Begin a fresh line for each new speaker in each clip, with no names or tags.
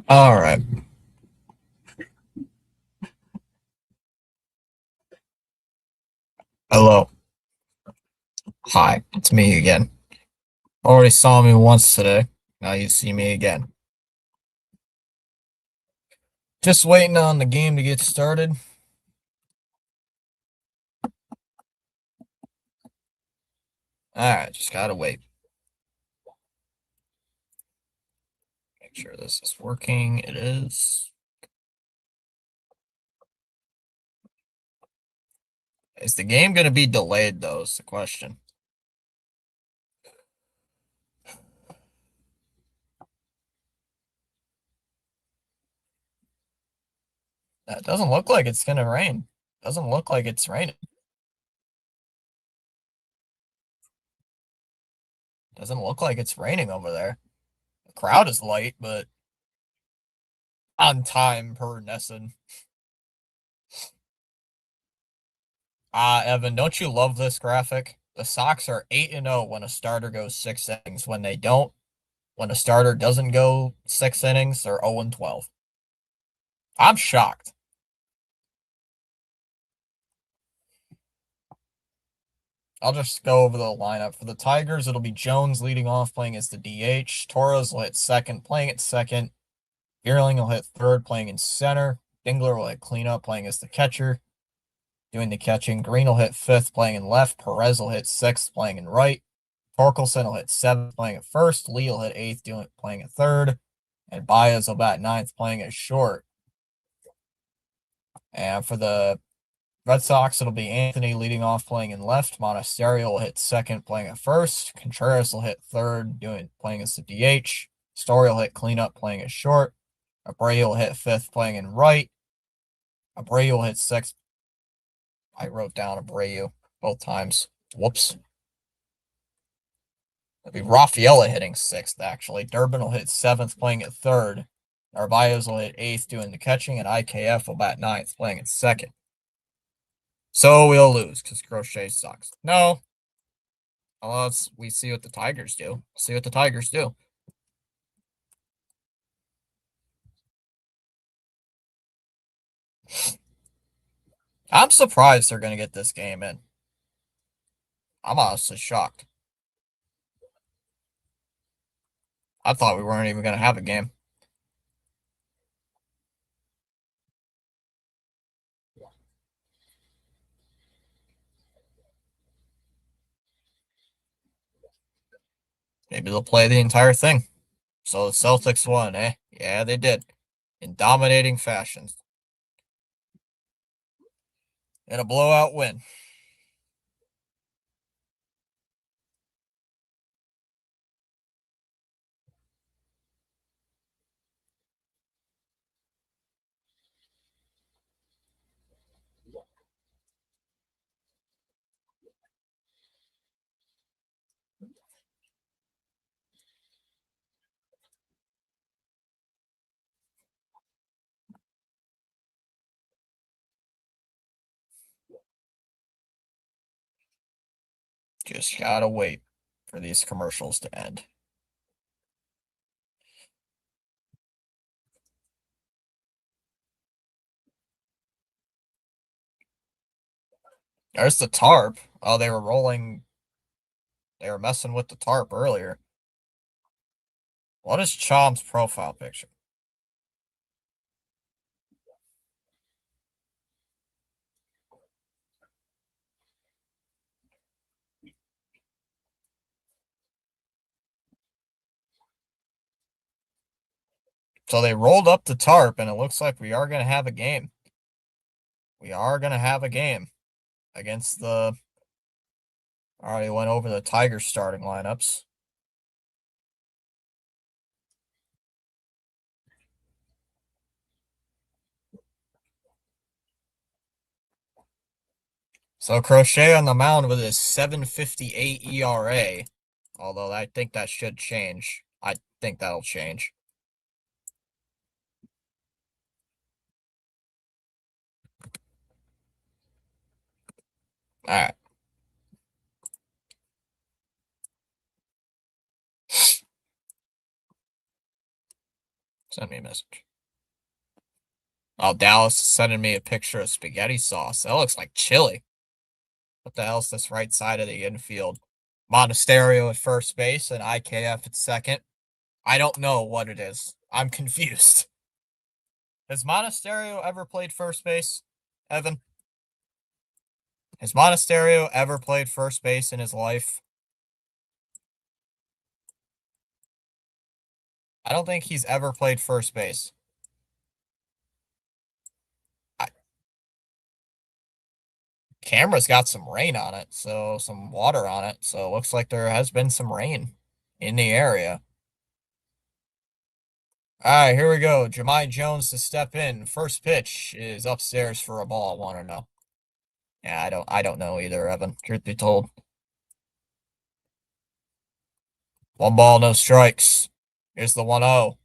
All right. Hello. Hi. It's me again. Already saw me once today. Now you see me again. Just waiting on the game to get started. All right. Just gotta wait. Make sure this is working. It is. Is the game gonna be delayed though? Is the question. That doesn't look like it's gonna rain. Doesn't look like it's raining. Doesn't look like it's raining over there. The crowd is light, but on time per Nesson. Evan, don't you love this graphic? The Sox are 8-0 when a starter goes 6 innings. When a starter doesn't go 6 innings, they're 0-12. I'm shocked. I'll just go over the lineup. For the Tigers, it'll be Jones leading off, playing as the DH. Torres will hit second, playing at second. Earling will hit third, playing in center. Dingler will hit cleanup, playing as the catcher, doing the catching. Green will hit fifth, playing in left. Perez will hit sixth, playing in right. Torkelson will hit seventh, playing at first. Lee will hit eighth, playing at third. And Baez will bat ninth, playing as short. And for the Red Sox, it'll be Anthony leading off, playing in left. Monasterio will hit second, playing at first. Contreras will hit third, playing as the DH. Story will hit cleanup, playing as short. Abreu will hit fifth, playing in right. Abreu will hit sixth. I wrote down Abreu both times. Whoops. It'll be Rafaela hitting sixth, actually. Durbin will hit seventh, playing at third. Narvaez will hit eighth, doing the catching, and IKF will bat ninth, playing at second. So we'll lose because Crochet sucks. No. Unless we see what the Tigers do. See what the Tigers do. I'm surprised they're going to get this game in. I'm honestly shocked. I thought we weren't even going to have a game. Maybe they'll play the entire thing. So the Celtics won, eh? Yeah, they did. In dominating fashion. In a blowout win. Just gotta wait for these commercials to end. There's the tarp. Oh, they were rolling. They were messing with the tarp earlier. What is Chom's profile picture? So they rolled up the tarp, and it looks like we are going to have a game. We are going to have a game against the. I already went over the Tigers starting lineups. So Crochet on the mound with his 7.58 ERA. Although I think that should change. I think that'll change. All right. Send me a message. Oh, Dallas is sending me a picture of spaghetti sauce. That looks like chili. What the hell's this right side of the infield? Monasterio at first base and IKF at second. I don't know what it is. I'm confused. Has Monasterio ever played first base, Evan? Has Monasterio ever played first base in his life? I don't think he's ever played first base. Camera's got some rain on it, so some water on it, so it looks like there has been some rain in the area. All right, here we go. Jahmai Jones to step in. First pitch is upstairs for a ball. I want to know. Yeah, I don't know either, Evan. Truth be told. 1 ball, no strikes. Here's the 1-0.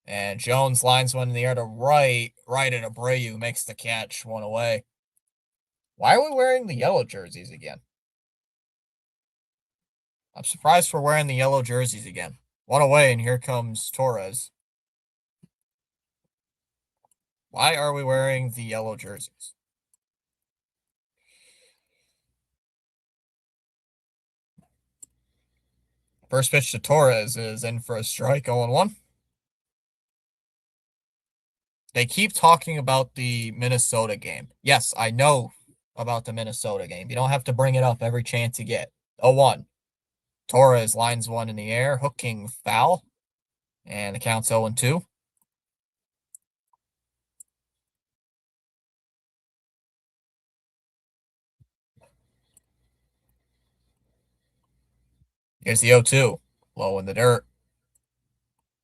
And Jones lines one in the air to right at Abreu, makes the catch, 1 away. Why are we wearing the yellow jerseys again? I'm surprised we're wearing the yellow jerseys again. 1 away, and here comes Torres. Why are we wearing the yellow jerseys? First pitch to Torres is in for a strike, 0-1. They keep talking about the Minnesota game. Yes, I know about the Minnesota game. You don't have to bring it up every chance you get. 0-1. Torres lines one in the air, hooking foul, and the count's 0-2. Here's the 0-2. Low in the dirt.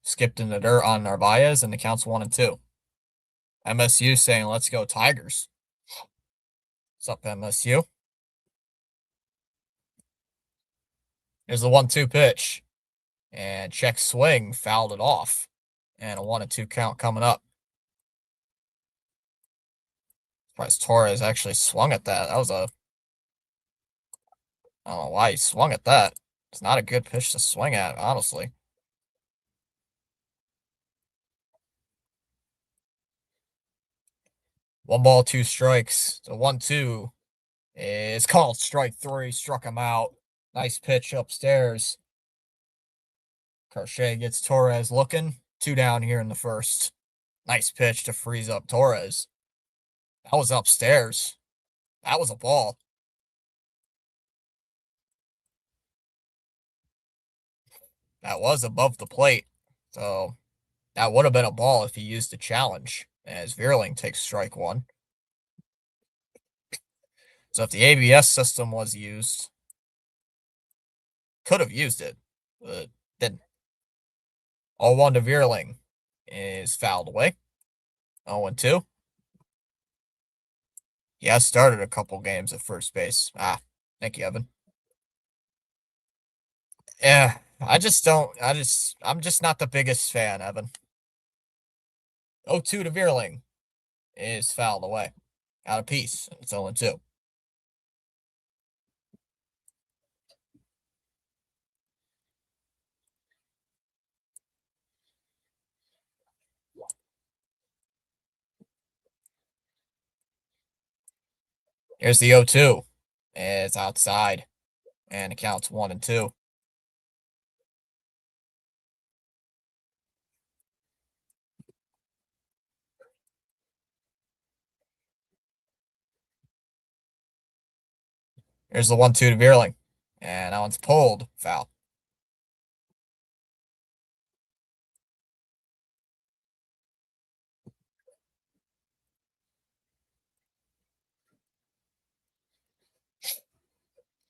Skipped in the dirt on Narvaez, and the count's 1-2. MSU saying, let's go Tigers. What's up, MSU? Here's the 1-2 pitch. And check swing, fouled it off. And a 1-2 count coming up. Surprised Torres actually swung at that. That was a... I don't know why he swung at that. It's not a good pitch to swing at, honestly. One ball, two strikes. The 1-2 is called strike three. Struck him out. Nice pitch upstairs. Crochet gets Torres looking. 2 down here in the first. Nice pitch to freeze up Torres. That was upstairs. That was a ball. That was above the plate. So that would have been a ball if he used the challenge. As Vierling takes strike one. So if the ABS system was used, could have used it, but didn't. 0-1 to Vierling is fouled away. 0-2. He has started a couple games at first base. Thank you, Evan. Yeah, I'm just not the biggest fan, Evan. 0-2 to Vierling is fouled away. Out of piece. It's 0-2. Here's the 0-2. It's outside. And it counts 1-2. Here's the 1-2 to Vierling. And that one's pulled. Foul.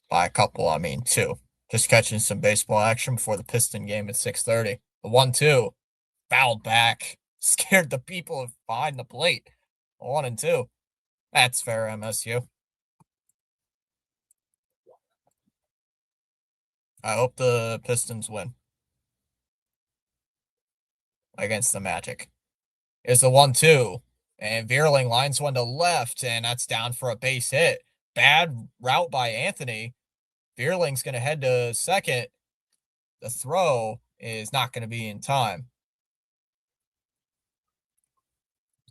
By a couple, I mean 2. Just catching some baseball action before the Piston game at 6:30. The 1-2. Fouled back. Scared the people behind the plate. 1-2. That's fair, MSU. I hope the Pistons win against the Magic. Is the 1-2. And Vierling lines one to left, and that's down for a base hit. Bad route by Anthony. Vierling's going to head to second. The throw is not going to be in time.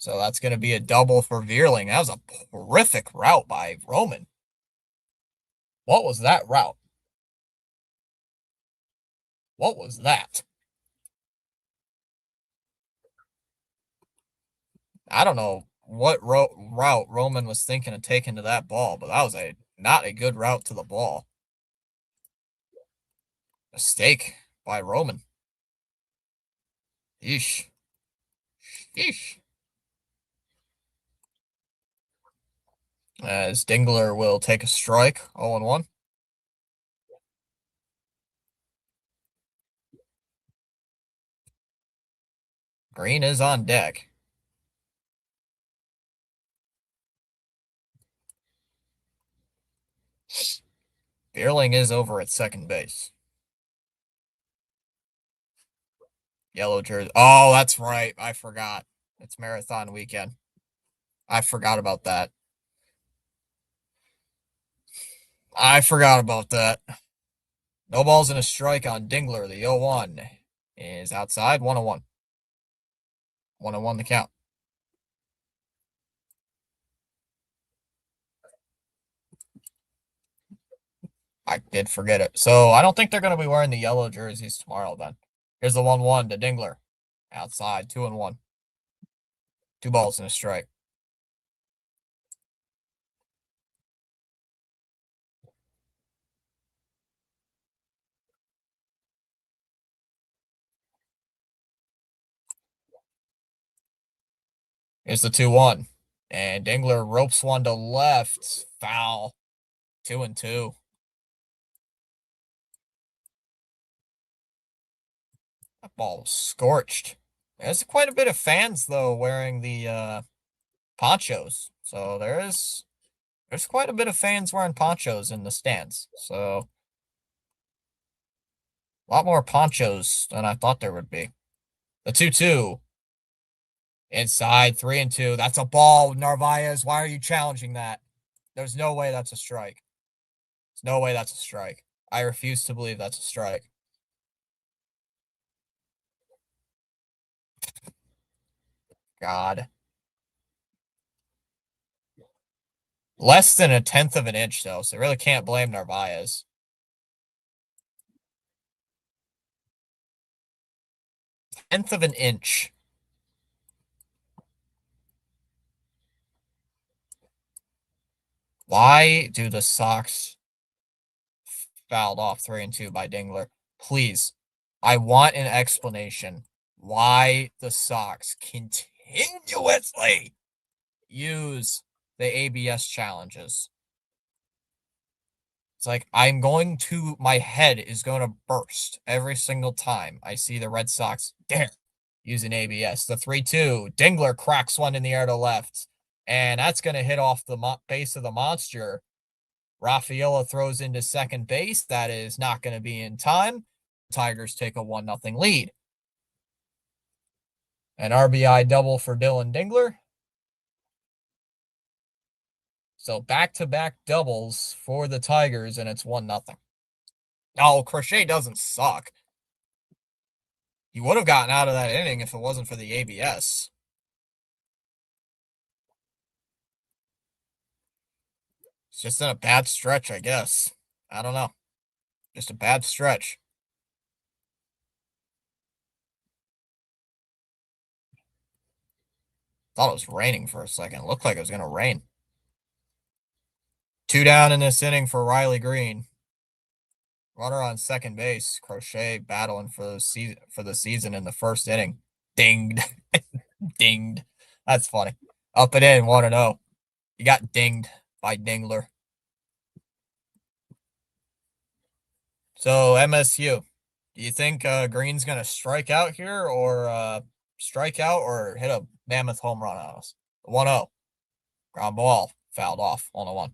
So that's going to be a double for Vierling. That was a horrific route by Roman. What was that route? What was that? I don't know what route Roman was thinking of taking to that ball, but that was not a good route to the ball. Mistake by Roman. Yeesh. Yeesh. As Dingler will take a strike, 0-1. Green is on deck. Vierling is over at second base. Yellow jersey. Oh, that's right. I forgot. It's marathon weekend. I forgot about that. I forgot about that. No balls and a strike on Dingler. The 0-1 is outside. 1-1. 1-1 the count. I did forget it. So I don't think they're going to be wearing the yellow jerseys tomorrow then. Here's the 1-1 to Dingler. Outside. 2-1. 2 balls and a strike. Here's the 2-1. And Dingler ropes one to left. Foul. 2-2. That ball was scorched. There's quite a bit of fans though wearing the ponchos. So there's quite a bit of fans wearing ponchos in the stands. So a lot more ponchos than I thought there would be. The 2-2. Inside 3-2. That's a ball, Narvaez. Why are you challenging that? There's no way that's a strike. There's no way that's a strike. I refuse to believe that's a strike. God. Less than a tenth of an inch, though, so really can't blame Narvaez. Tenth of an inch. Why do the Sox fouled off 3-2 by Dingler? Please, I want an explanation why the Sox continuously use the ABS challenges. It's like my head is going to burst every single time I see the Red Sox dare use an ABS. The 3-2, Dingler cracks one in the air to left, and that's going to hit off the base of the monster. Rafaela throws into second base. That is not going to be in time. Tigers take a 1-0 lead. An RBI double for Dylan Dingler. So back-to-back doubles for the Tigers, and it's 1-0. No, Crochet doesn't suck. He would have gotten out of that inning if it wasn't for the ABS. It's just in a bad stretch, I guess. I don't know. Just a bad stretch. Thought it was raining for a second. It looked like it was going to rain. 2 down in this inning for Riley Green. Runner on second base. Crochet battling for the season in the first inning. Dinged. Dinged. That's funny. Up and in, 1-0. You got dinged by Dingler. So MSU, do you think Green's gonna strike out here or hit a mammoth home run on us? 1-0. Ground ball. Fouled off. 1-1.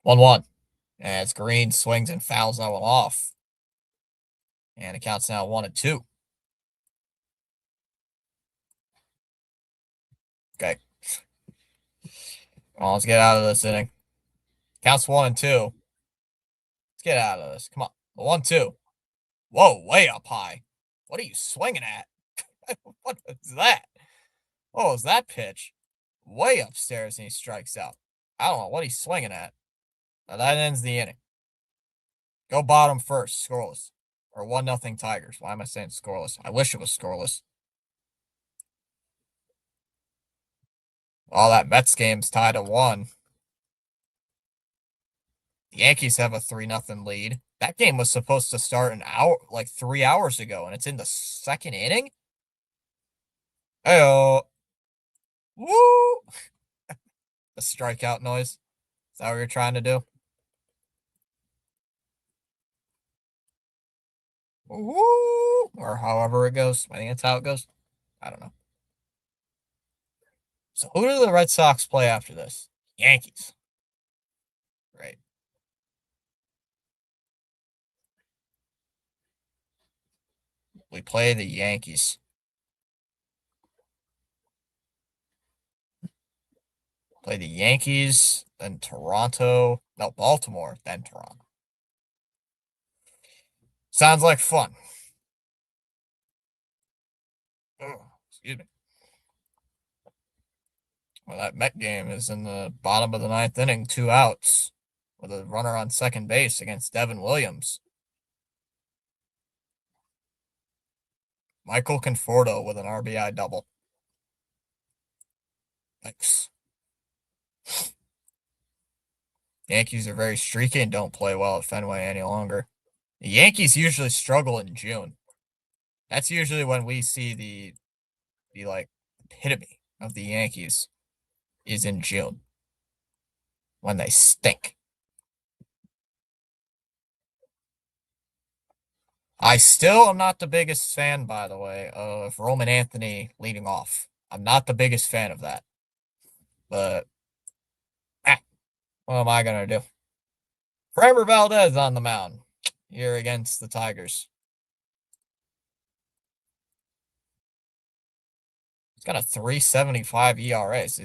1-1. As Green swings and fouls that one off. And it counts now 1-2. Okay. Come on, let's get out of this inning. Counts 1-2. Let's get out of this. Come on. 1-2. Whoa, way up high. What are you swinging at? What is that? What was that pitch? Way upstairs and he strikes out. I don't know what he's swinging at. Now that ends the inning. Go bottom first, scoreless. Or 1-0 Tigers. Why am I saying scoreless? I wish it was scoreless. All that Mets game's tied at 1. The Yankees have a 3-0 lead. That game was supposed to start an hour, like 3 hours ago, and it's in the second inning? Hey-oh. Woo! The strikeout noise. Is that what you're trying to do? Woo! Or however it goes. I think that's how it goes. I don't know. So who do the Red Sox play after this? Yankees. Right. We play the Yankees. Play the Yankees, then Toronto. No, Baltimore, then Toronto. Sounds like fun. Excuse me. Well, that Met game is in the bottom of the 9th inning, 2 outs, with a runner on second base against Devin Williams. Michael Conforto with an RBI double. Thanks. Yankees are very streaky and don't play well at Fenway any longer. The Yankees usually struggle in June. That's usually when we see the like epitome of the Yankees is in June. When they stink. I still am not the biggest fan, by the way, of Roman Anthony leading off. I'm not the biggest fan of that. But what am I gonna do? Framber Valdez on the mound here against the Tigers. He's got a 3.75 ERA. So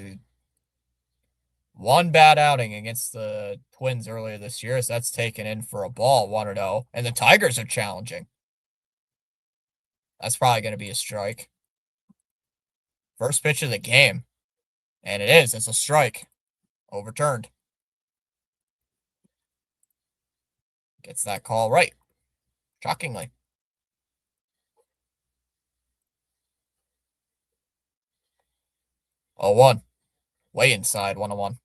one bad outing against the Twins earlier this year, so that's taken in for a ball, 1-0. And the Tigers are challenging. That's probably going to be a strike. First pitch of the game. And it is. It's a strike. Overturned. Gets that call right. Shockingly. 0-1. Way inside, 1-1.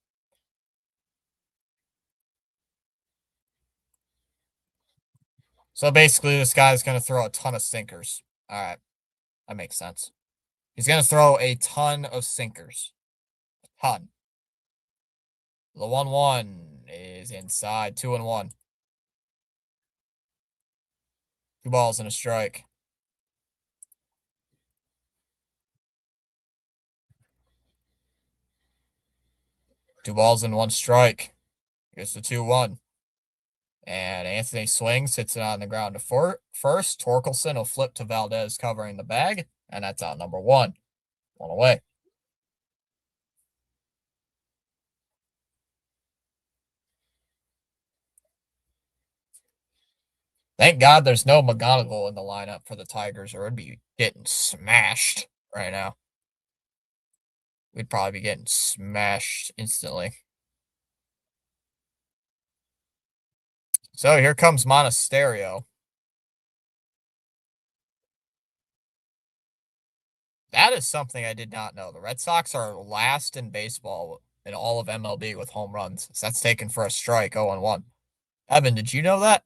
So basically, this guy's going to throw a ton of sinkers. All right. That makes sense. He's going to throw a ton of sinkers. A ton. The 1-1 is inside. 2-1. 2 balls and a strike. Two balls and one strike. Here's the 2-1. And Anthony swings, hits it on the ground to first. Torkelson will flip to Valdez covering the bag. And that's out number 1. 1 away. Thank God there's no McGonagall in the lineup for the Tigers, or it'd be getting smashed right now. We'd probably be getting smashed instantly. So here comes Monasterio. That is something I did not know. The Red Sox are last in baseball in all of MLB with home runs. So that's taken for a strike, 0-1. Evan, did you know that?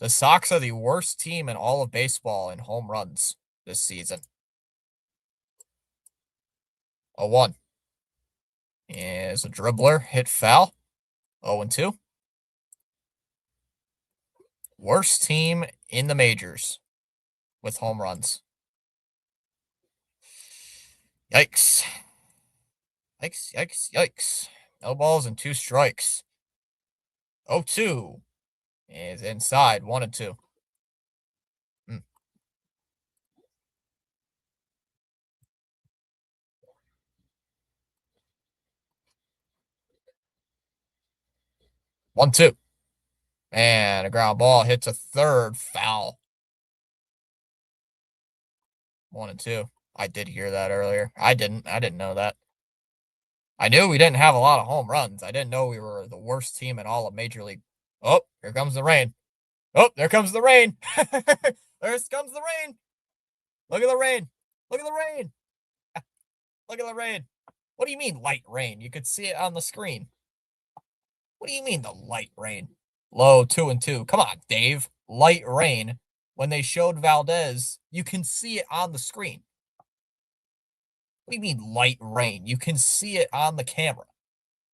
The Sox are the worst team in all of baseball in home runs this season. 0-1. Is a dribbler, hit foul. 0-2. Worst team in the majors with home runs. Yikes. Yikes, yikes, yikes. No balls and 2 strikes. 0-2 is inside, 1-2. 1-2. And a ground ball hit to third, foul. 1-2. I did hear that earlier. I didn't know that. I knew we didn't have a lot of home runs. I didn't know we were the worst team in all of Major League. Oh, here comes the rain. Oh, there comes the rain. There comes the rain. Look at the rain. Look at the rain. Look at the rain. What do you mean light rain? You could see it on the screen. What do you mean the light rain? Low 2-2. Come on, Dave. Light rain. When they showed Valdez, you can see it on the screen. What do you mean light rain? You can see it on the camera.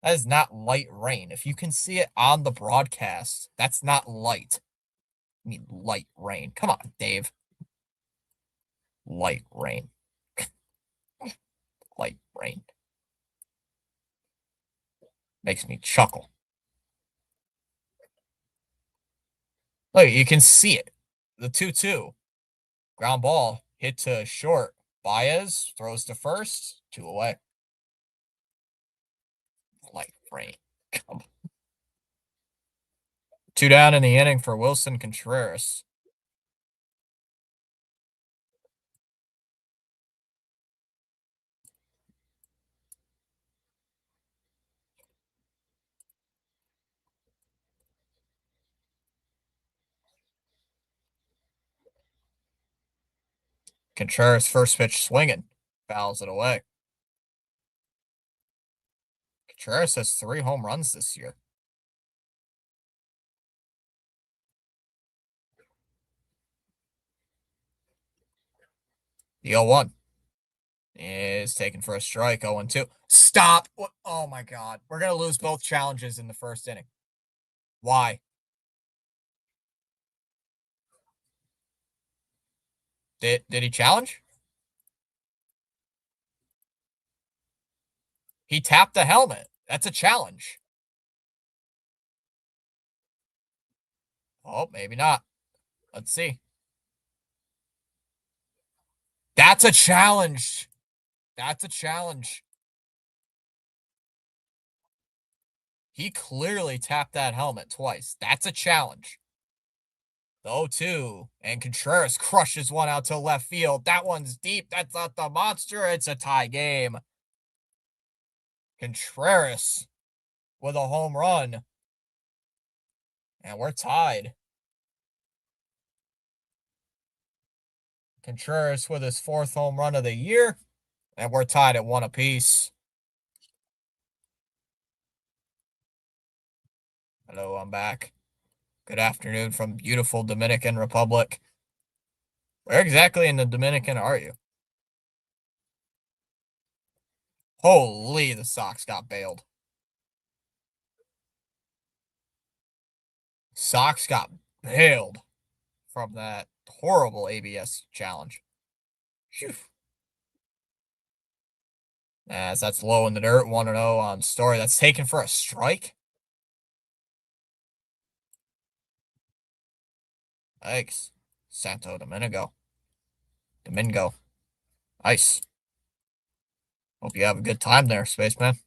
That is not light rain. If you can see it on the broadcast, that's not light. I mean light rain. Come on, Dave. Light rain. Light rain. Makes me chuckle. Look, you can see it. The 2-2. Ground ball hit to short. Baez throws to first. 2 away. Light rain. Come on. 2 down in the inning for Wilson Contreras. Contreras first pitch swinging. Fouls it away. Contreras has 3 home runs this year. The 0-1 is taken for a strike. 0-2. Stop. Oh my God. We're going to lose both challenges in the first inning. Why? Did he challenge? He tapped the helmet. That's a challenge. Oh, maybe not. Let's see. That's a challenge. That's a challenge. He clearly tapped that helmet twice. That's a challenge. The 0-2. And Contreras crushes one out to left field. That one's deep. That's not the monster. It's a tie game. Contreras with a home run. And we're tied. Contreras with his 4th home run of the year. And we're tied at 1 apiece. Hello, I'm back. Good afternoon from beautiful Dominican Republic. Where exactly in the Dominican are you? Holy, the Sox got bailed. Sox got bailed from that horrible ABS challenge. Phew. As that's low in the dirt, 1-0 on Story. That's taken for a strike. Thanks. Santo Domingo. Nice. Hope you have a good time there, Spaceman.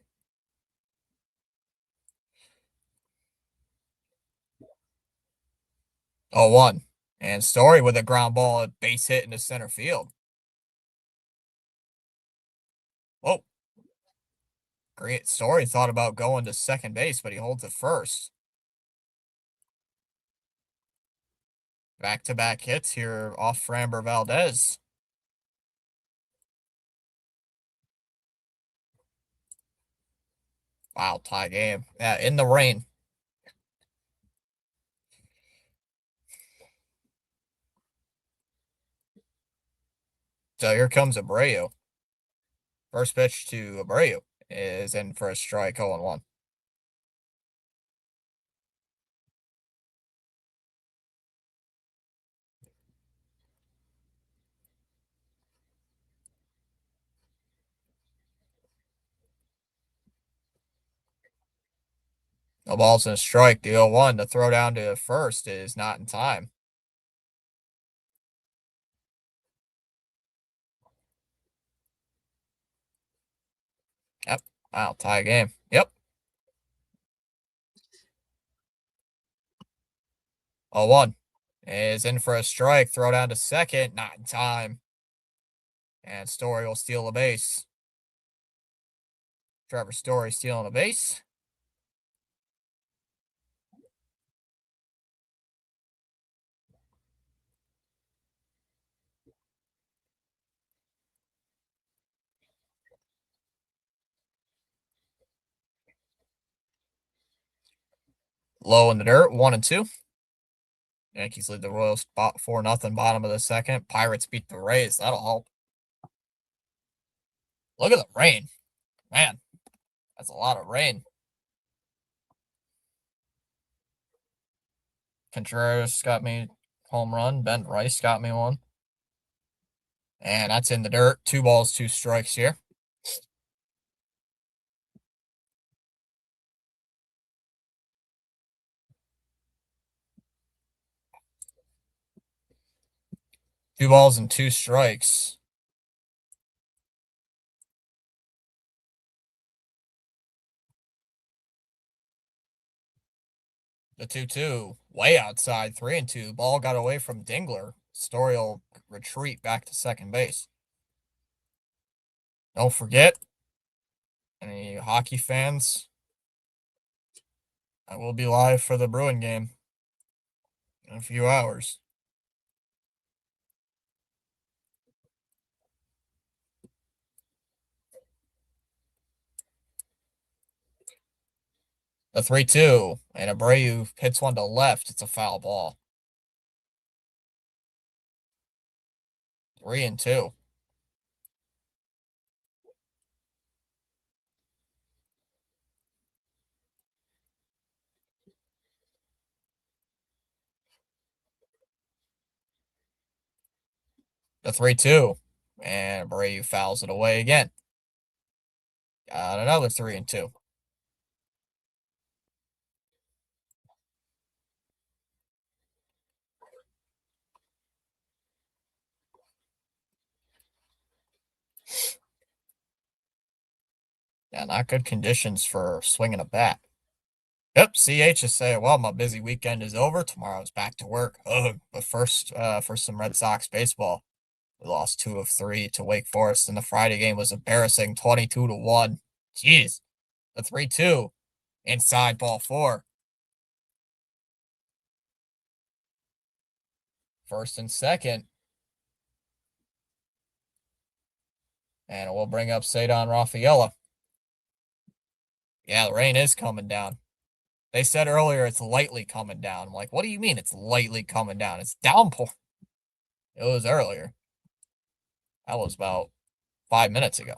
0-1. And Story with a ground ball, a base hit into center field. Whoa. Great. Story thought about going to second base, but he holds it first. Back-to-back hits here off Framber Valdez. Wow, tie game. Yeah, in the rain. So here comes Abreu. First pitch to Abreu is in for a strike, 0-1. No balls and a strike. The 0-1. The throw down to first is not in time. Yep. Wow, tie game. Yep. 0-1 is in for a strike. Throw down to second. Not in time. And Story will steal a base. Trevor Story stealing a base. Low in the dirt, 1-2. Yankees lead the Royals 4-0, bottom of the second. Pirates beat the Rays. That'll help. Look at the rain. Man, that's a lot of rain. Contreras got me home run. Ben Rice got me one. And that's in the dirt. 2 balls, 2 strikes here. Two balls and 2 strikes. The 2-2. Way outside. 3-2. Ball got away from Dingler. Story will retreat back to second base. Don't forget, any hockey fans, I will be live for the Bruin game in a few hours. The 3-2, and Abreu hits one to left. It's a foul ball. 3-2. The 3-2, and Abreu fouls it away again. Got another 3-2. Yeah, not good conditions for swinging a bat. Yep, CH is saying, well, my busy weekend is over. Tomorrow's back to work. Ugh. But first, for some Red Sox baseball, we lost 2 of 3 to Wake Forest, and the Friday game was embarrassing, 22-1. Jeez. The 3-2, inside ball 4. First and second. And we'll bring up Cedar Rafaela. Yeah, the rain is coming down. They said earlier it's lightly coming down. I'm like, what do you mean it's lightly coming down? It's downpour. It was earlier. That was about 5 minutes ago.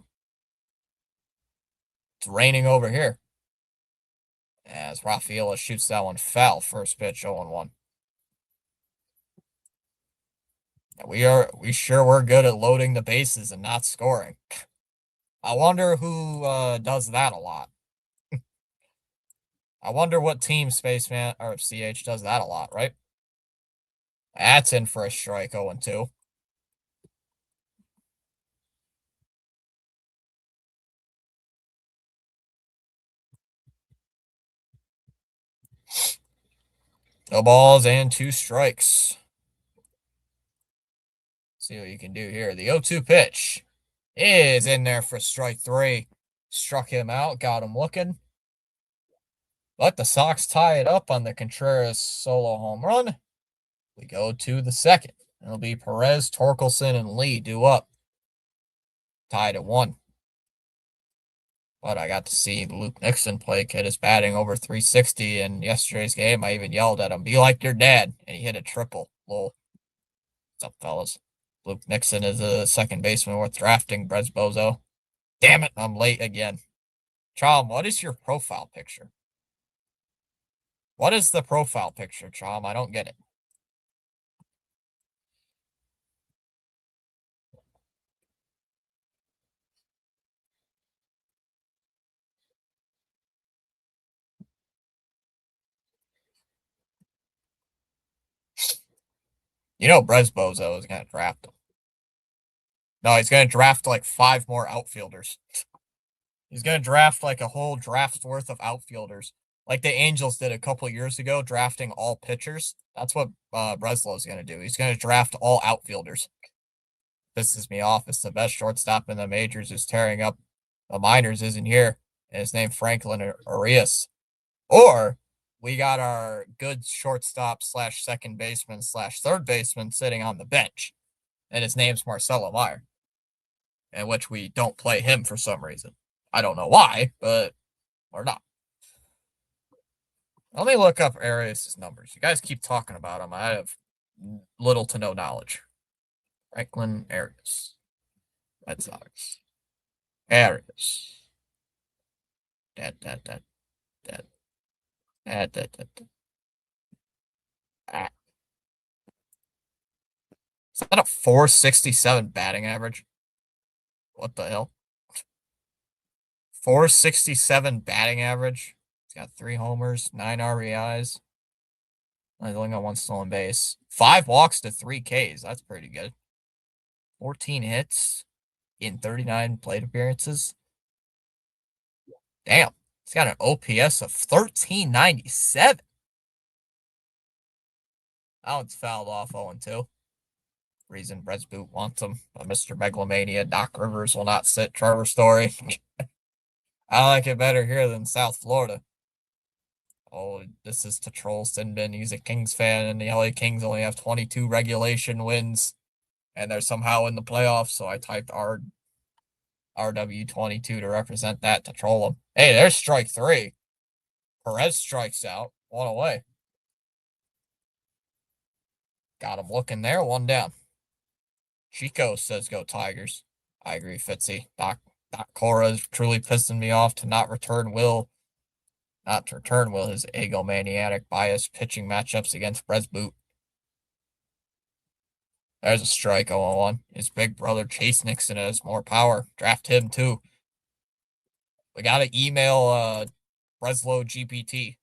It's raining over here. As Rafaela shoots that one foul. First pitch, 0-1. We sure were good at loading the bases and not scoring. I wonder who does that a lot. I wonder what team Spaceman or CH does that a lot, right? That's in for a strike, 0-2. No balls and 2 strikes. See what you can do here. The 0-2 pitch is in there for strike 3. Struck him out, got him looking. But the Sox tie it up on the Contreras solo home run. We go to the second. It'll be Perez, Torkelson, and Lee due up. Tied at 1. But I up to see Luke Nixon play. Kid is batting over 360 in yesterday's game. I even yelled at him, "Be like your dad," and he hit a triple. Lol. What's up, fellas? Luke Nixon is a second baseman worth drafting. Brez Bozo. Damn it, I'm late again. Chom, what is your profile picture? What is the profile picture, Chom? I don't get it. You know Brez Bozo is going to draft him. No, he's going to draft like 5 more outfielders. He's going to draft like a whole draft's worth of outfielders. like the Angels did a couple years ago, drafting all pitchers. That's what Breslow's going to do. He's going to draft all outfielders. Pisses me off. It's the best shortstop in the majors who's tearing up the minors isn't here. And his name Franklin Arias. Or we got our good shortstop slash second baseman slash third baseman sitting on the bench. And his name's Marcelo Meyer. In which we don't play him for some reason. I don't know why, but we're not. Let me look up Arias' numbers. You guys keep talking about him. I have little to no knowledge. Franklin Arias. Red Sox. Arias. Dead. Ah. Is that a 467 batting average? What the hell? 467 batting average. He's got 3 homers, 9 RBIs. He's only got 1 stolen base. 5 walks to 3 Ks. That's pretty good. 14 hits in 39 plate appearances. Damn. He's got an OPS of 1397. That one's fouled off 0-2. Reason Brez Boot wants him. But Mr. Megalomania, Doc Rivers will not sit Trevor Story. I like it better here than South Florida. Oh, this is to troll Sinbin. He's a Kings fan, and the LA Kings only have 22 regulation wins, and they're somehow in the playoffs, so I typed RW22 to represent that to troll him. Hey, there's strike 3. Perez strikes out. 1 away. Got him looking there. 1 down. Chico says go Tigers. I agree, Fitzy. Doc Cora is truly pissing me off to not to return Will his egomaniac bias pitching matchups against Brez Boot. There's a strike 0-1. His big brother Chase Nixon has more power. Draft him too. We gotta email Breslow GPT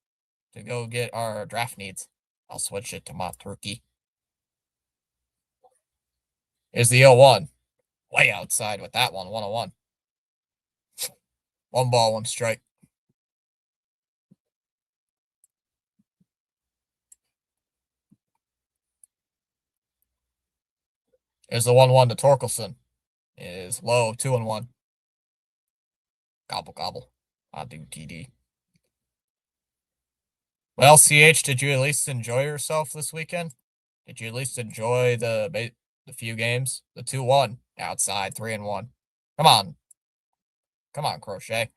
to go get our draft needs. I'll switch it to my turkey. Here's the 0-1. Way outside with that one. 1-1. 1 ball, 1 strike. Here's the 1-1 to Torkelson. It is low, 2-1. Gobble, gobble. I'll do TD. Well, CH, did you at least enjoy yourself this weekend? Did you at least enjoy the few games? The 2-1 outside, 3-1. Come on. Come on, Crochet.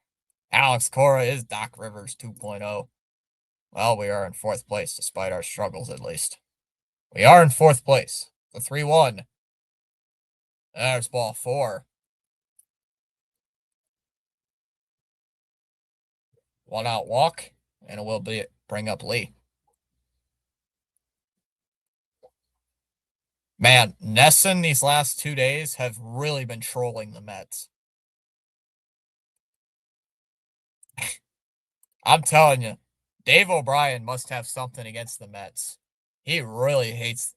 Alex Cora is Doc Rivers 2.0. Well, we are in 4th place despite our struggles, at least. We are in 4th place. The 3-1. There's ball 4. 1 out walk, and it will bring up Lee. Man, Nesson these last 2 days have really been trolling the Mets. I'm telling you, Dave O'Brien must have something against the Mets. He really is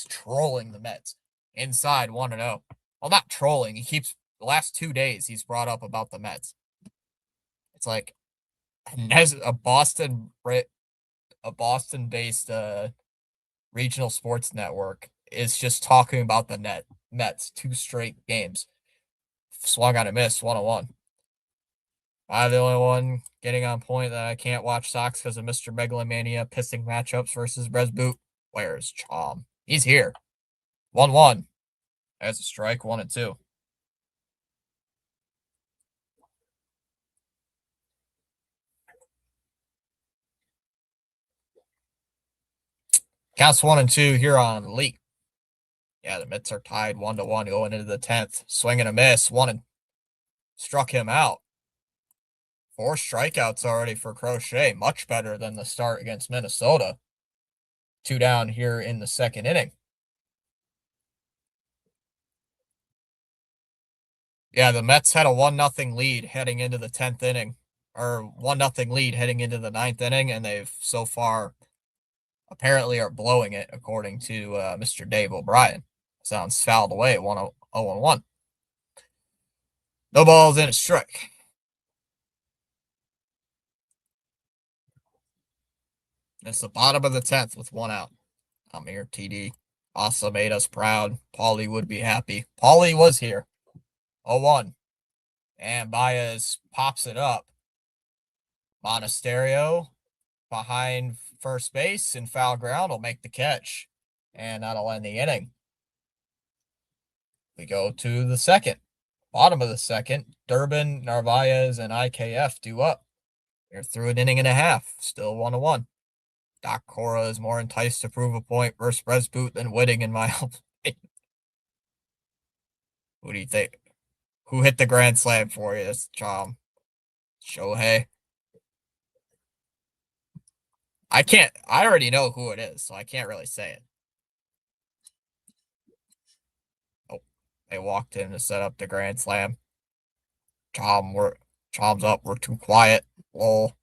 trolling the Mets. Inside 1-0. Well, not trolling. The last 2 days he's brought up about the Mets. It's like a Boston-based regional sports network is just talking about the Mets 2 straight games. Swung on a miss, 1-1. I'm the only one getting on point that I can't watch Sox because of Mr. Megalomania pissing matchups versus Brez Boot. Where's Chom? He's here. 1-1. There's a strike, 1-2. Counts 1-2 here on Lee. Yeah, the Mets are tied 1-1 going into the 10th. Swing and a miss. Struck him out. 4 strikeouts already for Crochet. Much better than the start against Minnesota. 2 down here in the 2nd inning. Yeah, the Mets had a 1-0 lead heading into the 10th inning. Or 1-0 lead heading into the 9th inning, and they've so far apparently are blowing it, according to Mr. Dave O'Brien. Sounds fouled away at 0-1. No balls in a strike. It's the bottom of the 10th with one out. I'm here, TD. Asa made us proud. Paulie would be happy. Paulie was here. 0-1. And Baez pops it up. Monasterio behind first base in foul ground will make the catch. And that'll end the inning. We go to the second. Bottom of the second. Durbin, Narvaez, and IKF do up. You're through an inning and a half. Still 1-1. Doc Cora is more enticed to prove a point versus Bresboot than Whitting in my opinion. Who do you think? Who hit the grand slam for you? It's Shohei. I already know who it is, so I can't really say it. Oh, they walked in to set up the grand slam. Chom's up. We're too quiet. Lol.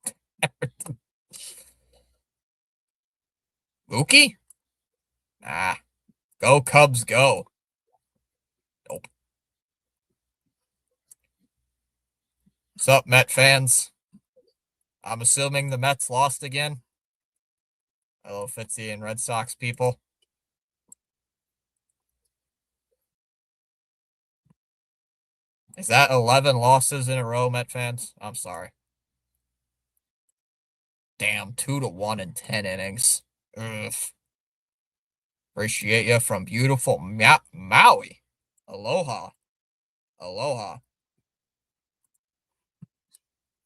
Mookie? Ah. Go Cubs, go. Nope. What's up, Met fans? I'm assuming the Mets lost again. Hello, Fitzy and Red Sox people. Is that 11 losses in a row, Met fans? I'm sorry. Damn, 2-1 in 10 innings. Ugh. Appreciate you from beautiful Maui. Aloha. Aloha.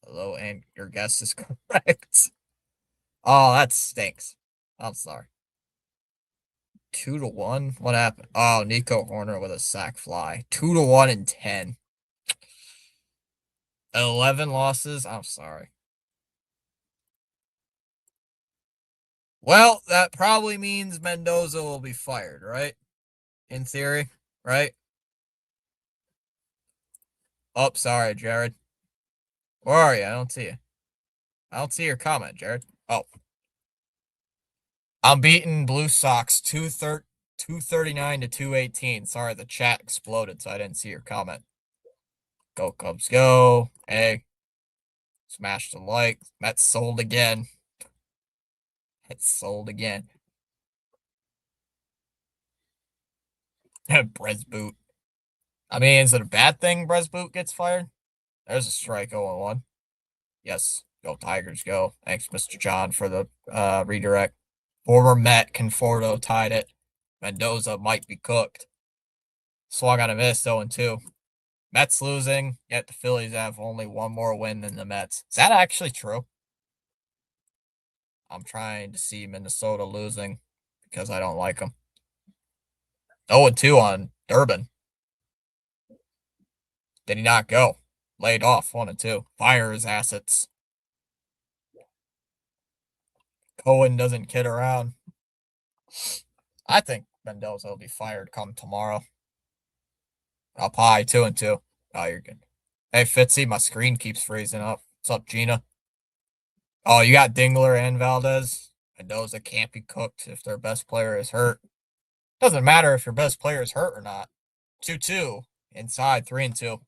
Hello, and your guess is correct. Oh, that stinks. I'm sorry. 2-1? What happened? Oh, Nico Horner with a sac fly. 2-1 in 10. 11 losses? I'm sorry. Well, that probably means Mendoza will be fired, right? In theory, right? Oh, sorry, Jared. Where are you? I don't see you. I don't see your comment, Jared. Oh. I'm beating Blue Sox 239 to 218. Sorry, the chat exploded, so I didn't see your comment. Go Cubs, go. Hey. Smash the like. Mets sold again. Mets sold again. Bresboot. I mean, is it a bad thing Bresboot gets fired? There's a strike 0-1. Yes. Go Tigers, go. Thanks, Mr. John, for the redirect. Former Met Conforto tied it. Mendoza might be cooked. Swung on a miss, 0-2. Mets losing, yet the Phillies have only one more win than the Mets. Is that actually true? I'm trying to see Minnesota losing because I don't like them. 0-2 on Durbin. Did he not go? Laid off 1-2. Fire his assets. Cohen doesn't kid around. I think Mendoza will be fired come tomorrow. Up high, 2-2. Oh, you're good. Hey, Fitzy, my screen keeps freezing up. What's up, Gina? Oh, you got Dingler and Valdez. Mendoza can't be cooked if their best player is hurt. Doesn't matter if your best player is hurt or not. 2-2. Inside, 3-2.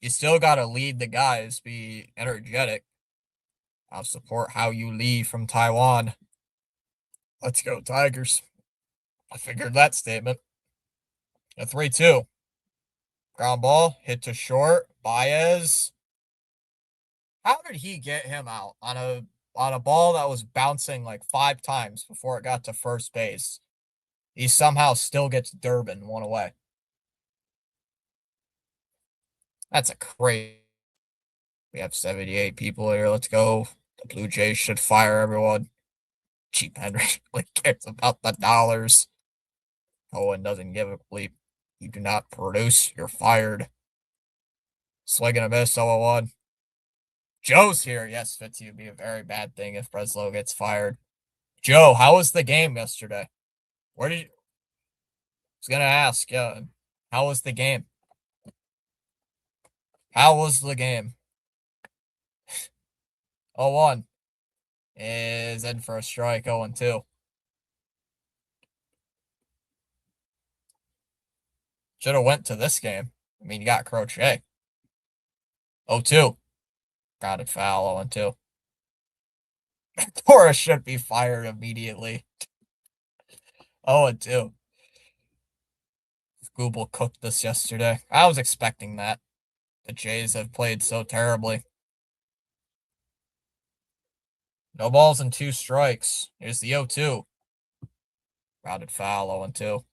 You still got to lead the guys, be energetic. I'll support how you leave from Taiwan. Let's go, Tigers. I figured that statement. A 3-2. Ground ball, hit to short. Baez. How did he get him out on a ball that was bouncing like 5 times before it got to first base? He somehow still gets Durbin one away. That's a crazy. We have 78 people here. Let's go. The Blue Jays should fire everyone. Cheap Henry really cares about the dollars. Cohen doesn't give a bleep. You do not produce, you're fired. Swing and a miss, 0-1. Joe's here. Yes, Fitzy would be a very bad thing if Breslow gets fired. Joe, how was the game yesterday? Where did you... I was going to ask, yeah. How was the game? How was the game? 0-1 is in for a strike, 0-2. Should have went to this game. I mean, you got Crochet. 0-2. Grounded foul, 0-2. Torres should be fired immediately. 0-2. Google cooked this yesterday. I was expecting that. The Jays have played so terribly. No balls and 2 strikes. Here's the 0-2. Grounded foul, 0-2.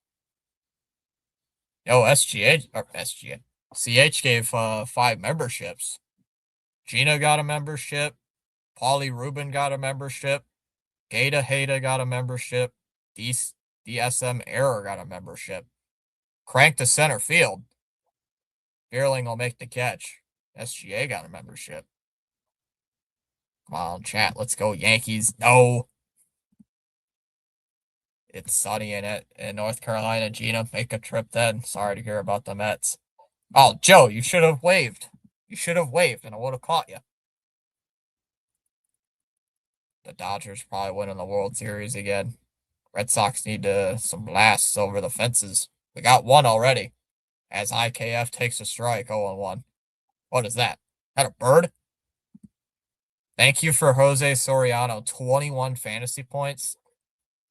Yo, SGA. CH gave 5 memberships. Gina got a membership. Paulie Rubin got a membership. Gata Hada got a membership. DSM Error got a membership. Crank to center field. Vierling will make the catch. SGA got a membership. Come on, chat. Let's go, Yankees. No. It's sunny in North Carolina. Gina, make a trip then. Sorry to hear about the Mets. Oh, Joe, you should have waved. You should have waved, and I would have caught you. The Dodgers probably winning the World Series again. Red Sox need some blasts over the fences. We got one already. As IKF takes a strike, 0-1. What is that? Is that a bird? Thank you for Jose Soriano, 21 fantasy points.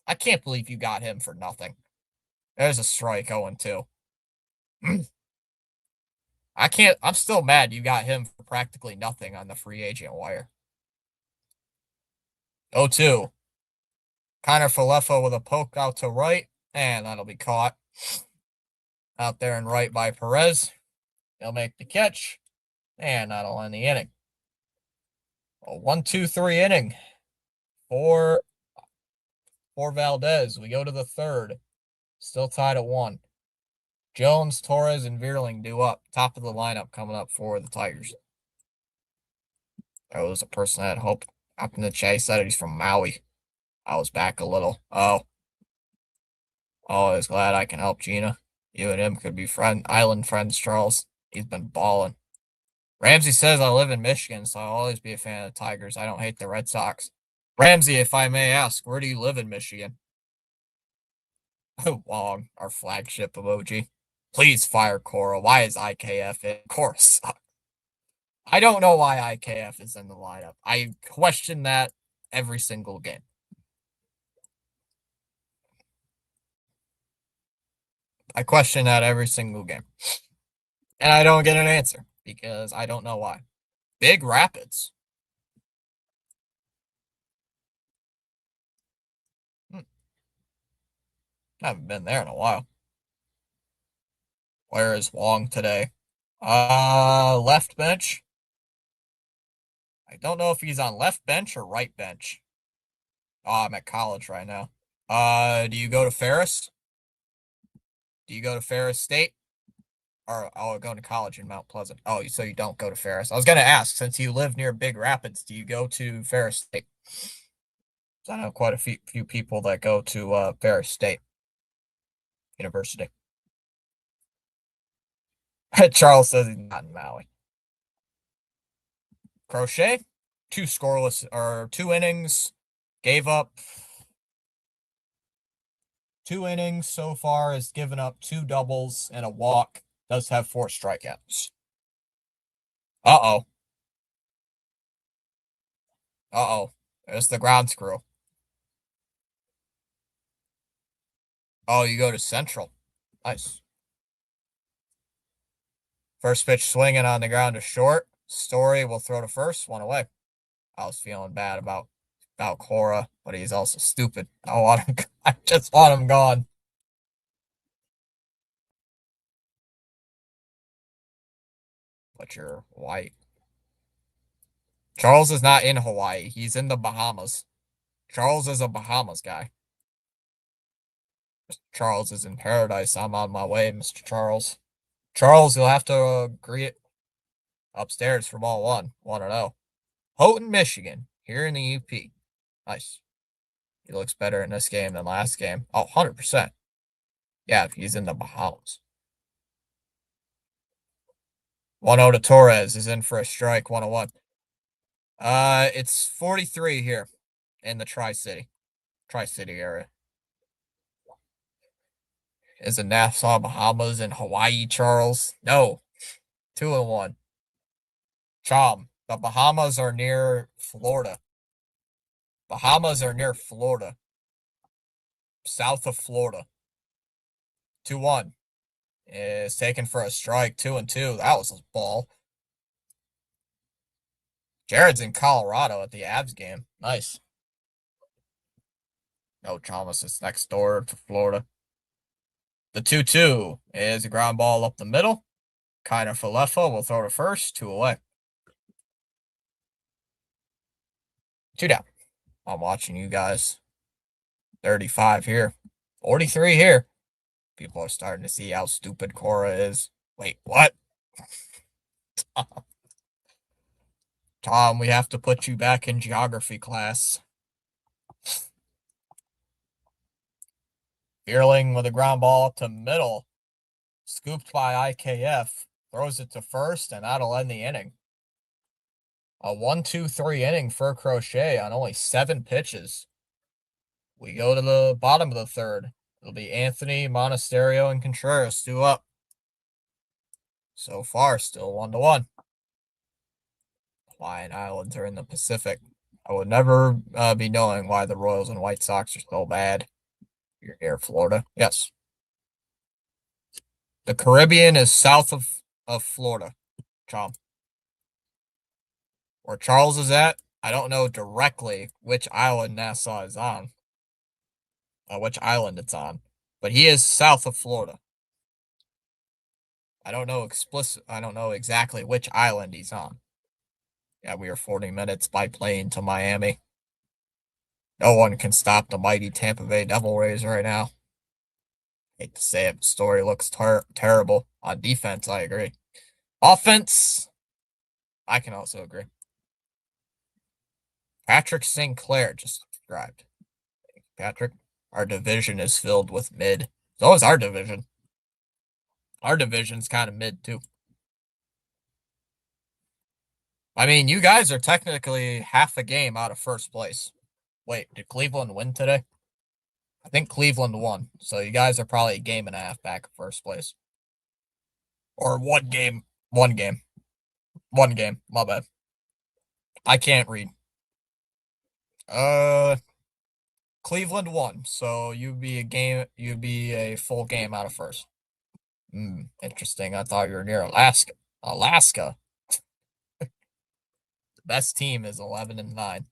I can't believe you got him for nothing. There's a strike, 0-2. I'm still mad you got him for practically nothing on the free agent wire. 0-2. Connor Falefa with a poke out to right, and that'll be caught. Out there and right by Perez. He'll make the catch, and that'll end the inning. A 1-2-3 inning for Valdez. We go to the third. Still tied at 1. Jones, Torres, and Vierling due up. Top of the lineup coming up for the Tigers. There was a person that had hope up in the chat. He said he's from Maui. I was back a little. Oh. Always glad I can help Gina. You and him could be island friends, Charles. He's been balling. Ramsey says I live in Michigan, so I'll always be a fan of the Tigers. I don't hate the Red Sox. Ramsey, if I may ask, where do you live in Michigan? Wong, our flagship emoji. Please fire Cora. Why is IKF in? Cora sucks. I don't know why IKF is in the lineup. I question that every single game. I question that every single game. And I don't get an answer because I don't know why. Big Rapids. Haven't been there in a while. Where is Wong today? Left bench. I don't know if he's on left bench or right bench. Oh, I'm at college right now. Do you go to Ferris? Do you go to Ferris State? Or going to college in Mount Pleasant? Oh, so you don't go to Ferris. I was going to ask, since you live near Big Rapids, do you go to Ferris State? I know quite a few people that go to Ferris State University. Charles says he's not in Maui. Crochet, 2 scoreless or 2 innings, gave up 2 innings so far, has given up 2 doubles and a walk. Does have 4 strikeouts. Uh-oh. Uh-oh. There's the ground screw. Oh, you go to Central. Nice. First pitch swinging on the ground to short. Story will throw to first, 1 away. I was feeling bad about Cora, but he's also stupid. I just want him gone. But you're white. Charles is not in Hawaii. He's in the Bahamas. Charles is a Bahamas guy. Mr. Charles is in paradise. I'm on my way, Mr. Charles. Charles, you'll have to greet upstairs for ball 1. 1-0. Houghton, Michigan, here in the UP. Nice. He looks better in this game than last game. Oh, 100%. Yeah, he's in the Bahamas. 1-0 to Torres is in for a strike, 1-1. It's 43 here in the Tri-City area. Is it Nassau, Bahamas, and Hawaii, Charles? No. 2-1. Chom. The Bahamas are near Florida. Bahamas are near Florida. South of Florida. 2-1. Is taken for a strike. 2-2. That was a ball. Jared's in Colorado at the Avs game. Nice. No, Chalmers is next door to Florida. The 2-2 is a ground ball up the middle. Kind of Falefa will throw to first. 2 away. 2 down. I'm watching you guys. 35 here. 43 here. People are starting to see how stupid Cora is. Wait, what? Tom, we have to put you back in geography class. Fearling with a ground ball up to middle. Scooped by IKF. Throws it to first, and that'll end the inning. A 1-2-3 inning for Crochet on only 7 pitches. We go to the bottom of the third. It'll be Anthony, Monasterio, and Contreras 2 up. So far, still 1-1. Hawaiian Islands are in the Pacific. I would never be knowing why the Royals and White Sox are so bad. You're near Florida. Yes. The Caribbean is south of Florida, Chom. Where Charles is at, I don't know directly which island Nassau is on. Which island it's on. But he is south of Florida. I don't know exactly which island he's on. Yeah, we are 40 minutes by plane to Miami. No one can stop the mighty Tampa Bay Devil Rays right now. Hate to say it, the story looks terrible. On defense, I agree. Offense, I can also agree. Patrick Sinclair just subscribed. Patrick, our division is filled with mid. So is our division. Our division's kind of mid, too. I mean, you guys are technically half a game out of first place. Wait, did Cleveland win today? I think Cleveland won. So you guys are probably a game and a half back of first place. Or one game. One game. My bad. I can't read. Cleveland won, so you'd be a full game out of first. Interesting. I thought you were near Alaska. Alaska. The best team is 11-9.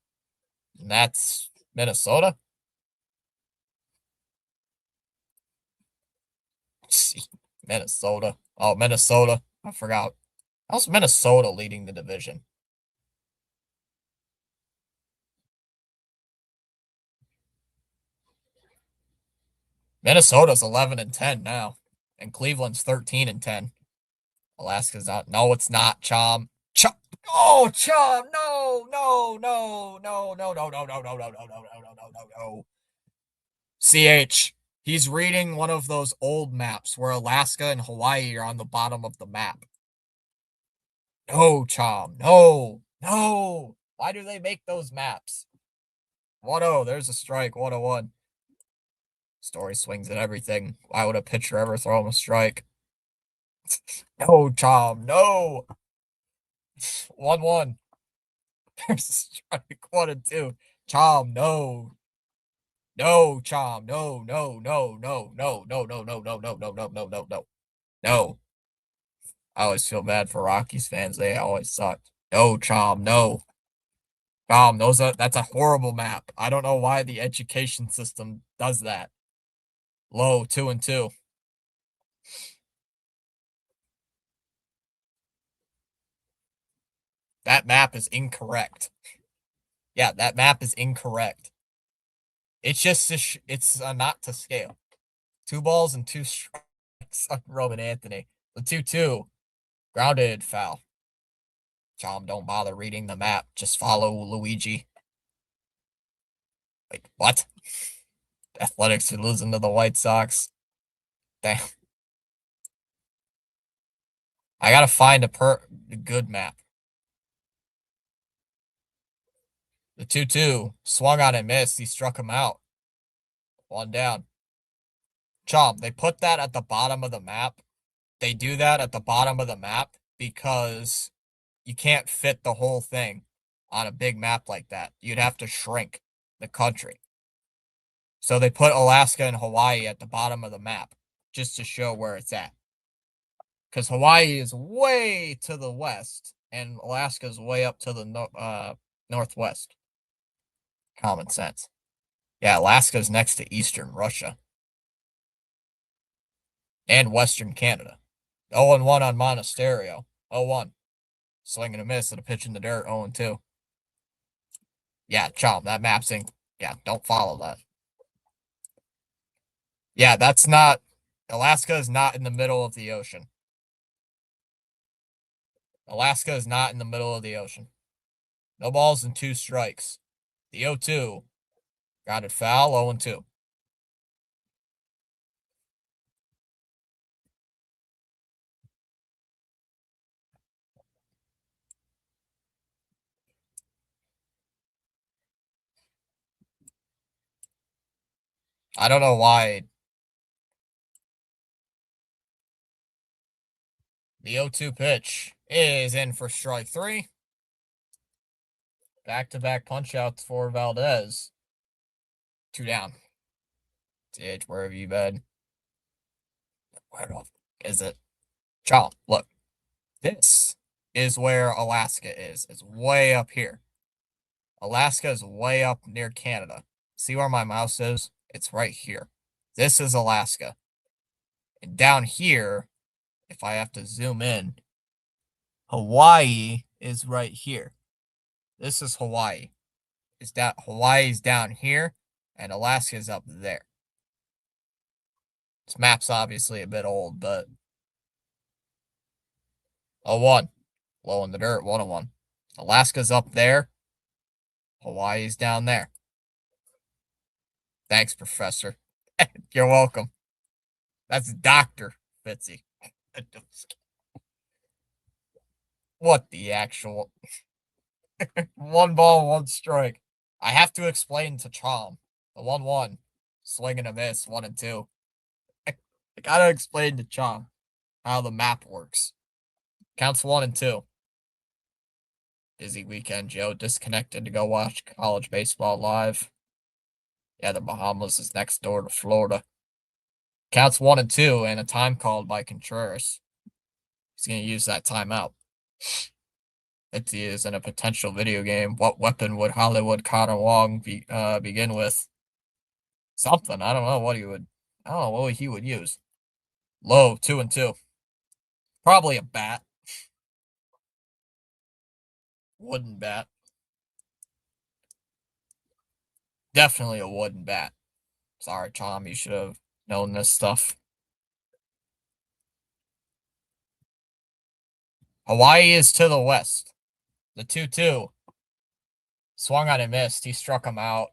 And that's Minnesota. Minnesota. Oh, Minnesota. I forgot. How's Minnesota leading the division? Minnesota's 11-10 now. And Cleveland's 13-10. Alaska's out. No, it's not, Chom. Oh, Chom. No. CH. He's reading one of those old maps where Alaska and Hawaii are on the bottom of the map. No, Chom. No. Why do they make those maps? 1-0. There's a strike. 1-1. Story swings at everything. Why would a pitcher ever throw him a strike? No, Chom. No. 1-1. There's a strike. 1-2. Chom. No. No, Chom. No. No. I always feel bad for Rockies fans. They always suck. No, Chom. No. Chom, that's a horrible map. I don't know why the education system does that. Low, 2-2. That map is incorrect. Yeah, that map is incorrect. It's just it's not to scale. 2 balls and 2 strikes on Roman Anthony. The 2-2. Grounded foul. Chom, don't bother reading the map. Just follow Luigi. Wait, what? Athletics are losing to the White Sox. Damn. I gotta find a good map. The 2-2 swung on and missed. He struck him out. 1 down. Chom, they put that at the bottom of the map. They do that at the bottom of the map because you can't fit the whole thing on a big map like that. You'd have to shrink. the country. So they put Alaska and Hawaii at the bottom of the map just to show where it's at. Because Hawaii is way to the west and Alaska is way up to the northwest. Common sense. Yeah, Alaska is next to eastern Russia and western Canada. 0-1 on Monasterio. 0-1. Swing and a miss and a pitch in the dirt. 0-2. Yeah, Chom, that map's in. Yeah, don't follow that. Yeah, that's not. Alaska is not in the middle of the ocean. Alaska is not in the middle of the ocean. No balls and 2 strikes. The 0-2. Got it foul. 0-2. I don't know why. The 0-2 pitch is in for strike 3. Back-to-back punch-outs for Valdez. 2 down. Ditch, where have you been? Where is it? Chomp, look. This is where Alaska is. It's way up here. Alaska is way up near Canada. See where my mouse is? It's right here. This is Alaska. And down here, if I have to zoom in, Hawaii is right here. This is Hawaii. Hawaii's down here, and Alaska's up there. This map's obviously a bit old, but 0-1. Low in the dirt, 1-1. Alaska's up there. Hawaii's down there. Thanks, Professor. You're welcome. That's Dr. Fitzy. What the actual? 1 ball, 1 strike. I have to explain to Chom. The 1-1. Swing and a miss, 1-2. I gotta explain to Chom how the map works. Counts 1-2. Busy weekend, Joe. Disconnected to go watch college baseball live. Yeah, the Bahamas is next door to Florida. Counts 1-2 and a time called by Contreras. He's going to use that timeout. It is in a potential video game. What weapon would Hollywood Connor Wong begin with? Something. I don't know what he would. I don't know what he would use. Low, 2-2. Probably a bat. Wooden bat. Definitely a wooden bat. Sorry, Tom. You should have known this stuff. Hawaii is to the west. The 2-2. Swung on and missed. He struck him out.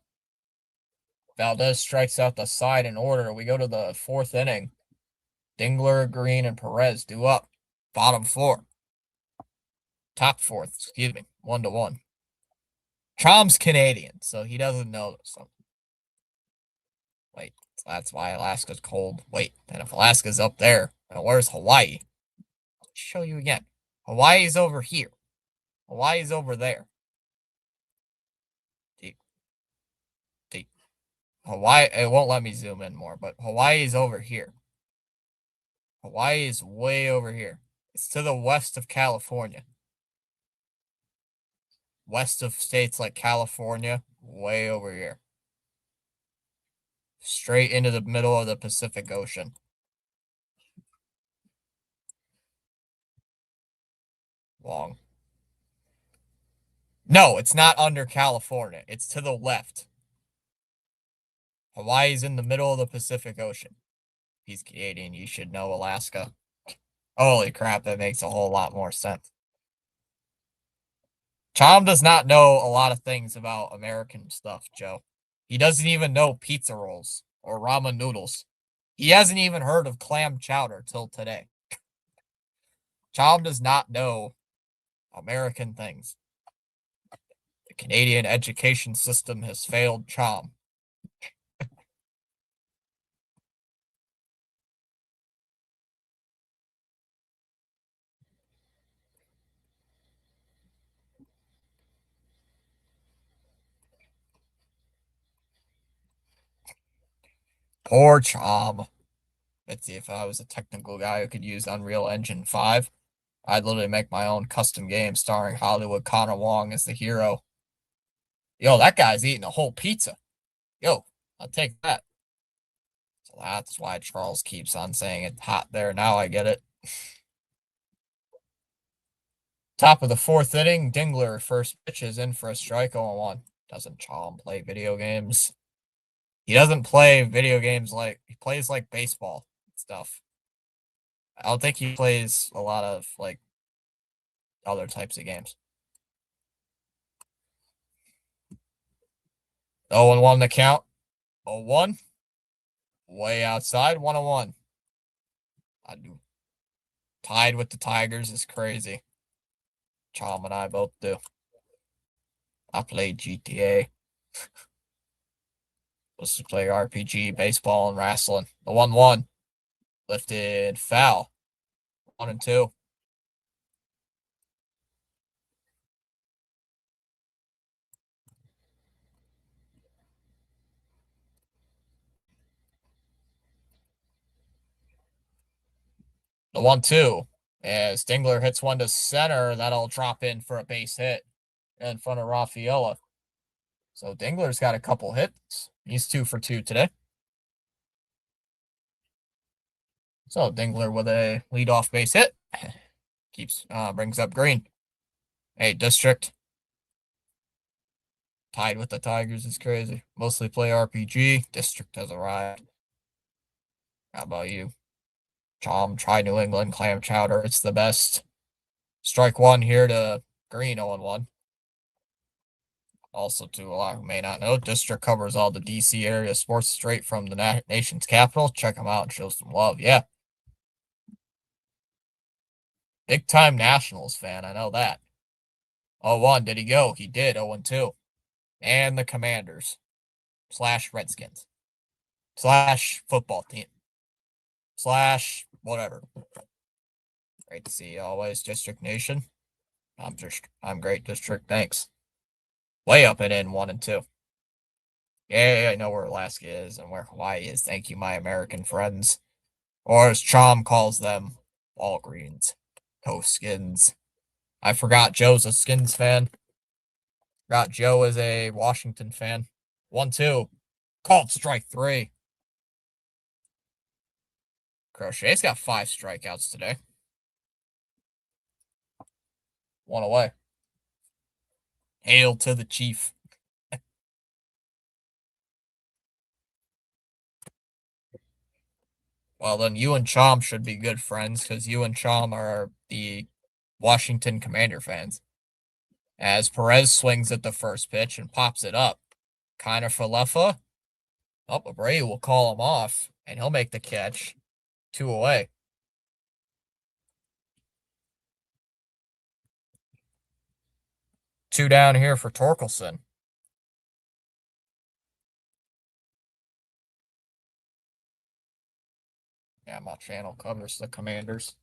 Valdez strikes out the side in order. We go to the 4th inning. Dingler, Green, and Perez do up. Bottom 4. Top 4th, excuse me. 1-1. Chom's Canadian, so he doesn't know something. Wait, that's why Alaska's cold. Wait, and if Alaska's up there, now where's Hawaii? I'll show you again. Hawaii's over here. Hawaii's over there. Deep. Hawaii, it won't let me zoom in more, but Hawaii's over here. Hawaii is way over here. It's to the west of California. West of states like California, way over here. Straight into the middle of the Pacific Ocean. Long. No, it's not under California. It's to the left. Hawaii's in the middle of the Pacific Ocean. He's Canadian. You should know Alaska. Holy crap, that makes a whole lot more sense. Chom does not know a lot of things about American stuff, Joe. He doesn't even know pizza rolls or ramen noodles. He hasn't even heard of clam chowder till today. Chom does not know American things. The Canadian education system has failed Chom. Poor Chom. Let's see, if I was a technical guy who could use Unreal Engine 5, I'd literally make my own custom game starring Hollywood Connor Wong as the hero. Yo, that guy's eating a whole pizza. Yo, I'll take that. So that's why Charles keeps on saying it's hot there. Now I get it. Top of the fourth inning, Dingler first pitch is in for a strike 0-1. Doesn't Chom play video games? He doesn't play video games like he plays like baseball stuff. I don't think he plays a lot of like other types of games. 0-1 the count. 0-1. Way outside. 1-1. I do. Tied with the Tigers is crazy. Chom and I both do. I played GTA. Supposed to play RPG, baseball, and wrestling. The 1-1. Lifted foul. 1-2. The 1-2. As Dingler hits one to center, that'll drop in for a base hit in front of Rafaela. So Dingler's got a couple hits. He's 2 for 2 today. So Dingler with a leadoff base hit. Brings up Green. Hey, District. Tied with the Tigers is crazy. Mostly play RPG. District has arrived. How about you? Chom, try New England clam chowder. It's the best. Strike one here to Green 0-1. Also, to a lot who may not know, District covers all the DC area sports straight from the nation's capital. Check them out and show some love. Yeah. Big time Nationals fan. I know that. 0-1. Did he go? He did. 0-2. And the Commanders / Redskins / football team / whatever. Great to see you always, District Nation. I'm great, District. Thanks. Way up and in 1-2. Yeah, I know where Alaska is and where Hawaii is. Thank you, my American friends. Or as Chom calls them, Walgreens. Coast Skins. I forgot Joe's a Skins fan. Forgot Joe is a Washington fan. 1-2. Called strike 3. Crochet's got 5 strikeouts today. 1 away. Hail to the Chief. Well, then you and Chom should be good friends because you and Chom are the Washington Commander fans. As Perez swings at the first pitch and pops it up. Kind of for Leffa. Oh, Abreu will call him off, and he'll make the catch. 2 away. Two down here for Torkelson. Yeah, my channel covers the Commanders.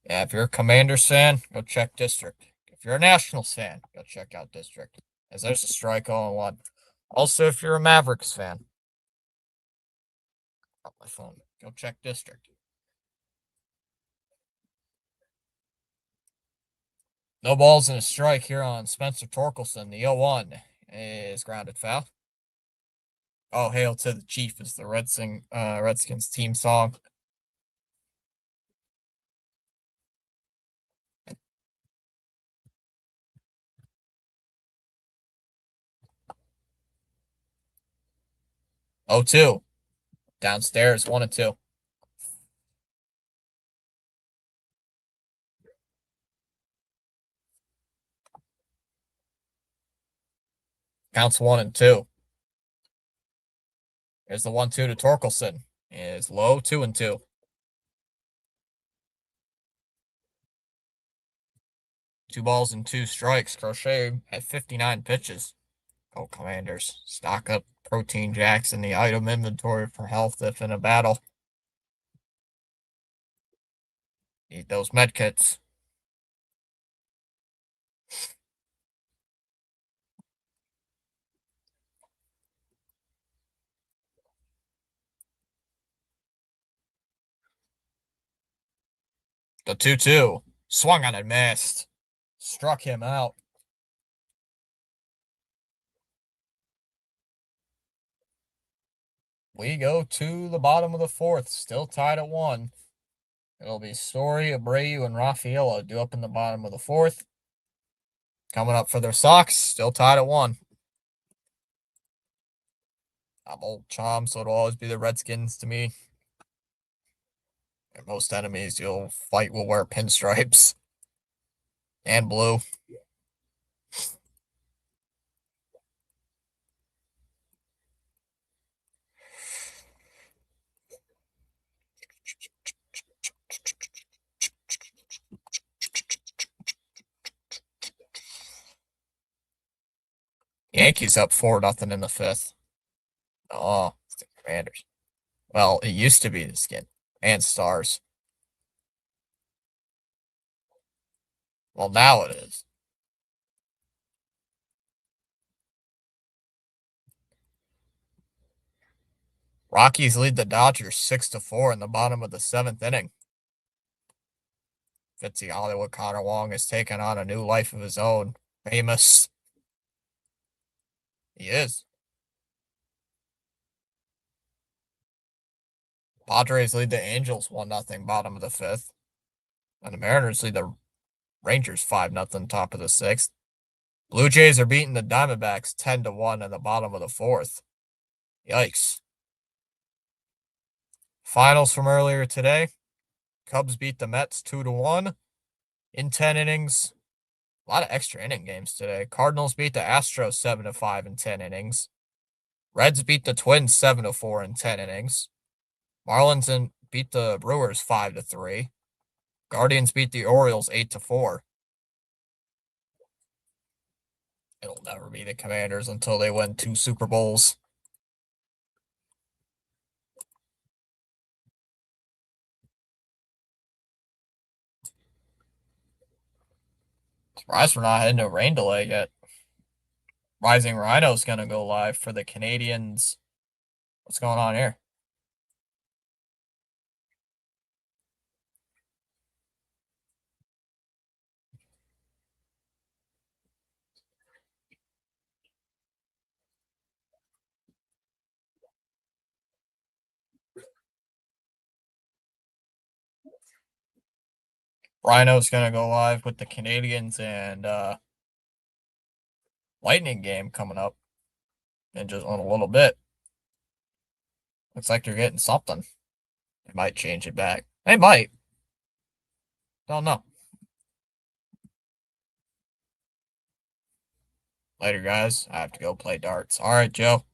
Yeah, if you're a Commanders fan, go check District. If you're a Nationals fan, go check out District. As there's a strike 0-1. Also, if you're a Mavericks fan, on my phone, go check District. No balls and a strike here on Spencer Torkelson. The 0-1 is grounded foul. Oh, hail to the Chief is the Redskins team song. Oh, 2. Downstairs, 1-2. Counts 1-2. There's the 1-2 to Torkelson. Is low, 2-2. 2 balls and 2 strikes. Crochet at 59 pitches. Go Commanders. Stock up protein jacks in the item inventory for health if in a battle. Need those med kits. The 2-2. Swung on and missed. Struck him out. We go to the bottom of the fourth, still tied at 1. It'll be Story, Abreu, and Rafaela due up in the bottom of the fourth. Coming up for their Sox, still tied at 1. I'm old Chom, so it'll always be the Redskins to me. And most enemies you'll fight will wear pinstripes and blue. Yankees up 4-0 in the fifth. Oh, it's the Commanders. Well, it used to be the Skin and Stars. Well, now it is. Rockies lead the Dodgers 6-4 in the bottom of the 7th inning. Fitzy Hollywood Connor Wong has taken on a new life of his own. Famous. He is. Padres lead the Angels 1-0 bottom of the 5th. And the Mariners lead the Rangers 5-0 top of the 6th. Blue Jays are beating the Diamondbacks 10-1 in the bottom of the 4th. Yikes. Finals from earlier today. Cubs beat the Mets 2-1 in 10 innings. A lot of extra inning games today. Cardinals beat the Astros 7-5 in 10 innings. Reds beat the Twins 7-4 in 10 innings. Marlins beat the Brewers 5-3. Guardians beat the Orioles 8-4. It'll never be the Commanders until they win 2 Super Bowls. Surprised we're not heading to a rain delay yet. Rising Rhino's going to go live for the Canadians. What's going on here? Rhino's going to go live with the Canadians and Lightning game coming up in just on a little bit. Looks like they're getting something. They might change it back. They might. Don't know. Later, guys. I have to go play darts. All right, Joe.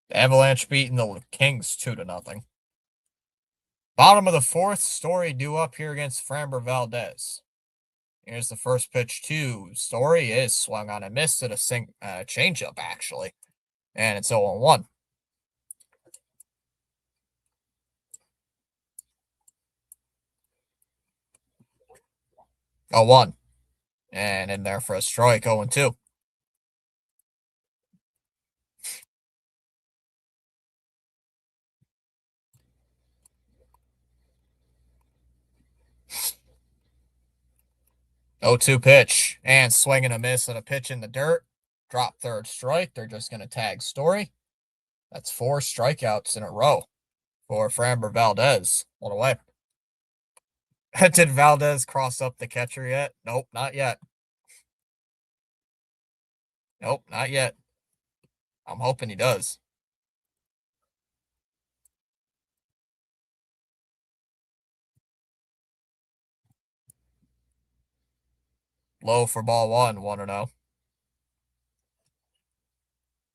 The Avalanche beating the Kings 2-0. Bottom of the 4th, Story due up here against Framber Valdez. Here's the first pitch to Story. Is swung on and missed at a changeup, actually. And it's 0-1. Oh, 1. And in there for a strike, 0-2. Oh, 2 pitch. And swinging a miss at a pitch in the dirt. Drop third strike. They're just going to tag Story. That's 4 strikeouts in a row for Framber Valdez. What away. Did Valdez cross up the catcher yet? Nope, not yet. Nope, not yet. I'm hoping he does. Low for ball 1, 1-0.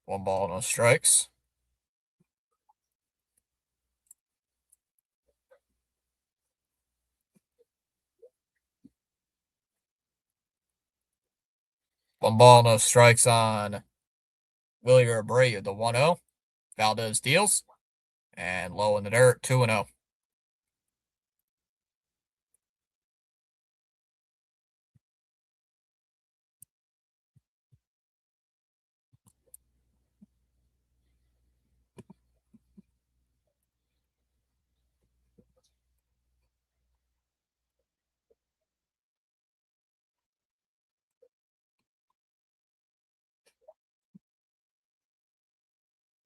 1 ball, no strikes. One ball, no strikes on Willie Abreu, the 1-0. Valdez deals. And low in the dirt, 2-0.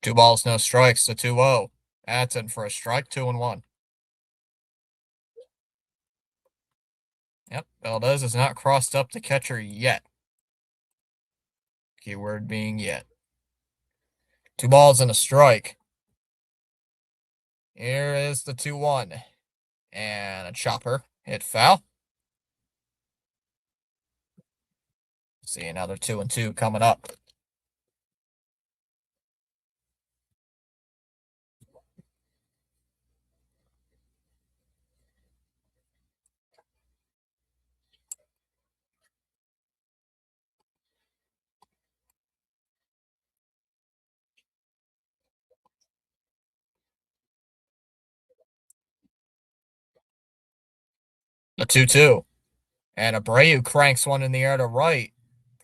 Two balls, no strikes, the 2-0. That's in for a strike, 2-1. Yep, Valdez has not crossed up the catcher yet. Keyword being yet. Two balls and a strike. Here is the 2-1. And a chopper. Hit foul. See another 2-2 coming up. The 2-2. And Abreu cranks one in the air to right.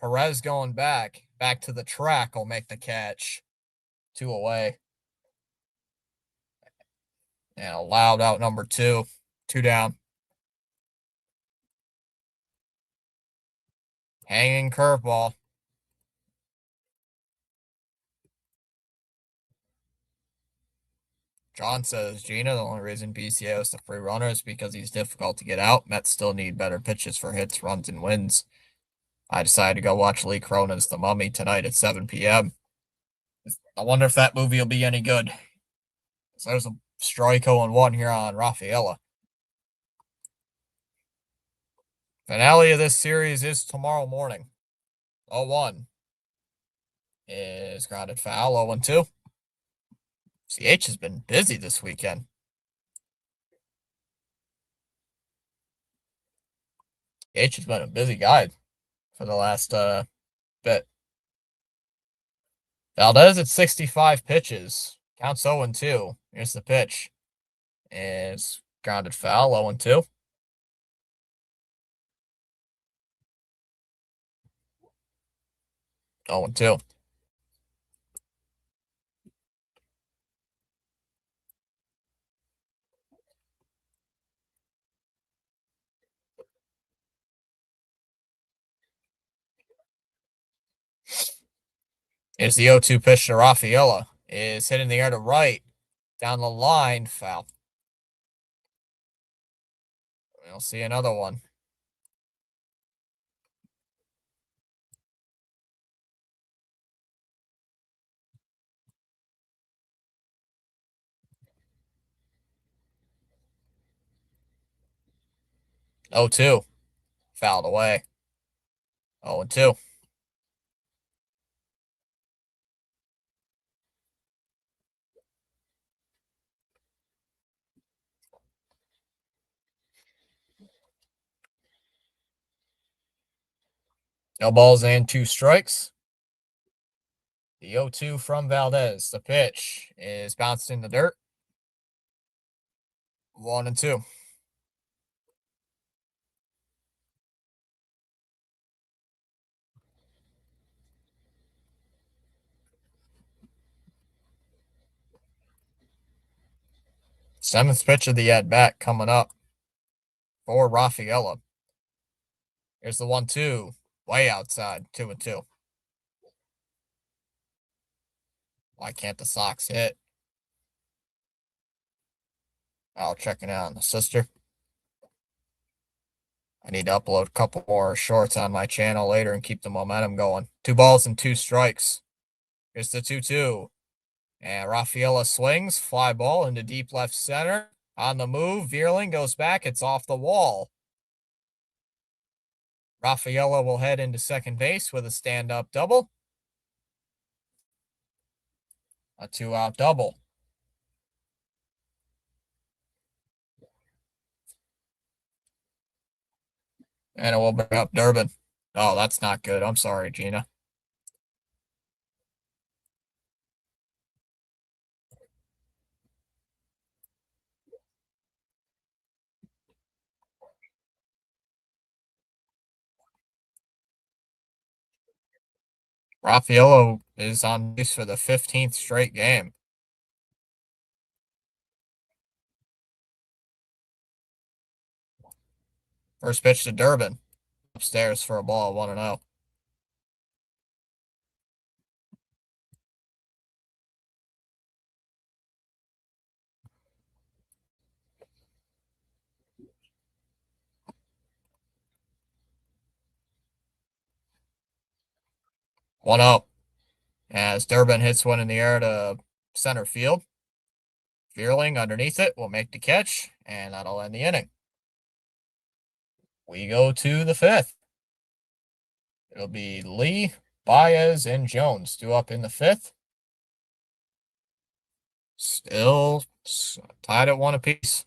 Perez going back to the track will make the catch. 2 away. And allowed out number 2. 2 down. Hanging curveball. John says, Gina, the only reason BCO is the free runner is because he's difficult to get out. Mets still need better pitches for hits, runs, and wins. I decided to go watch Lee Cronin's The Mummy tonight at 7 p.m. I wonder if that movie will be any good. So there's a strike 0-1 here on Rafaela. Finale of this series is tomorrow morning. 0-1 is grounded foul. 0-2. CH has been busy this weekend. CH has been a busy guy for the last bit. Valdez at 65 pitches. Counts 0-2. Here's the pitch. Is grounded foul. 0-2. Oh, and 2. Here's the 0-2 pitch to Rafaela. Is hit in the air to right. Down the line, foul. We'll see another one. Oh, 2. Fouled away. 0-2. No balls and 2 strikes. The 0-2 from Valdez. The pitch is bounced in the dirt. 1-2. Seventh pitch of the at bat coming up for Rafaela. Here's the 1-2. Way outside. 2-2. Why can't the Sox hit? I'll check it out on the sister. I need to upload a couple more shorts on my channel later and keep the momentum going. 2 balls and 2 strikes. Here's the 2-2. And Rafaela swings. Fly ball into deep left center. On the move. Vierling goes back. It's off the wall. Rafaela will head into second base with a stand-up double. A 2-out double. And it will bring up Durbin. Oh, that's not good. I'm sorry, Gina. Rafaela is on base for the 15th straight game. First pitch to Durbin. Upstairs for a ball, 1-0. 1-0. As Durbin hits one in the air to center field. Vierling underneath it will make the catch, and that'll end the inning. We go to the fifth. It'll be Lee, Baez, and Jones due up in the fifth. Still tied at 1 apiece.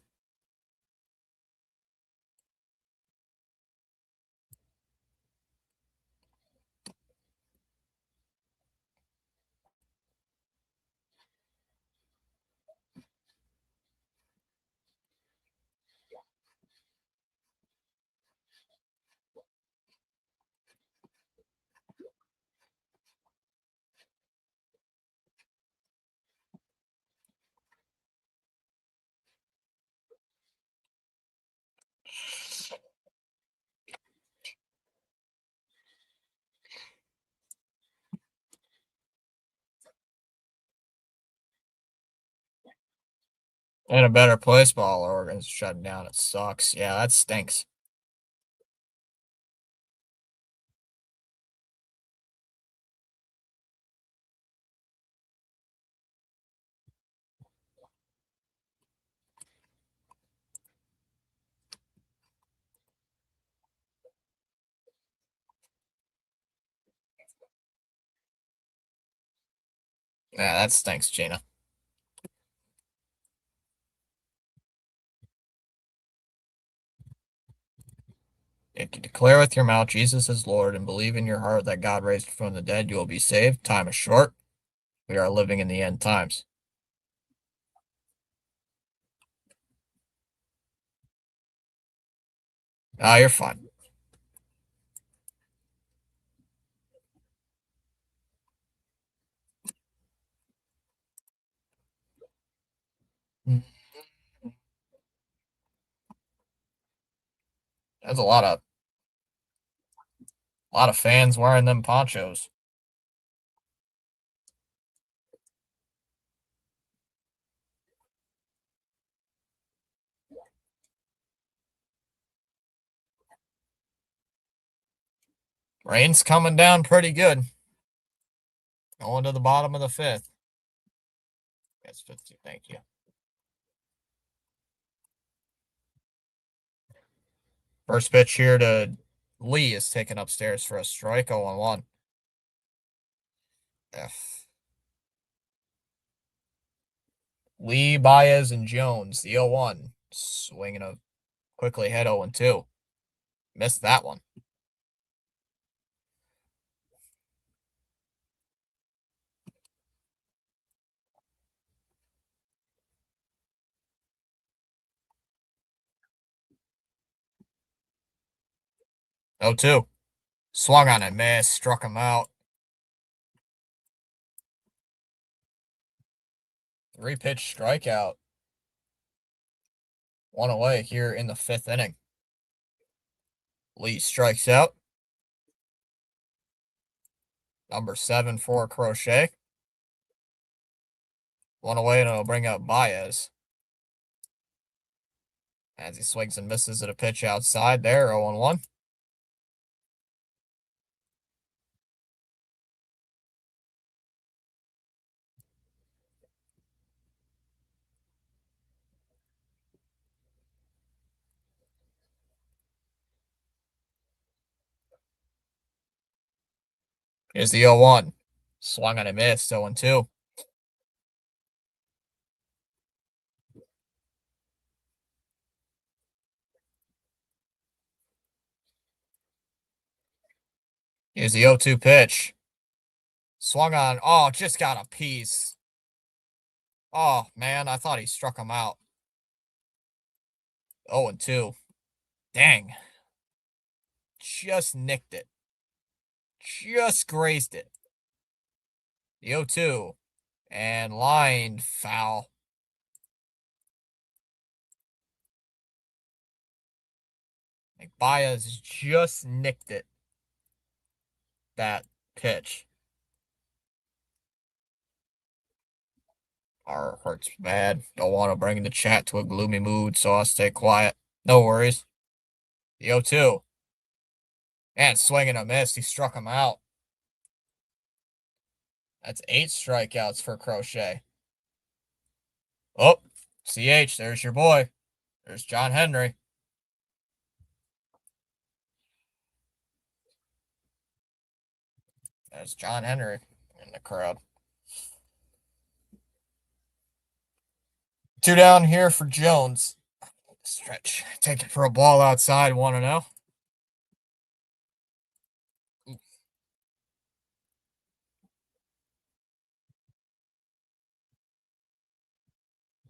And a better place ball. Oregon's shutting down. It sucks. Yeah, that stinks. Yeah, that stinks, Gina. If you declare with your mouth Jesus is Lord and believe in your heart that God raised him from the dead, you will be saved. Time is short. We are living in the end times. Ah, you're fine. There's a lot of fans wearing them ponchos. Rain's coming down pretty good. Going to the bottom of the fifth. That's 50. Thank you. First pitch here to Lee is taken upstairs for a strike. 0-1. F. Lee, Baez, and Jones. The 0-1. Swinging a quickly hit 0-2. Missed that one. Oh, 2. Swung on and missed. Struck him out. 3-pitch strikeout. 1 away here in the 5th inning. Lee strikes out. Number 7 for Crochet. 1 away, and it'll bring up Baez. As he swings and misses at a pitch outside there. 0-1. Here's the 0-1. Swung on and missed. 0-2. Here's the 0-2 pitch. Swung on. Oh, just got a piece. Oh, man, I thought he struck him out. 0-2. Dang. Just nicked it. Just grazed it. The 0-2. And lined foul. Like Baez just nicked it. That pitch. Our heart's bad. Don't want to bring the chat to a gloomy mood, so I'll stay quiet. No worries. The 0-2. And swinging a miss. He struck him out. That's 8 strikeouts for Crochet. Oh, CH, there's your boy. There's John Henry. There's John Henry in the crowd. 2 down here for Jones. Stretch. Take it for a ball outside, 1-0.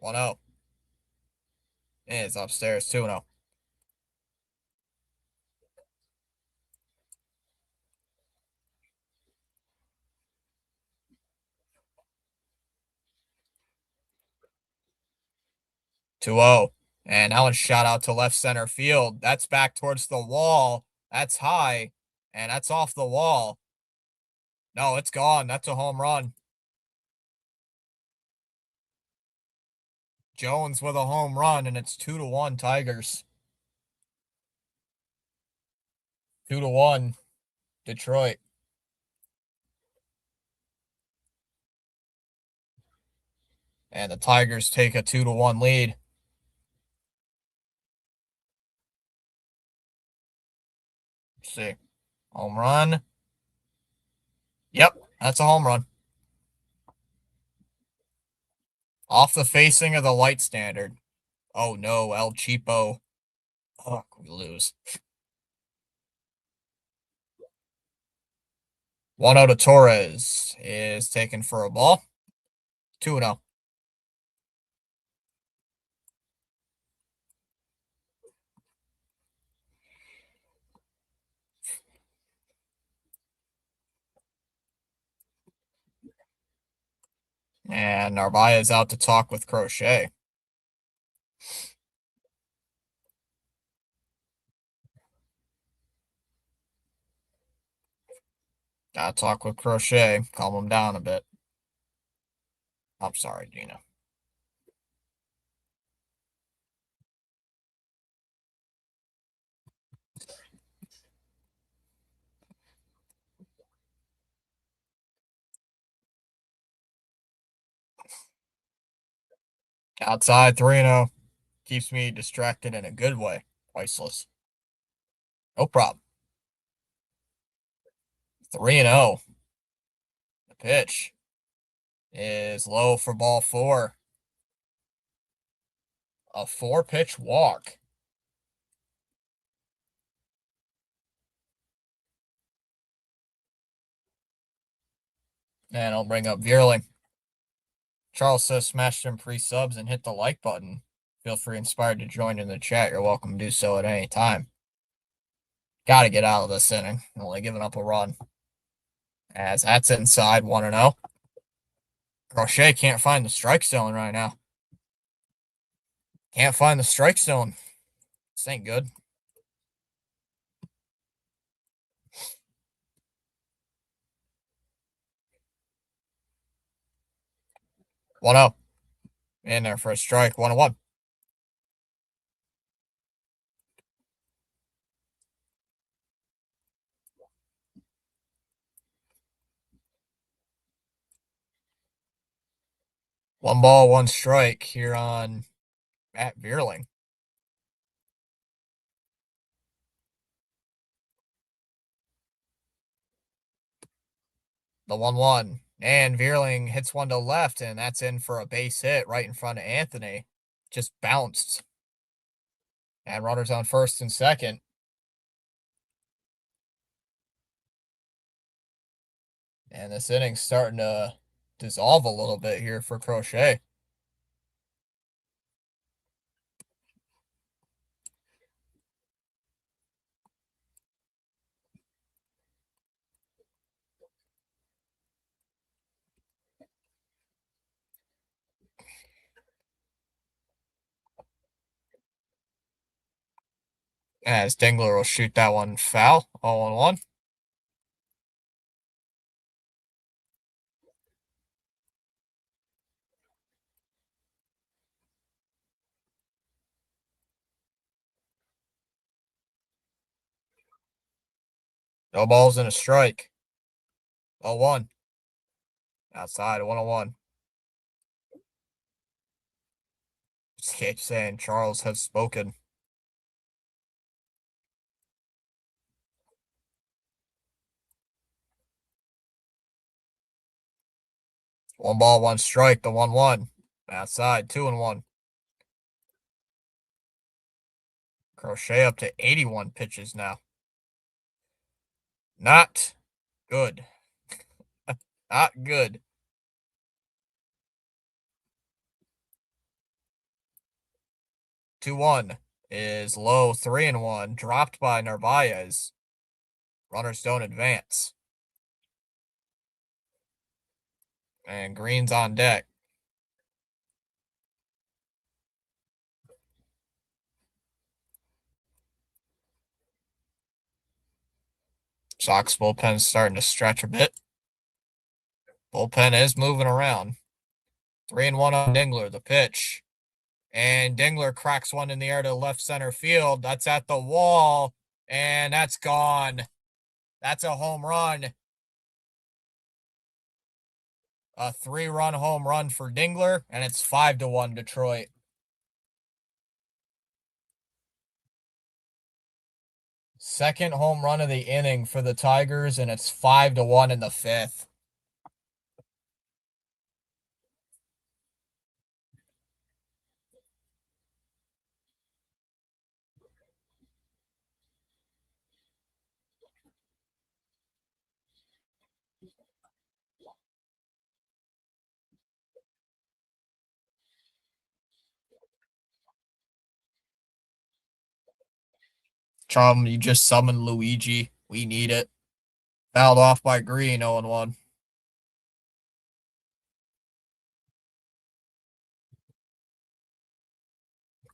1-0. It's upstairs, 2-0. Two zero. And that one shot out to left center field. That's back towards the wall. That's high. And that's off the wall. No, it's gone. That's a home run. Jones with a home run, and it's 2-1 Tigers. 2-1 Detroit. And the Tigers take a 2-1 lead. Let's see. Home run. Yep, that's a home run. Off the facing of the light standard. Oh no, El Cheapo. Oh, we lose. 1-0 to Torres is taken for a ball. 2-0. And Narvaez out to talk with Crochet. Gotta talk with Crochet. Calm him down a bit. I'm sorry, Gina. Outside 3-0. Keeps me distracted in a good way. Priceless. No problem. 3-0. The pitch is low for ball 4. A 4-pitch walk. And I'll bring up Vierling. Charles says smash them pre-subs and hit the like button. Feel free inspired to join in the chat. You're welcome to do so at any time. Gotta get out of this inning. Only giving up a run. As that's inside 1-0. Crochet can't find the strike zone right now. Can't find the strike zone. This ain't good. One zero. In there for a strike. 1-1. One ball, one strike here on Matt Vierling. The 1-1. And Vierling hits one to left, and that's in for a base hit right in front of Anthony. Just bounced. And runners on first and second. And this inning's starting to dissolve a little bit here for Crochet. As Dingler will shoot that one foul. 0-1. No balls and a strike. 0-1. Outside, 101. Just keep saying Charles has spoken. One ball, one strike, the 1-1. Outside, 2-1. Crochet up to 81 pitches now. Not good. Not good. 2-1 is low, 3-1. Dropped by Narvaez. Runners don't advance. And Green's on deck. Sox bullpen's starting to stretch a bit. Bullpen is moving around. 3-1 on Dingler, the pitch. And Dingler cracks one in the air to left center field. That's at the wall. And that's gone. That's a home run. A 3-run home run for Dingler, and it's 5-1 Detroit. Second home run of the inning for the Tigers, and it's 5-1 in the fifth. Chum, you just summoned Luigi. We need it. Fouled off by Green, 0-1.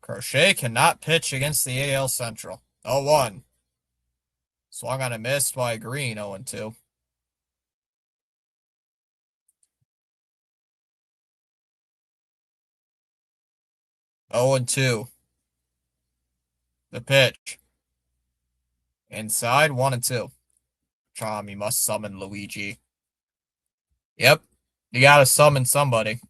Crochet cannot pitch against the AL Central. 0-1. Swung on a miss by Green, 0-2. Oh and 2. The pitch. Inside, 1-2. Chom, you must summon Luigi. Yep. You gotta summon somebody.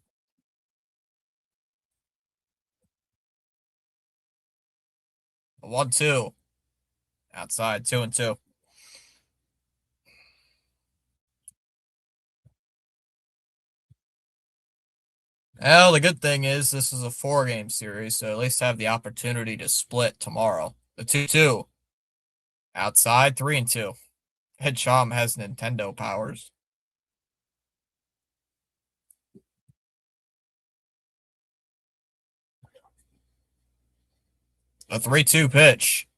1-2. Outside, 2-2. Well, the good thing is this is a 4-game series, so at least have the opportunity to split tomorrow. The 2-2. Outside, 3-2. Head Chom has Nintendo powers. A 3-2 pitch.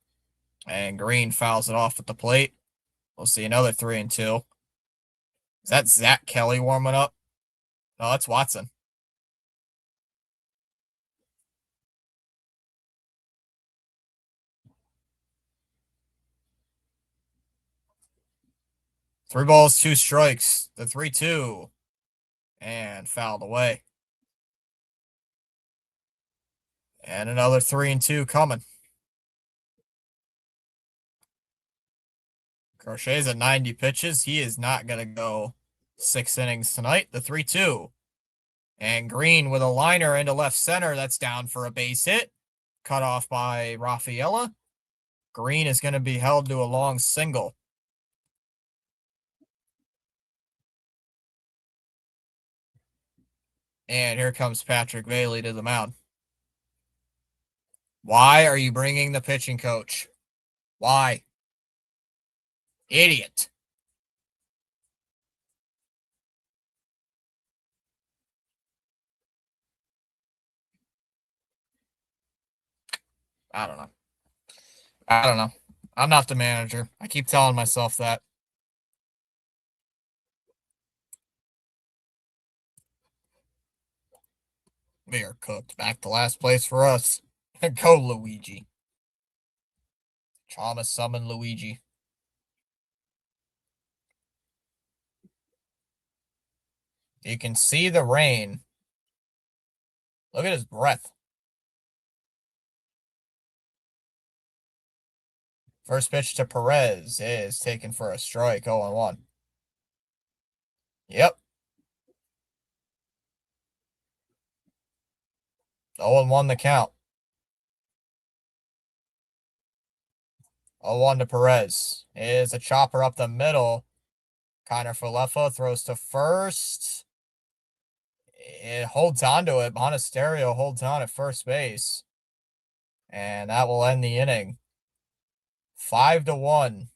And Green fouls it off at the plate. We'll see another 3-2. Is that Zach Kelly warming up? No, that's Watson. Three balls, two strikes. The 3-2. And fouled away. And another 3-2 coming. Crochet's at 90 pitches. He is not going to go 6 innings tonight. The 3-2. And Green with a liner into left center. That's down for a base hit. Cut off by Rafaela. Green is going to be held to a long single. And here comes Patrick Bailey to the mound. Why are you bringing the pitching coach? Why? Idiot. I don't know. I'm not the manager. I keep telling myself that. We are cooked. Back to last place for us. Go, Luigi. Trauma summon Luigi. You can see the rain. Look at his breath. First pitch to Perez is taken for a strike, 0-1. Yep. 0-1 the count. 0-1 to Perez. Is a chopper up the middle. Connor Falefa throws to first. It holds on to it. Monasterio holds on at first base. And that will end the inning. 5-1.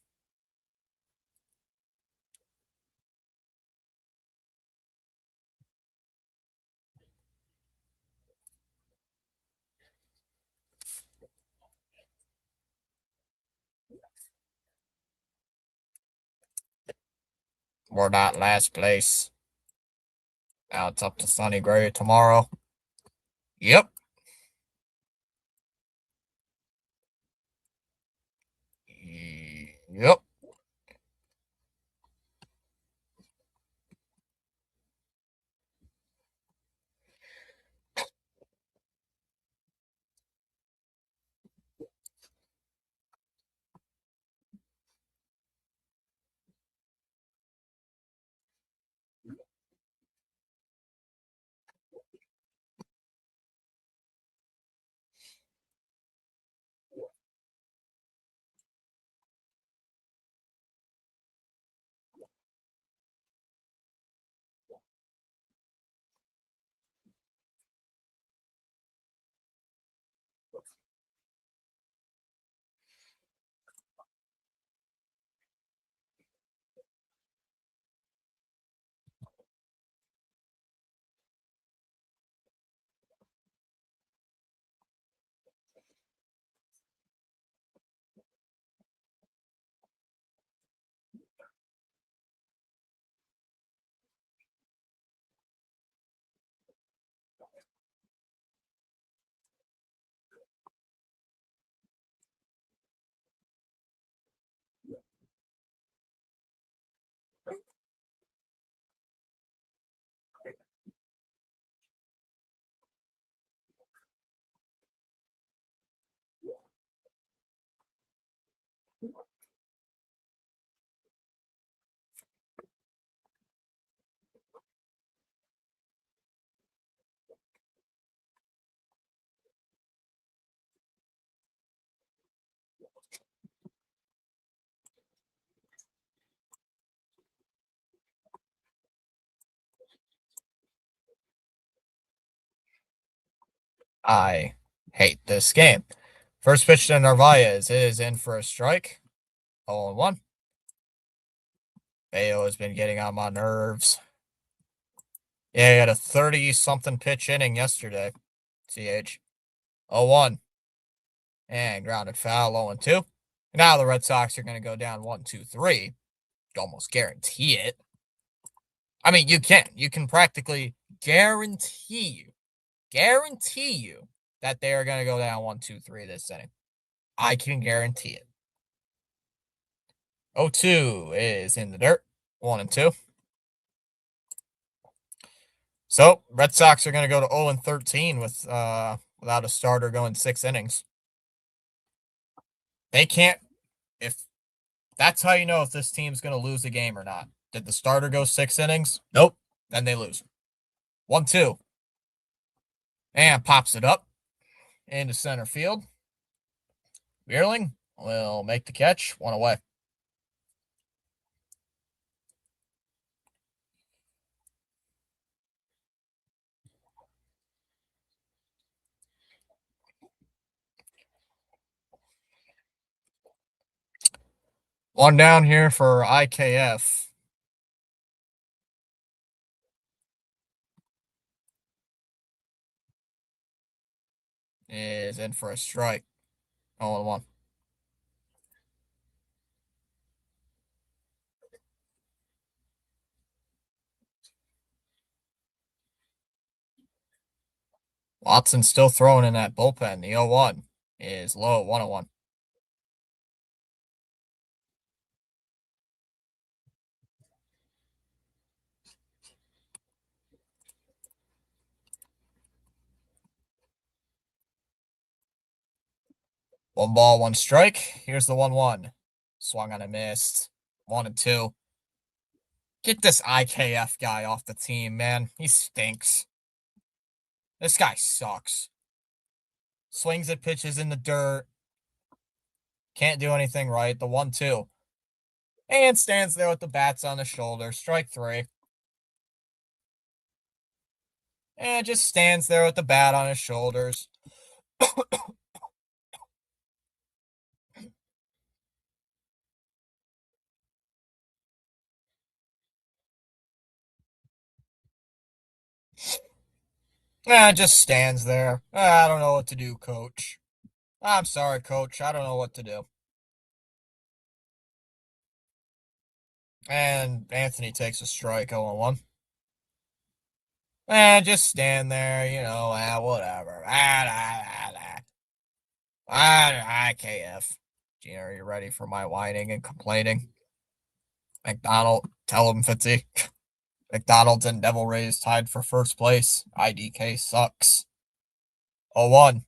We're not last place. Now it's up to Sonny Gray tomorrow. Yep. Yep. I hate this game. First pitch to Narvaez is in for a strike. 0-1. Bayo has been getting on my nerves. Yeah, he had a 30-something pitch inning yesterday. CH. 0-1. And grounded foul, 0-2. Now the Red Sox are going to go down 1-2-3. You almost guarantee it. I mean, you can. You can practically guarantee you that they are going to go down 1-2-3 this inning. I can guarantee it. 0-2 is in the dirt. 1-2. So Red Sox are going to go to 0-13 with without a starter going 6 innings. They can't. If that's how you know if this team's going to lose a game or not. Did the starter go 6 innings? Nope. Then they lose. 1-2. And pops it up into center field. Bierling will make the catch. 1 away. One down here for IKF. Is in for a strike. 0-1. Watson still throwing in that bullpen. The 0-1 is low. 1-1. One ball, one strike. Here's the 1-1. Swung on a missed. 1-2. Get this IKF guy off the team, man. He stinks. This guy sucks. Swings at pitches in the dirt. Can't do anything right. The 1-2. And stands there with the bats on his shoulder. Strike 3. And just stands there with the bat on his shoulders. Just stands there. I don't know what to do, coach. I'm sorry, coach. I don't know what to do. And Anthony takes a strike, 0-1. Just stand there, whatever. IKF. Gina, are you ready for my whining and complaining? McDonald, tell him, Fitzy. McDonald's and Devil Rays tied for first place. IDK sucks. 0-1.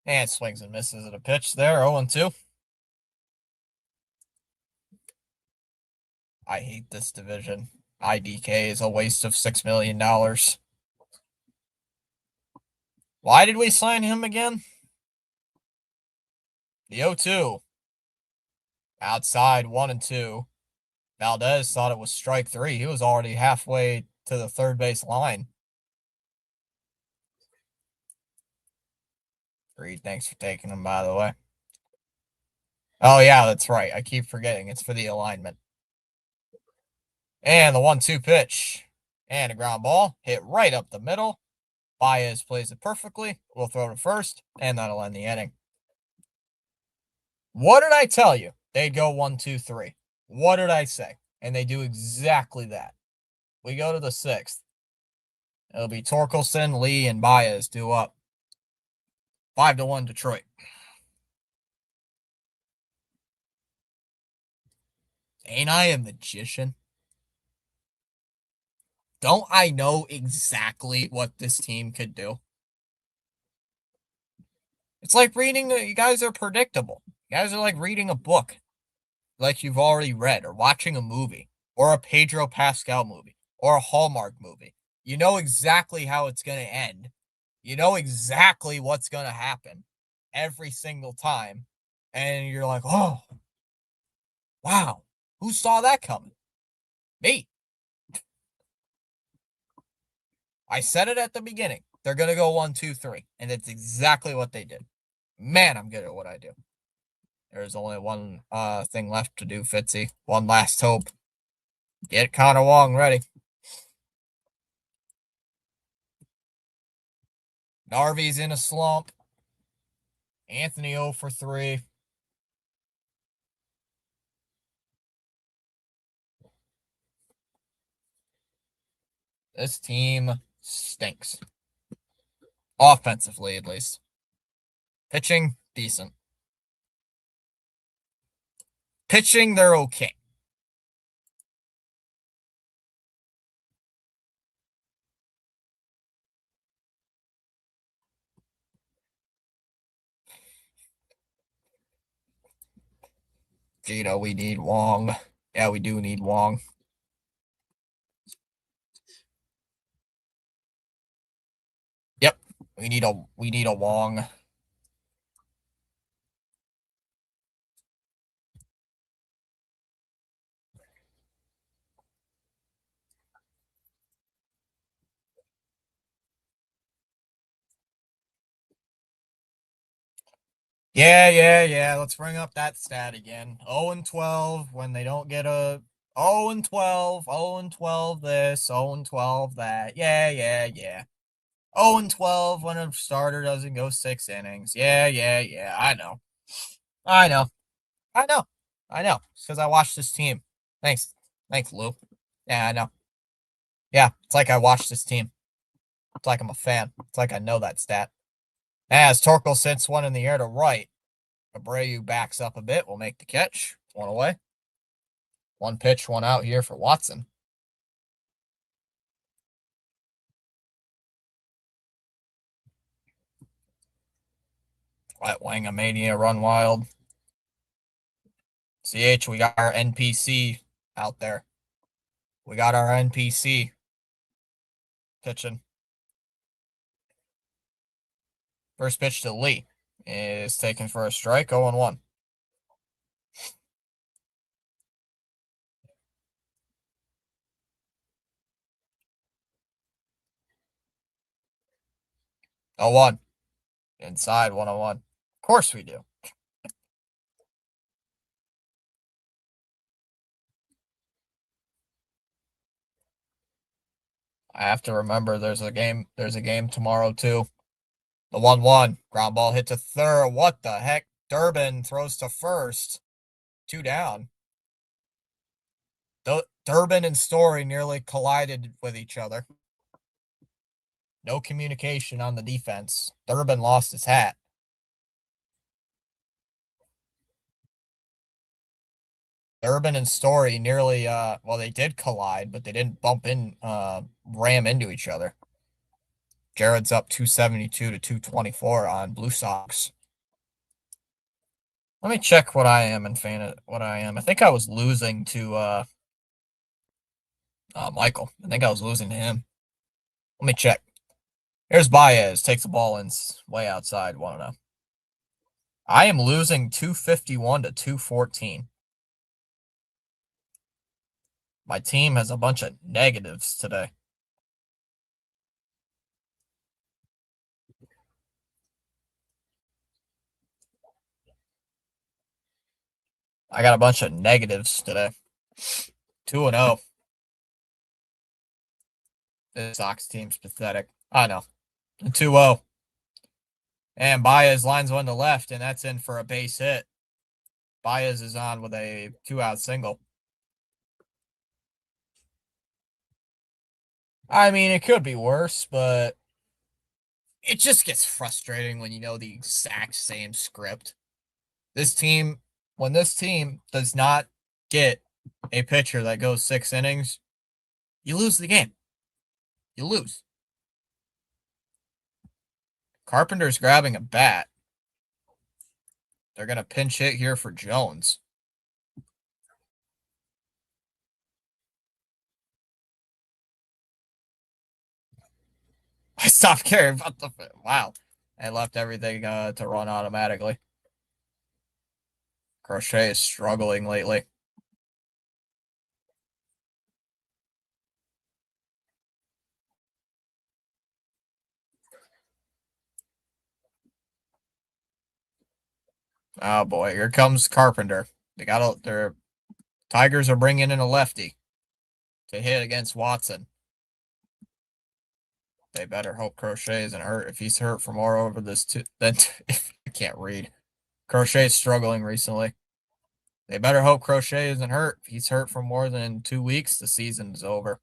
And swings and misses at a pitch there. 0-2. I hate this division. IDK is a waste of $6 million. Why did we sign him again? The 0-2. Outside 1-2. Valdez thought it was strike 3. He was already halfway to the third base line. Reed, thanks for taking him, by the way. Oh, yeah, that's right. I keep forgetting. It's for the alignment. And the 1-2 pitch. And a ground ball. Hit right up the middle. Baez plays it perfectly. We'll throw to first. And that'll end the inning. What did I tell you? They'd go 1-2-3. What did I say? And they do exactly that. We go to the 6th. It'll be Torkelson, Lee, and Baez due up. 5-1 Detroit. Ain't I a magician? Don't I know exactly what this team could do? It's like reading, you guys are predictable. You guys are like reading a book like you've already read, or watching a movie, or a Pedro Pascal movie, or a Hallmark movie. You know exactly how it's going to end. You know exactly what's going to happen every single time. And you're like, oh, wow, who saw that coming? Me. I said it at the beginning. They're going to go 1-2-3. And it's exactly what they did. Man, I'm good at what I do. There's only one thing left to do, Fitzy. One last hope. Get Connor Wong ready. Narvi's in a slump. Anthony 0 for 3. This team stinks. Offensively, at least. Pitching, decent. Pitching, they're okay. Gino, we need Wong. Yeah, we do need Wong. Yep, we need a Wong. Yeah. Let's bring up that stat again. 0-12 when they don't get a 0-12, 0-12 this, 0-12 that. Yeah. 0-12 when a starter doesn't go 6 innings. Yeah. I know. It's because I watched this team. Thanks, Lou. Yeah, I know. Yeah, it's like I watched this team. It's like I'm a fan. It's like I know that stat. As Torkel sends one in the air to right, Abreu backs up a bit. Will make the catch. One away. One pitch, one out here for Watson. Let Wangamania run wild. CH, we got our NPC out there. We got our NPC pitching. First pitch to Lee is taken for a strike, 0-1. Oh, 1. Inside, 1-1. Of course we do. I have to remember there's a game tomorrow too. The 1-1. Ground ball hit to third. What the heck? Durbin throws to first. 2 down. Durbin and Story nearly collided with each other. No communication on the defense. Durbin lost his hat. Durbin and Story nearly, they did collide, but they didn't ram into each other. Jared's up 272 to 224 on Blue Sox. Let me check what I am and what I am. I think I was losing to Michael. I think I was losing to him. Let me check. Here's Baez. Takes the ball in way outside. 1-0. I am losing 251 to 214. My team has a bunch of negatives today. I got a bunch of negatives today. 2-0. This Sox team's pathetic. I know. 2-0. And Baez lines one to left, and that's in for a base hit. Baez is on with a 2-out single. I mean, it could be worse, but it just gets frustrating when you know the exact same script. When this team does not get a pitcher that goes 6 innings, you lose the game. You lose. Carpenter's grabbing a bat. They're going to pinch hit here for Jones. I stopped caring about the... Wow. I left everything to run automatically. Crochet is struggling lately. Oh boy, here comes Carpenter. Their Tigers are bringing in a lefty to hit against Watson. They better hope Crochet isn't hurt. If he's hurt for more over this, then I can't read. Crochet's struggling recently. They better hope Crochet isn't hurt. If he's hurt for more than 2 weeks, the season's over.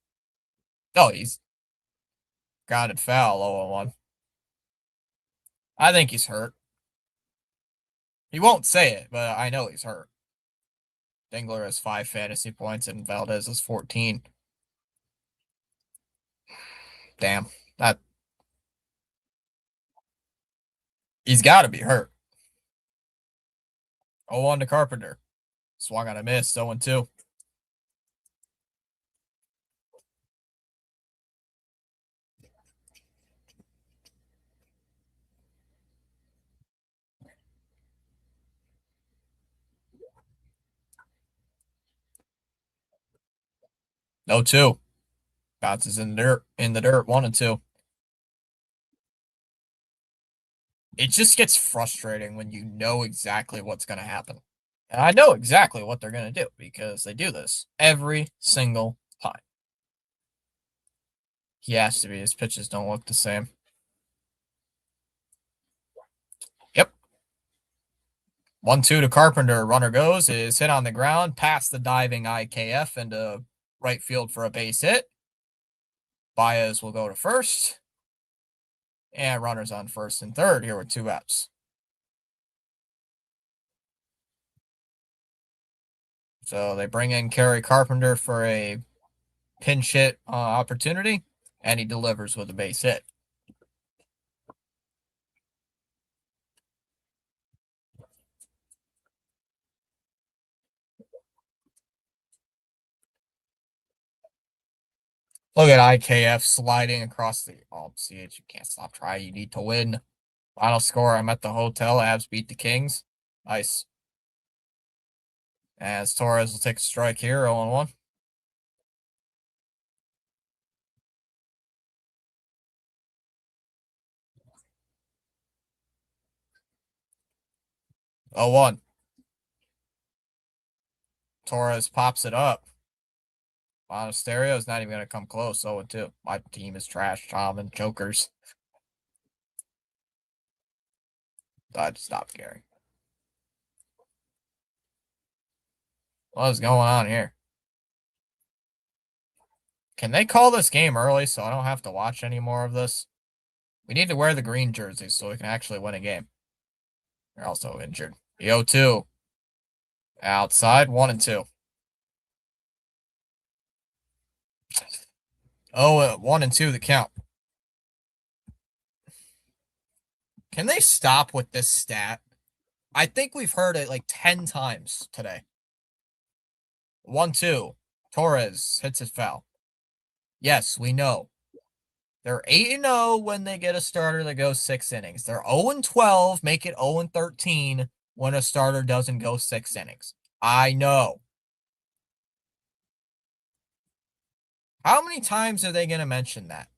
Oh, he's grounded foul, 0-1. I think he's hurt. He won't say it, but I know he's hurt. Dingler has 5 fantasy points and Valdez has 14. Damn. He's got to be hurt. 0-1 to Carpenter. Swung on a miss, 0-2. No 2. Bounces in the dirt, 1-2. It just gets frustrating when you know exactly what's going to happen. And I know exactly what they're going to do because they do this every single time. He has to be. His pitches don't look the same. Yep. 1-2 to Carpenter. Runner goes. Is hit on the ground past the diving IKF into right field for a base hit. Baez will go to first. And runners on first and third here with 2 outs. So they bring in Kerry Carpenter for a pinch hit opportunity, and he delivers with a base hit. Look at IKF sliding across the... Oh, CH, you can't stop trying. You need to win. Final score, I'm at the hotel. Avs beat the Kings. Nice. As Torres will take a strike here, 0-1. Oh, 1. Torres pops it up. Monasterio is not even going to come close. 0-2. My team is trash. Tom and Jokers. I stopped caring. What is going on here? Can they call this game early so I don't have to watch any more of this? We need to wear the green jerseys so we can actually win a game. You're also injured. The 0-2. Outside, 1-2. Oh, 1-2 the count. Can they stop with this stat? I think we've heard it like 10 times today. 1-2. Torres hits his foul. Yes, we know. They're 8-0 when they get a starter that goes 6 innings. They're 0-12, make it 0-13 when a starter doesn't go 6 innings. I know. How many times are they going to mention that?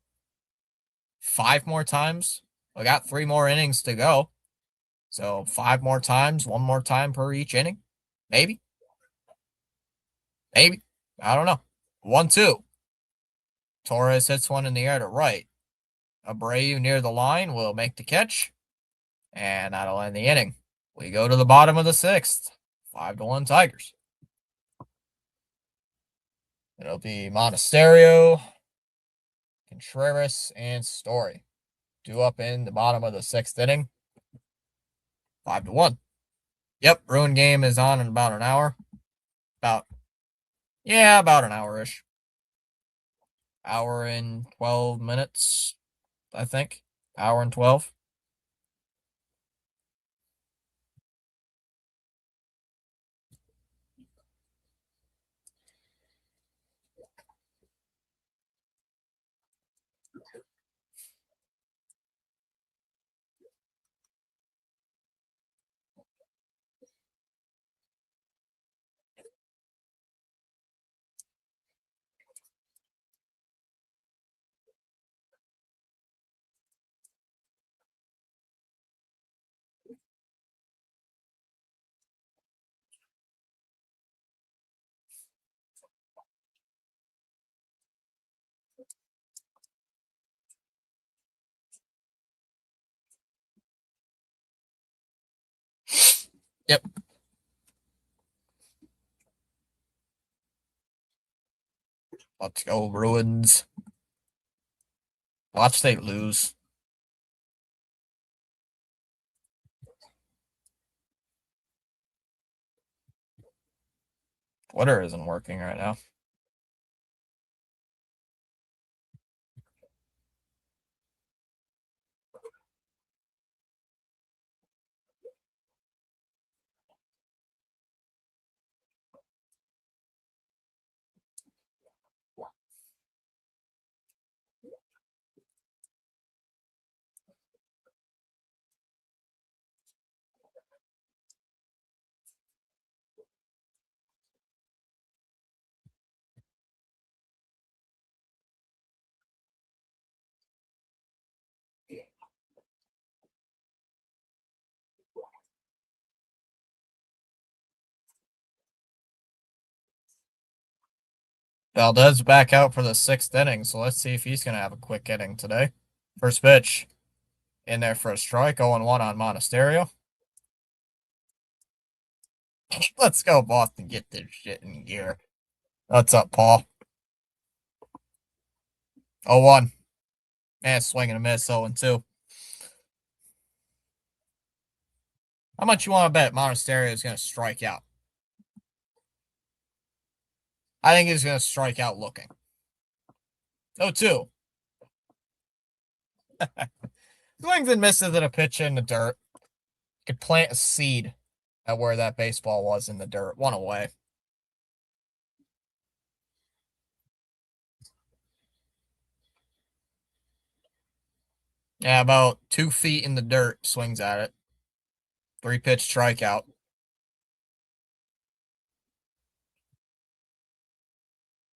5 more times? We got 3 more innings to go. So 5 more times, 1 more time per each inning? Maybe. Maybe. I don't know. 1-2. Torres hits one in the air to right. Abreu near the line will make the catch. And that'll end the inning. We go to the bottom of the 6th. 5-1 Tigers. It'll be Monasterio, Contreras, and Story. Due up in the bottom of the 6th inning. 5-1. Yep, Bruin game is on in about an hour. About an hour-ish. Hour and 12 minutes, I think. Hour and 12. Yep. Let's go, Bruins. Watch they lose. Twitter isn't working right now. Valdez back out for the 6th inning, so let's see if he's going to have a quick inning today. First pitch. In there for a strike. 0-1 on Monasterio. Let's go, Boston. Get this shit in gear. What's up, Paul? 0-1. Man, swing and a miss. 0-2. How much you want to bet Monasterio is going to strike out? I think he's going to strike out looking. 0-2. Swings and misses at a pitch in the dirt. Could plant a seed at where that baseball was in the dirt. 1 away. Yeah, about 2 feet in the dirt, swings at it. 3-pitch strikeout.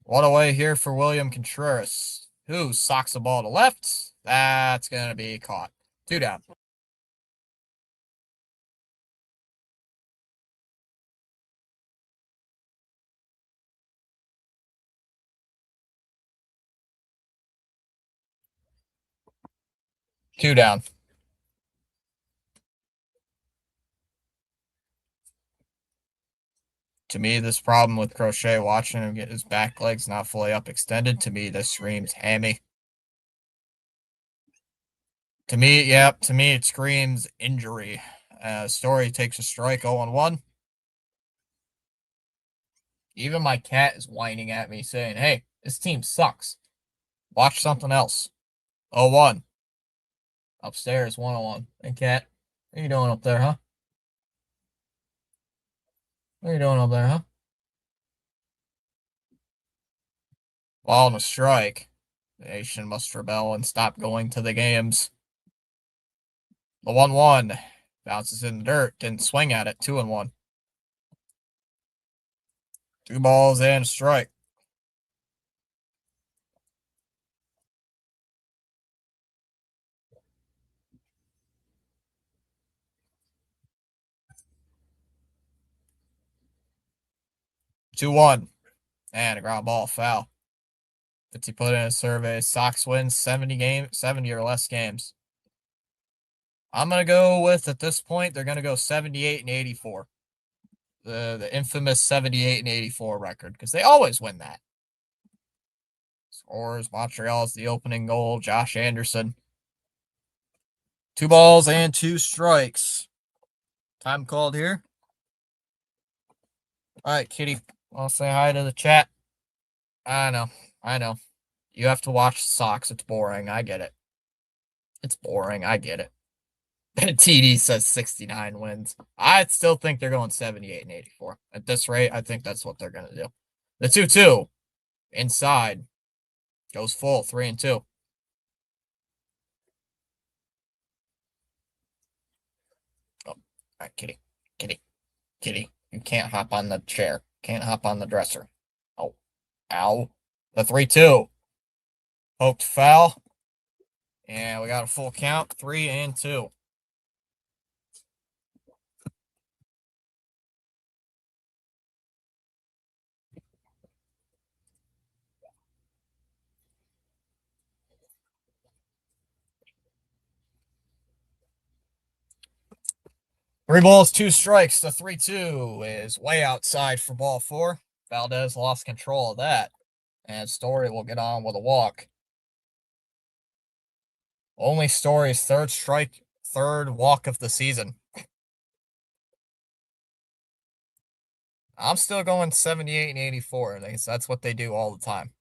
One away here for William Contreras, who socks the ball to left. That's going to be caught. 2 down. Two down. To me, this problem with Crochet, watching him get his back legs not fully up extended, to me, this screams hammy. To me, yep, to me, it screams injury. Story takes a strike 0-1. Even my cat is whining at me saying, hey, this team sucks. Watch something else. 0-1. Upstairs, 1-1. Hey, cat, what are you doing up there, huh? What are you doing up there, huh? Ball and a strike. The nation must rebel and stop going to the games. The 1-1. Bounces in the dirt. Didn't swing at it. 2-1. 2 balls and a strike. Two one. And a ground ball foul. Fitzy put in a survey. Sox wins 70 or less games. I'm gonna go with, at this point, they're gonna go 78 and 84. The infamous 78 and 84 record, because they always win that. Scores, Montreal's the opening goal, Josh Anderson. 2 balls and 2 strikes. Time called here. All right, Kitty, I'll say hi to the chat. I know. You have to watch the Sox. It's boring. I get it. It's boring. I get it. TD says 69 wins. I still think they're going 78 and 84. At this rate, I think that's what they're going to do. The 2-2 inside goes full, 3-2. All right, Kitty. You can't hop on the chair. Can't hop on the dresser. Oh, ow. The 3-2. Poked foul. And we got a full count, 3-2. Three balls, 2 strikes. The 3-2 is way outside for ball 4. Valdez lost control of that. And Story will get on with a walk. Only Story's third walk of the season. I'm still going 78 and 84. That's what they do all the time.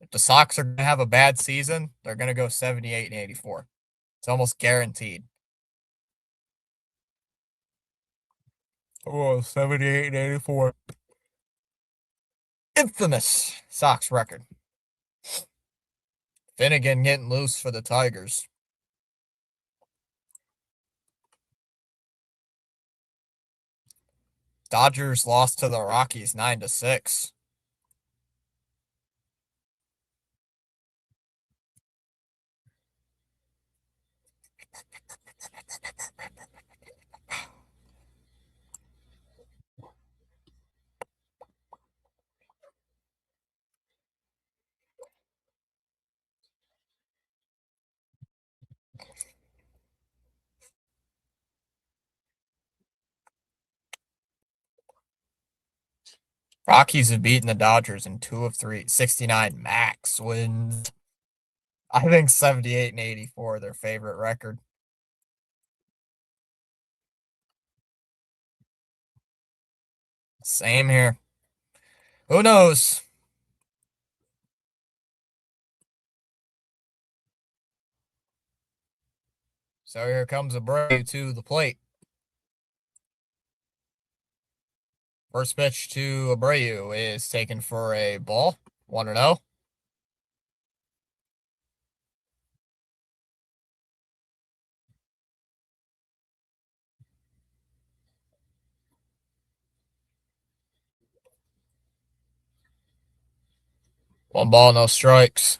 If the Sox are going to have a bad season, they're going to go 78 and 84. It's almost guaranteed. Oh, 78 and 84. Infamous Sox record. Finnegan getting loose for the Tigers. Dodgers lost to the Rockies 9-6. Rockies have beaten the Dodgers in 2 of 3, 69 max wins. I think 78 and 84 are their favorite record. Same here. Who knows? So here comes Abreu to the plate. First pitch to Abreu is taken for a ball. 1-0. One ball, no strikes.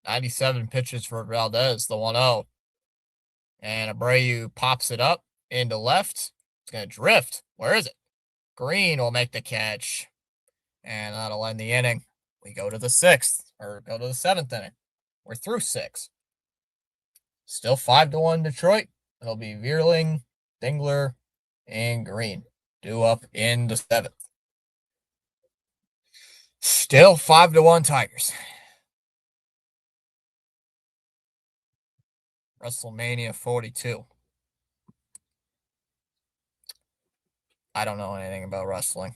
97 pitches for Valdez, the 1-0. And Abreu pops it up into left. It's going to drift. Where is it? Green will make the catch. And that'll end the inning. We go to the seventh inning. We're through 6. Still 5-1 Detroit. It'll be Vierling, Dingler, and Green. Due up in the 7th. Still 5-1 Tigers. WrestleMania 42. I don't know anything about wrestling.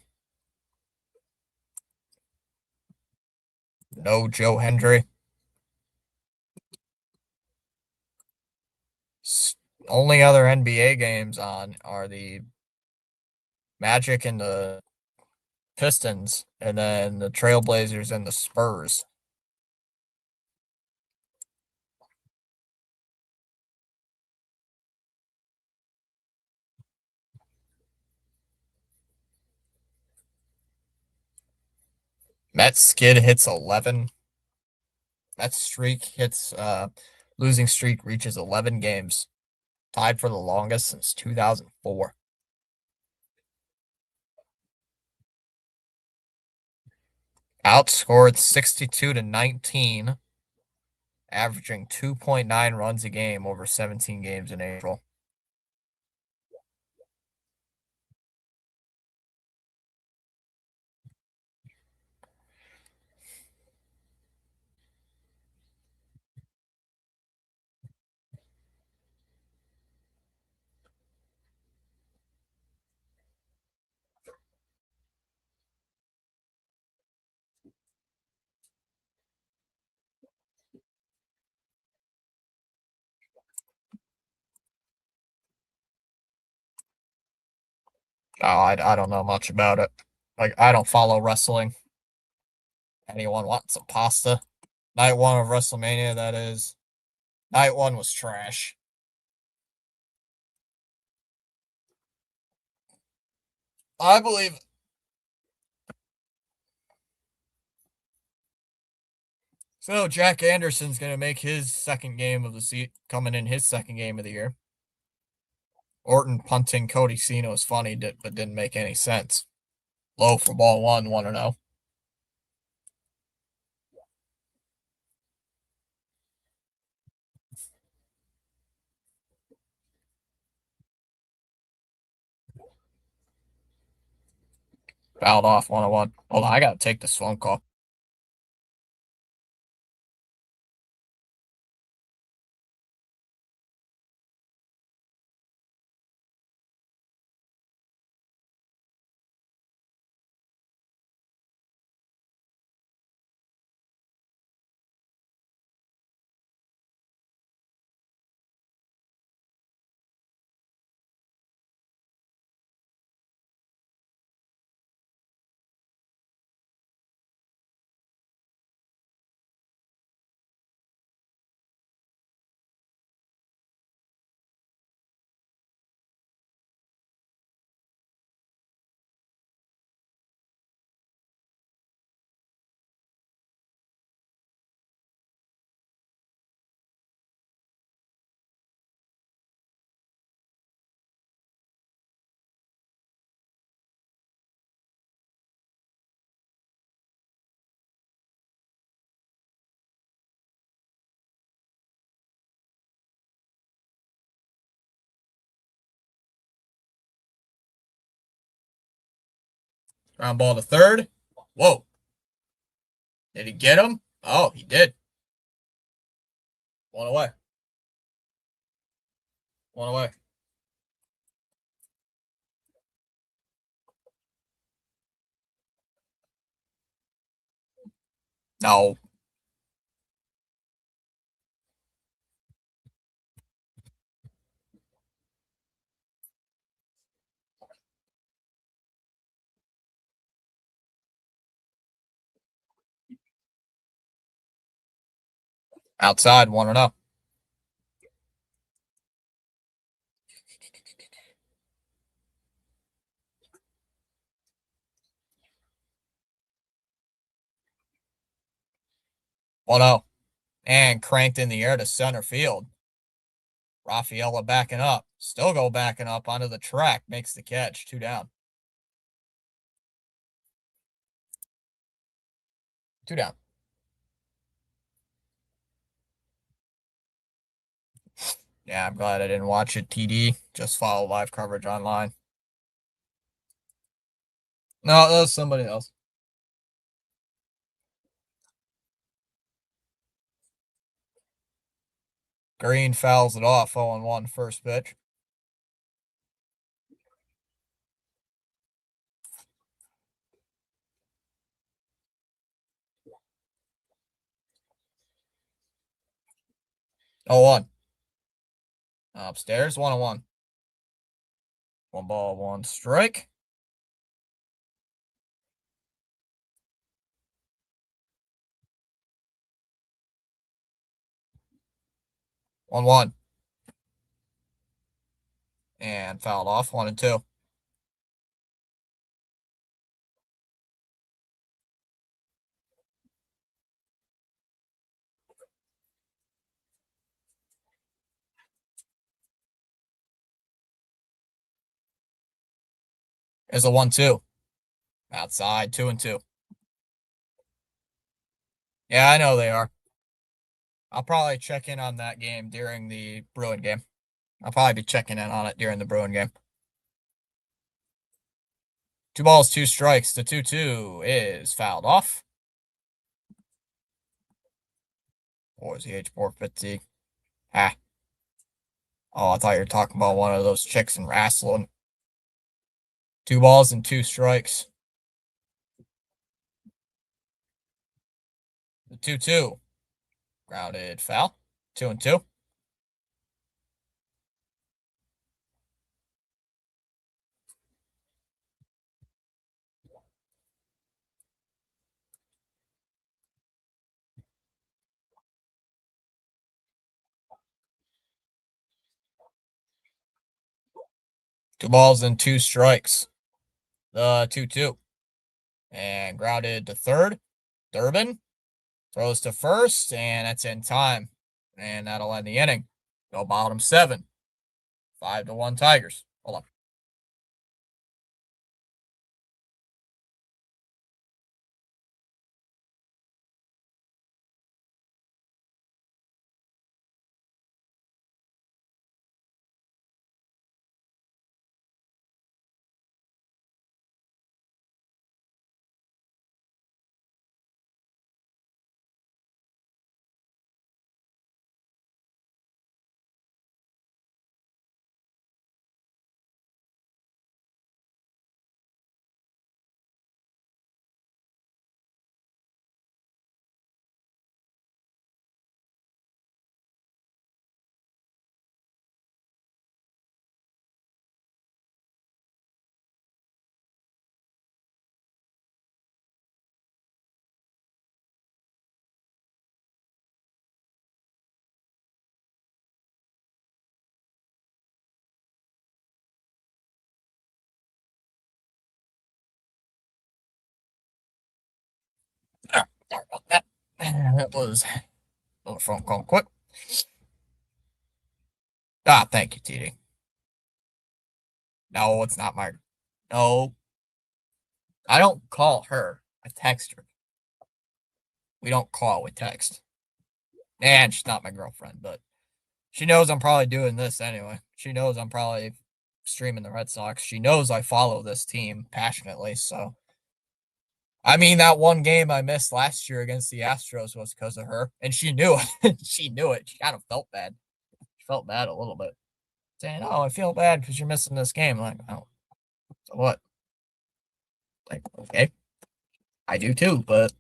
No Joe Hendry. Only other NBA games on are the Magic and the Pistons, and then the Trailblazers and the Spurs. Mets skid hits 11. Mets streak hits losing streak reaches 11 games. Tied for the longest since 2004. Outscored 62-19, averaging 2.9 runs a game over 17 games in April. Oh, I don't know much about it. Like, I don't follow wrestling. Anyone want some pasta? Night 1 of WrestleMania, that is. Night 1 was trash. I believe it. So Jack Anderson's going to make his second game of the season, coming in his second game of the year. Orton punting Cody Cena was funny, but didn't make any sense. Low for ball 1, 1-0. Fouled off 1-1. Hold on, I got to take this phone call. Ground ball to third. Whoa. Did he get him? Oh, he did. One away. One away. No. Outside, 1-0. 1-0. And cranked in the air to center field. Rafaela backing up. Still go backing up onto the track. Makes the catch. 2 down. 2 down. Yeah, I'm glad I didn't watch it TD. Just follow live coverage online. No, that was somebody else. Green fouls it off. 0-1 first pitch. Oh, 1. Upstairs. 1-1. 1 ball, 1 strike. One one. And fouled off. 1-2. There's a 1-2. Outside. 2-2. Yeah, I know they are. I'll probably check in on that game during the Bruin game. I'll probably be checking in on it during the Bruin game. 2 balls, 2 strikes. The 2-2 is fouled off. Or is the H450? Ah. Oh, I thought you were talking about one of those chicks in wrestling. 2 balls and 2 strikes. The 2-2. Grounded foul. 2-2. Two balls and 2 strikes. The 2-2. And grounded to third. Durbin throws to first, and that's in time. And that'll end the inning. Go bottom 7. 5-1 Tigers. Hold on. Sorry about that. That was a little phone call quick. Thank you, TD. No, it's not my. No, I don't call her. I text her. We don't call, we text. And she's not my girlfriend, but she knows I'm probably doing this anyway. She knows I'm probably streaming the Red Sox. She knows I follow this team passionately, so. I mean, that one game I missed last year against the Astros was because of her, and she knew it. She knew it. She kind of felt bad. She felt bad a little bit. Saying, "Oh, I feel bad because you're missing this game." I'm like, "Oh, so what?" Like, okay, I do too, but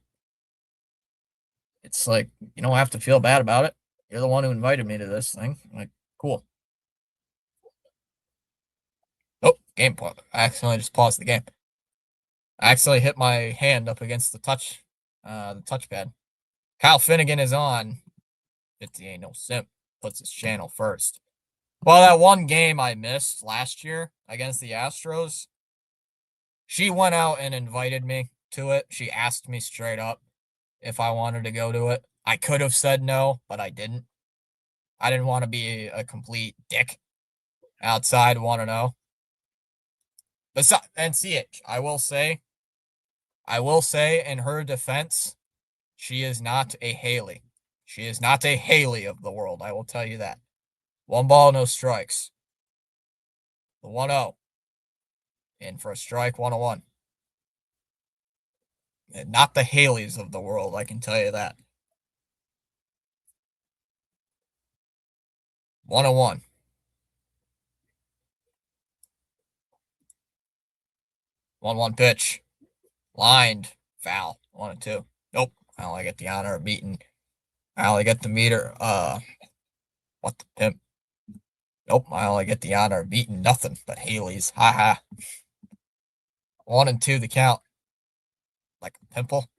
it's like you don't have to feel bad about it. You're the one who invited me to this thing. I'm like, cool. Oh, game pause. I accidentally just paused the game. I accidentally hit my hand up against the touchpad. Kyle Finnegan is on. 50 ain't no simp. Puts his channel first. Well, that one game I missed last year against the Astros, she went out and invited me to it. She asked me straight up if I wanted to go to it. I could have said no, but I didn't. I didn't want to be a complete dick. Outside 1-0. And CH, I will say in her defense, she is not a Haley. She is not a Haley of the world. I will tell you that. 1 ball, no strikes. The 1-0. In for a strike, 1-1. And not the Haleys of the world, I can tell you that. 1-1. 1-1 pitch. Lined. Foul. 1-2. Nope. I only get the honor of beating. I only get the meter. What the pimp? Nope. I only get the honor of beating nothing but Haley's. Haha. 1-2 the count. Like a pimple.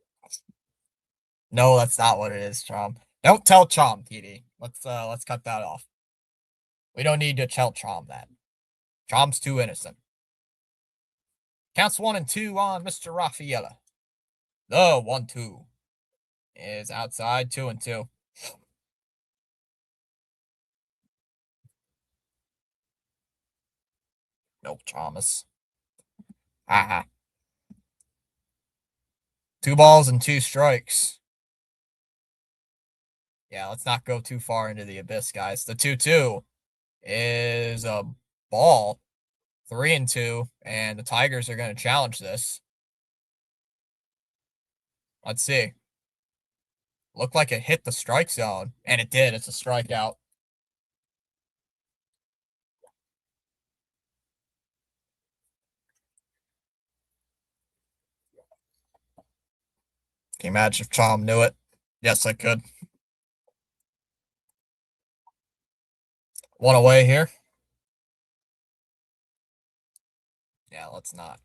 No, that's not what it is, Chom. Don't tell Chom, TD. Let's cut that off. We don't need to tell Chom that. Chom's too innocent. Counts 1-2 on Mr. Raffaella. The 1-2 is outside, 2-2. Nope, Thomas. Haha. 2 balls and 2 strikes. Yeah, let's not go too far into the abyss, guys. The 2-2 is a ball. 3-2, and the Tigers are going to challenge this. Let's see. Looked like it hit the strike zone, and it did. It's a strikeout. Can you imagine if Chom knew it? Yes, I could. 1 away here. Yeah, let's not.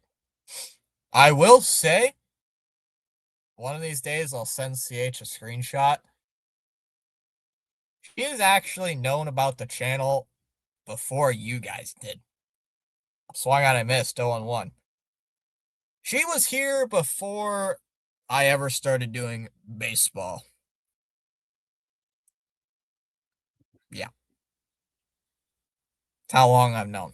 I will say, one of these days I'll send CH a screenshot. She has actually known about the channel before you guys did. Swung on, I missed, 0-1. She was here before I ever started doing baseball. Yeah. That's how long I've known.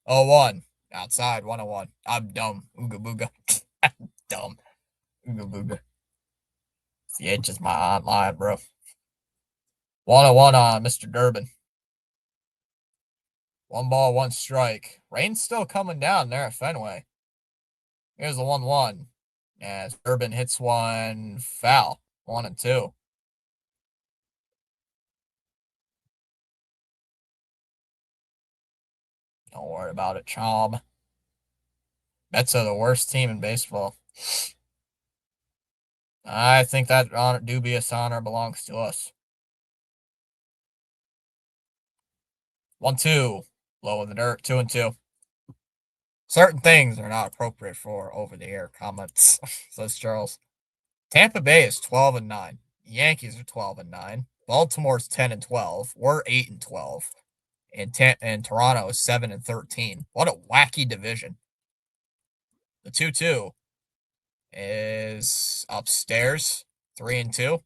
0-1. Outside, 1-1. I'm dumb. Ooga booga. Dumb. Ooga booga. CH is my online, bro. 1-1 on Mr. Durbin. 1 ball, 1 strike. Rain's still coming down there at Fenway. Here's the 1-1. As Durbin hits one foul. 1-2. Don't worry about it, Chom. Mets are the worst team in baseball. I think that dubious honor belongs to us. 1-2. Low in the dirt. 2-2. Certain things are not appropriate for over-the-air comments, says Charles. Tampa Bay is 12-9. Yankees are 12-9. Baltimore's 10-12. We're 8-12. And Toronto is 7-13. What a wacky division. The 2-2 is upstairs. 3-2.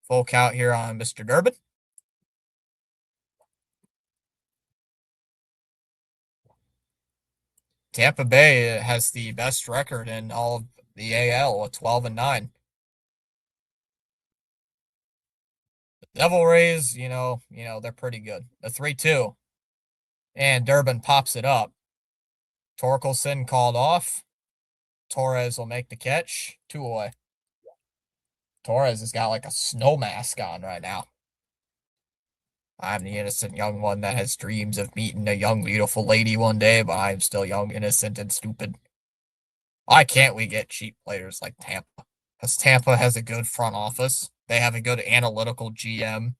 Full count here on Mr. Durbin. Tampa Bay has the best record in all of the AL with 12-9. The Devil Rays, they're pretty good. The 3-2. And Durbin pops it up. Torkelson called off. Torres will make the catch. 2 away. Torres has got like a snow mask on right now. I'm the innocent young one that has dreams of meeting a young, beautiful lady one day, but I'm still young, innocent, and stupid. Why can't we get cheap players like Tampa? Because Tampa has a good front office. They have a good analytical GM.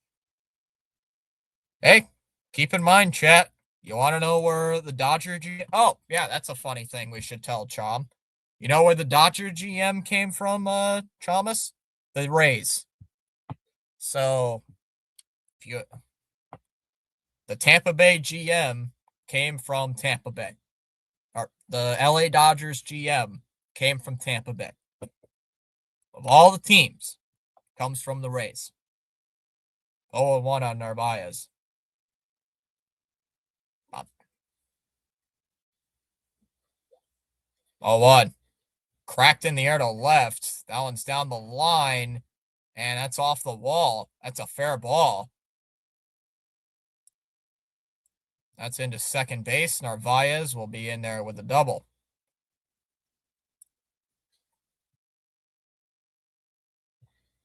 Hey, keep in mind, chat, you want to know where the Dodger GM... Oh, yeah, that's a funny thing we should tell Chom. You know where the Dodger GM came from, Chalmers? The Rays. So, the Tampa Bay GM came from Tampa Bay. Or the LA Dodgers GM came from Tampa Bay. Of all the teams, comes from the Rays. 0-1 on Narvaez. 0-1. Cracked in the air to left. That one's down the line, and that's off the wall. That's a fair ball. That's into second base. Narvaez will be in there with a double.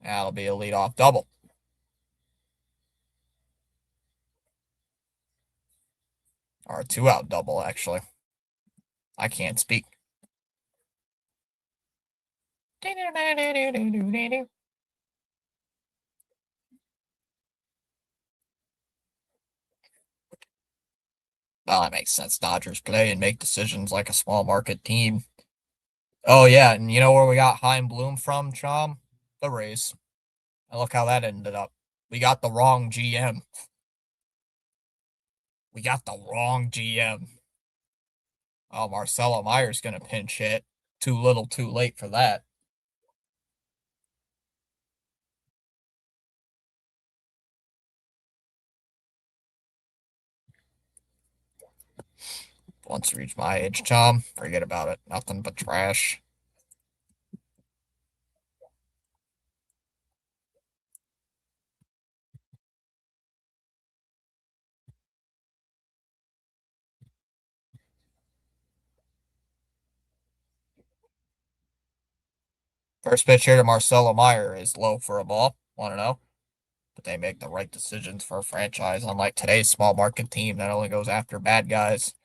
That'll be a leadoff double. Or a 2-out double, actually. I can't speak. Well, that makes sense. Dodgers play and make decisions like a small market team. Oh, yeah, and you know where we got Chaim Bloom from, Chom? The Rays. And look how that ended up. We got the wrong GM. We got the wrong GM. Oh, Marcelo Meyer's going to pinch hit. Too little, too late for that. Once you reach my age, Tom, forget about it. Nothing but trash. First pitch here to Marcelo Meyer is low for a ball. Want to know? But they make the right decisions for a franchise, unlike today's small market team that only goes after bad guys.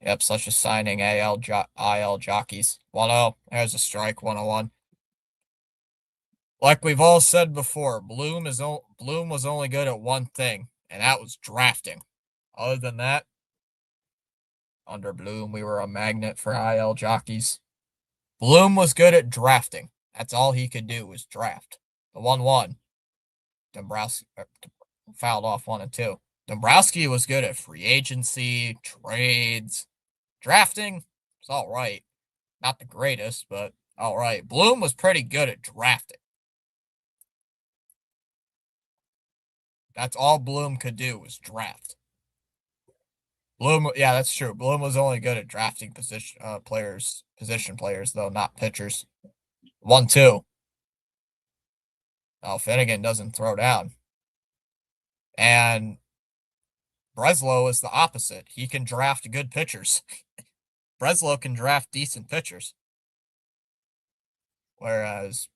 Yep, such as signing IL jockeys. 1-0. There's a strike, 1-1. Like we've all said before, Bloom was only good at one thing, and that was drafting. Other than that, under Bloom, we were a magnet for IL jockeys. Bloom was good at drafting. That's all he could do was draft. The 1-1. Dombrowski fouled off 1 and 2. Dombrowski was good at free agency, trades, drafting. It's all right. Not the greatest, but all right. Bloom was pretty good at drafting. That's all Bloom could do was draft. Bloom, yeah, that's true. Bloom was only good at drafting position players, though, not pitchers. 1-2. Oh, Finnegan doesn't throw down. And Breslow is the opposite. He can draft good pitchers. Breslow can draft decent pitchers. Whereas,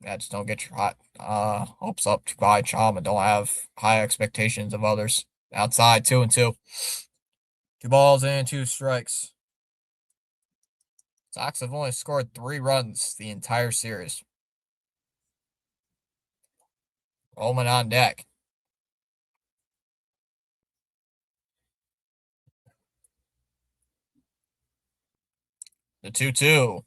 yeah, just don't get your hopes up too high, Chom, and don't have high expectations of others. Outside, 2 and 2. 2 balls and 2 strikes. Sox have only scored 3 runs the entire series. Roman on deck. The 2-2.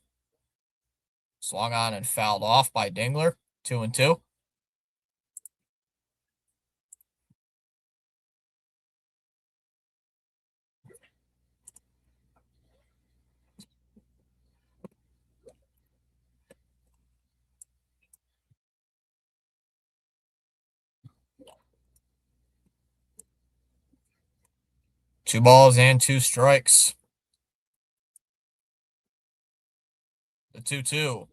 Swung on and fouled off by Dingler. 2 and 2. Two balls and 2 strikes. The 2-2.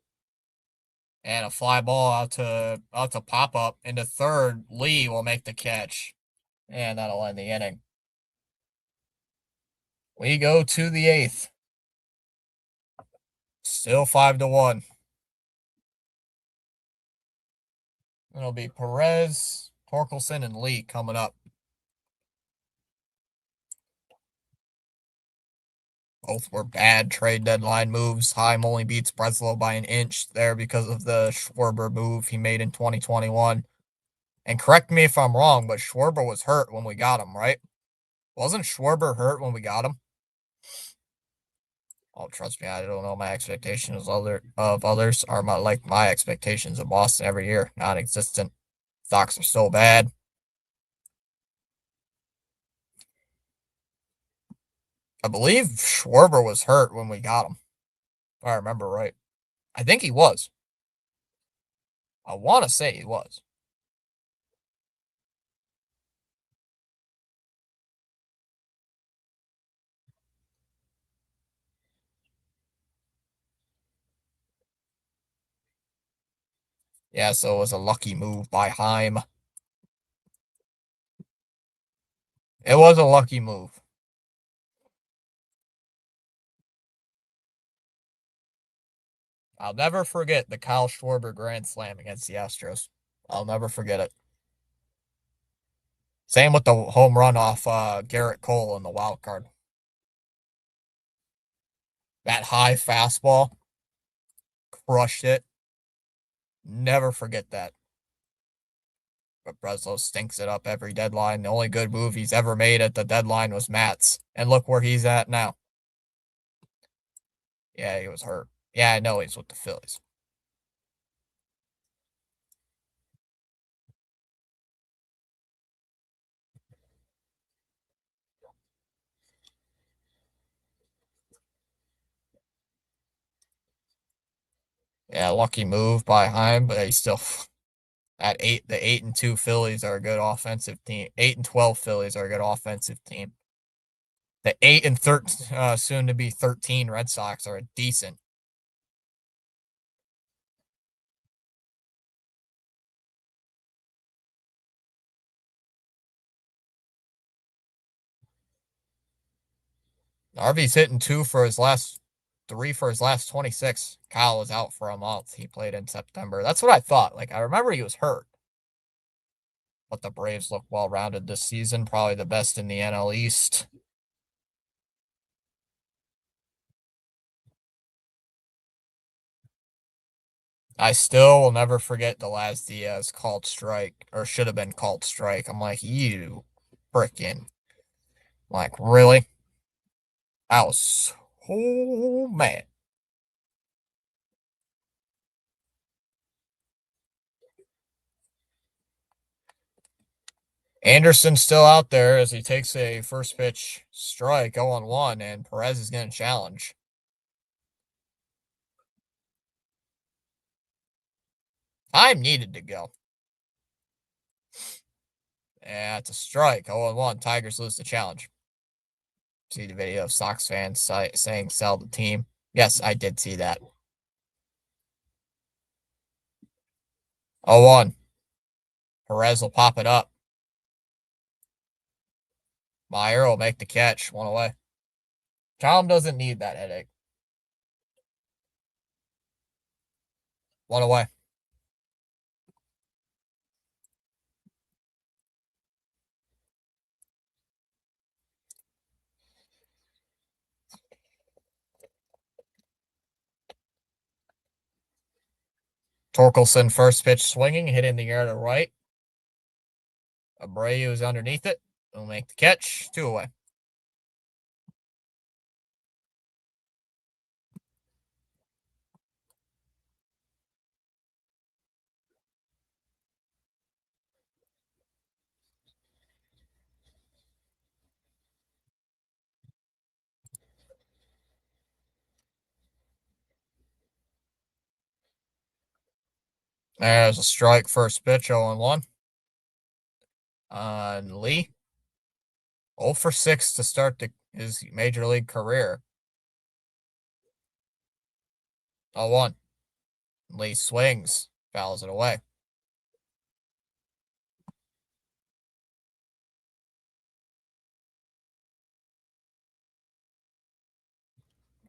And a fly ball out to pop up into third. Lee will make the catch. And that'll end the inning. We go to the 8th. Still 5-1. It'll be Perez, Torkelson, and Lee coming up. Both were bad trade deadline moves. Chaim only beats Breslow by an inch there because of the Schwarber move he made in 2021. And correct me if I'm wrong, but Schwarber was hurt when we got him, right? Wasn't Schwarber hurt when we got him? Oh, trust me, I don't know. My expectations of others are like my expectations of Boston every year. Non-existent. Stocks are so bad. I believe Schwarber was hurt when we got him, if I remember right. I think he was. I want to say he was. Yeah, so it was a lucky move by Heim. It was a lucky move. I'll never forget the Kyle Schwarber grand slam against the Astros. I'll never forget it. Same with the home run off Garrett Cole in the wild card. That high fastball crushed it. Never forget that. But Breslow stinks it up every deadline. The only good move he's ever made at the deadline was Matt's. And look where he's at now. Yeah, he was hurt. Yeah, I know he's with the Phillies. Yeah, lucky move by Heim, but he's still at the 8-2 Phillies are a good offensive team. 8-12 Phillies are a good offensive team. The 8-13 soon to be 13 Red Sox are decent. Harvey's hitting three for his last 26. Kyle was out for a month. He played in September. That's what I thought. Like, I remember he was hurt. But the Braves look well rounded this season. Probably the best in the NL East. I still will never forget the last Diaz called strike, or should have been called strike. I'm like, you freaking. Like, really? I was so mad. Anderson's still out there as he takes a first pitch strike 0-1, and Perez is going to challenge. Time needed to go. Yeah, it's a strike. 0-1. Tigers lose the challenge. See the video of Sox fans saying sell the team. Yes, I did see that. 0-1. Perez will pop it up. Meyer will make the catch. One away. Tom doesn't need that headache. One away. Torkelson first pitch swinging, hit in the air to right. Abreu is underneath it. Will make the catch. Two away. There's a strike first pitch, 0-1. On Lee. 0 for 6 to start his major league career. 0-1. Lee swings. Fouls it away.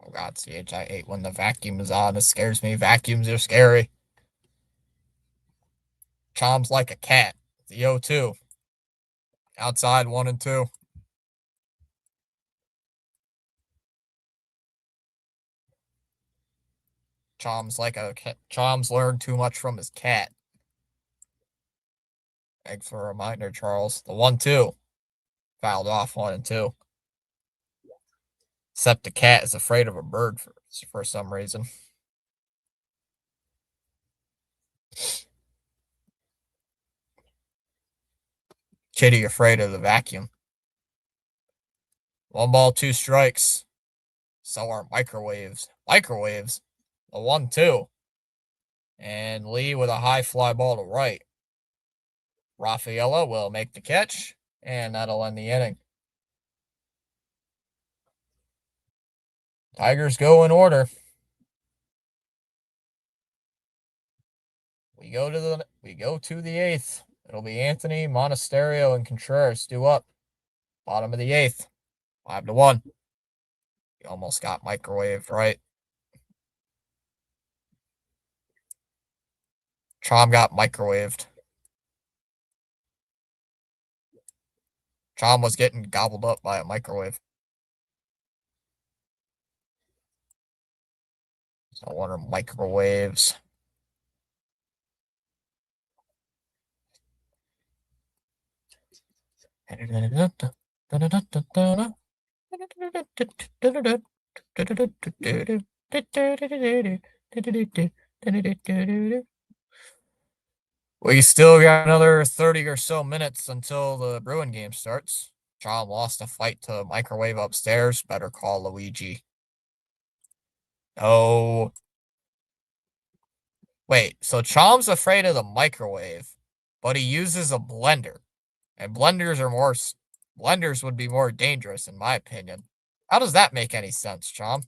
Oh God, CH, I hate when the vacuum is on. It scares me. Vacuums are scary. Chom's like a cat. The 0-2. Outside 1-2. Chom's like a cat. Chom's learned too much from his cat. Thanks for a reminder, Charles. The 1-2. Fouled off 1-2. Except the cat is afraid of a bird for some reason. Kitty afraid of the vacuum. One ball, two strikes. So are microwaves. Microwaves. A 1-2. And Lee with a high fly ball to right. Rafaela will make the catch, and that'll end the inning. Tigers go in order. We go to the eighth. It'll be Anthony, Monasterio, and Contreras due up. Bottom of the eighth. 5-1. We almost got microwaved, right? Chom got microwaved. Chom was getting gobbled up by a microwave. So I wonder microwaves. We still got another 30 or so minutes until the Bruin game starts. Chom lost a fight to microwave upstairs. Better call Luigi. Oh. Wait, so Chom's afraid of the microwave, but he uses a blender. And blenders would be more dangerous in my opinion. How does that make any sense, Chom?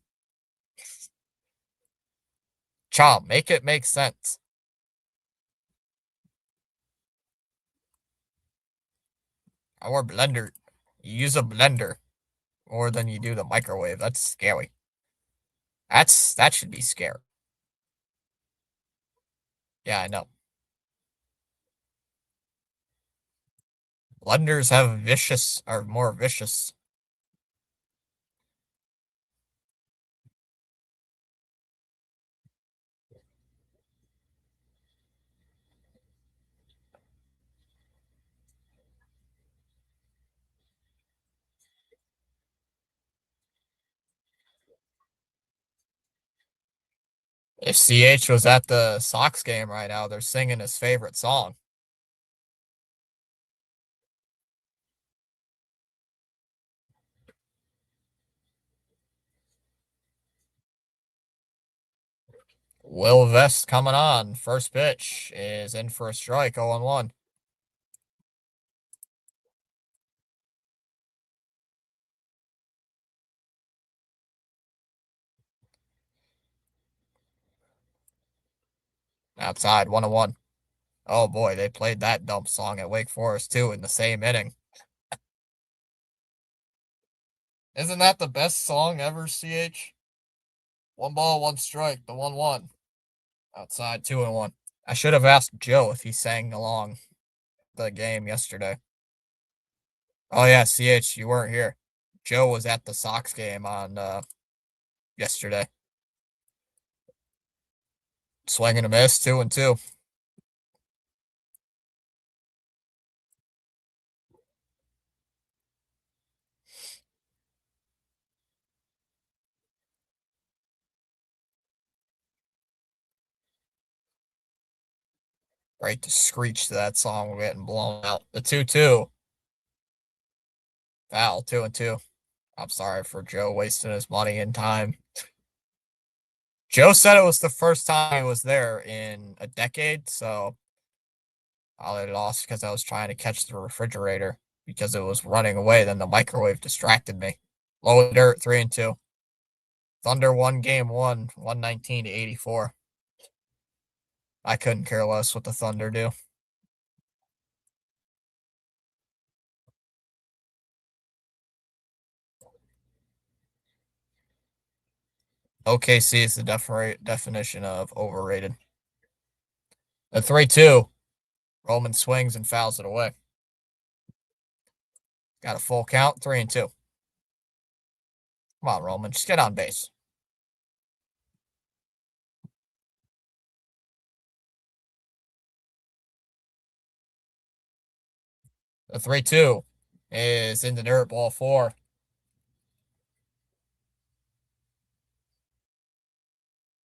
Chom, make it make sense. Or blender. You use a blender more than you do the microwave. That's scary. That should be scary. Yeah, I know. Blenders are more vicious. If CH was at the Sox game right now, they're singing his favorite song. Will Vest coming on. First pitch is in for a strike, 0-1. Outside, 1-1. Oh boy, they played that dump song at Wake Forest too in the same inning. Isn't that the best song ever, CH? One ball, one strike, the 1-1. Outside, 2-1. I should have asked Joe if he sang along the game yesterday. Oh yeah, CH, you weren't here. Joe was at the Sox game on yesterday. Swing and a miss, 2-2. Right to screech to that song. We're getting blown out. The 2-2. Foul, 2-2. I'm sorry for Joe wasting his money and time. Joe said it was the first time he was there in a decade, so I lost because I was trying to catch the refrigerator because it was running away. Then the microwave distracted me. Low dirt, 3-2. Thunder won game one, 119-84. I couldn't care less what the Thunder do. OKC is the definition of overrated. The 3-2. Roman swings and fouls it away. Got a full count, 3-2. Come on, Roman, just get on base. The 3-2 is in the dirt, ball 4.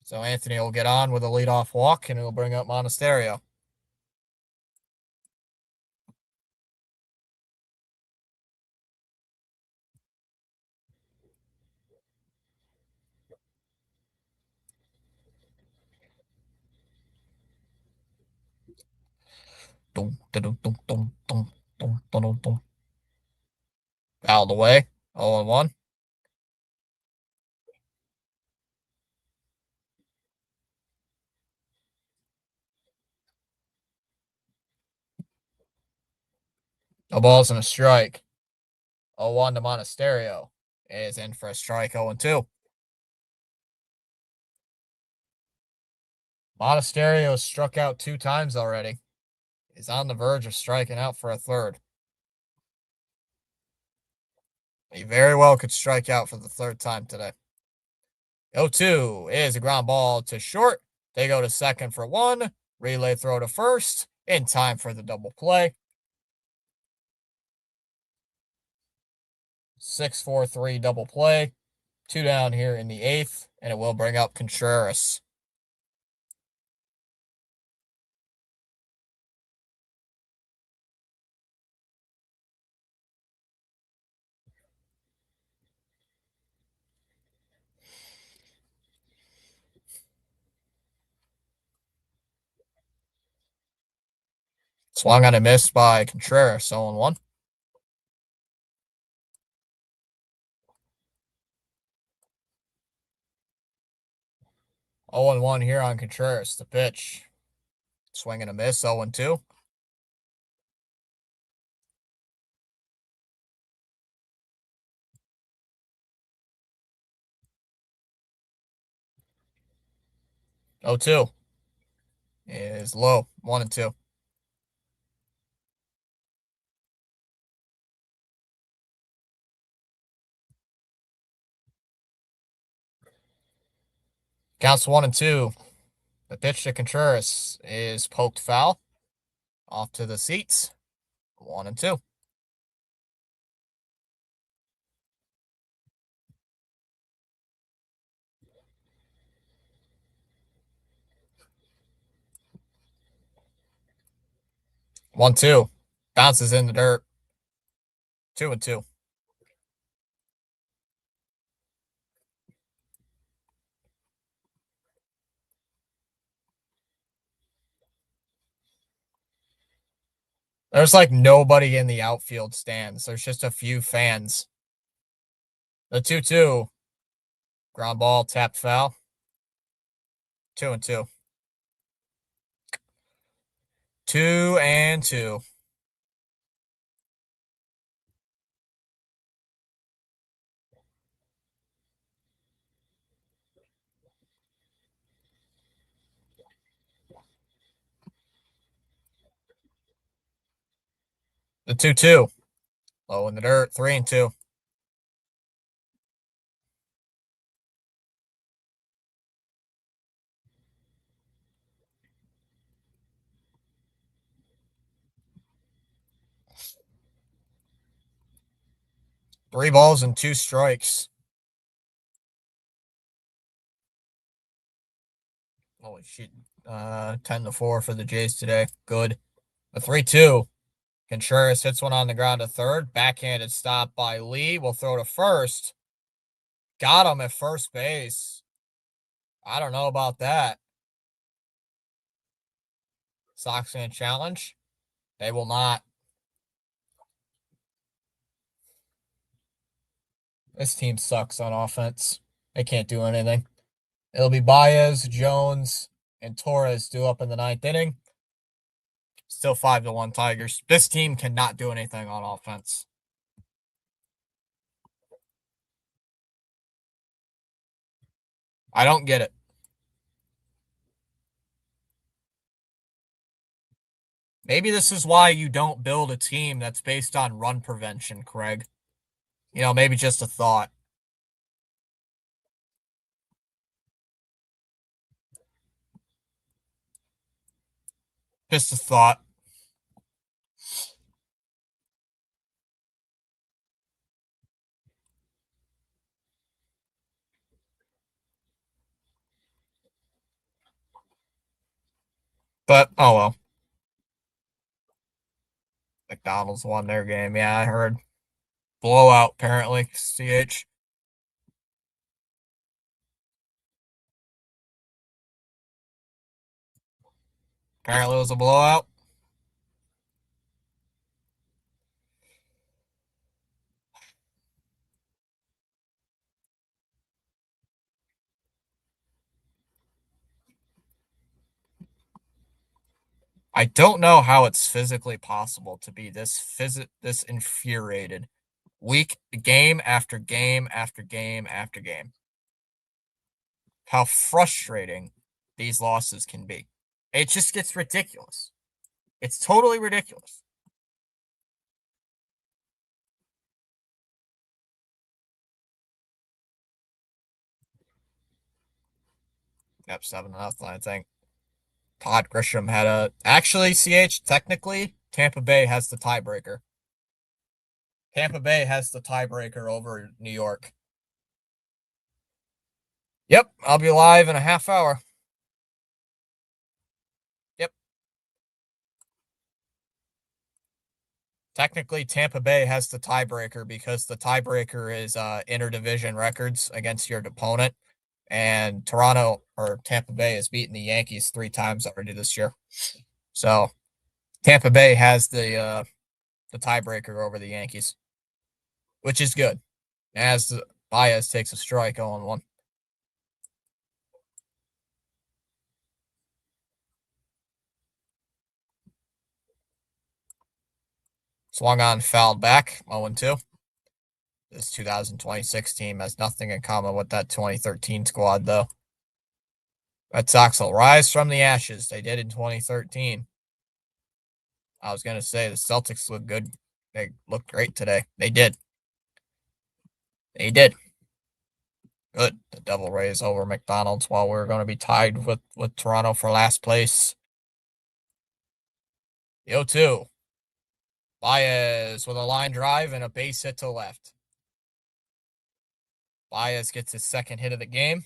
So Anthony will get on with a leadoff walk, and it'll bring up Monasterio. Out of the way. 0-1. A ball's and a strike. 0-1 to Monasterio. Is in for a strike. 0-2. Monasterio struck out 2 times already. He's on the verge of striking out for a third. He very well could strike out for the third time today. 0-2 is a ground ball to short. They go to second for one. Relay throw to first in time for the double play. 6-4-3 double play. 2 down here in the 8th, and it will bring up Contreras. Swung on a miss by Contreras. 0-1. 0-1 here on Contreras. The pitch. Swing and a miss. 0-2. Oh, 2 is low. 1-2. Counts 1-2. The pitch to Contreras is poked foul. Off to the seats. 1-2. One, two. Bounces in the dirt. 2-2. There's like nobody in the outfield stands. There's just a few fans. The 2-2. Ground ball, tapped foul. 2-2. 2-2. The 2-2. Low in the dirt. 3-2. Three balls and 2 strikes. Holy shit. 10-4 for the Jays today. Good. The 3-2. Contreras hits one on the ground to third. Backhanded stop by Lee. Will throw to first. Got him at first base. I don't know about that. Sox gonna challenge. They will not. This team sucks on offense. They can't do anything. It'll be Baez, Jones, and Torres due up in the 9th inning. Still 5-1 Tigers. This team cannot do anything on offense. I don't get it. Maybe this is why you don't build a team that's based on run prevention, Craig. Maybe just a thought. Just a thought. But, oh well. McDonald's won their game. Yeah, I heard. Blowout, apparently. CH. Apparently it was a blowout. I don't know how it's physically possible to be this infuriated week game after game after game after game. How frustrating these losses can be. It just gets ridiculous. It's totally ridiculous. Yep, 7-0, I think. Todd Grisham had a actually CH technically Tampa Bay has the tiebreaker. Tampa Bay has the tiebreaker over New York. Yep, I'll be live in a half hour. Yep. Technically, Tampa Bay has the tiebreaker because the tiebreaker is interdivision records against your opponent. And Toronto or Tampa Bay has beaten the Yankees 3 times already this year. So Tampa Bay has the tiebreaker over the Yankees, which is good. As Baez takes a strike on one. Swung on, fouled back, 0-2. This 2026 team has nothing in common with that 2013 squad, though. Red Sox will rise from the ashes. They did in 2013. I was going to say the Celtics look good. They looked great today. They did. They did. Good. The Devil Rays over McDonald's while we're going to be tied with Toronto for last place. The 0-2. Baez with a line drive and a base hit to left. Baez gets his second hit of the game.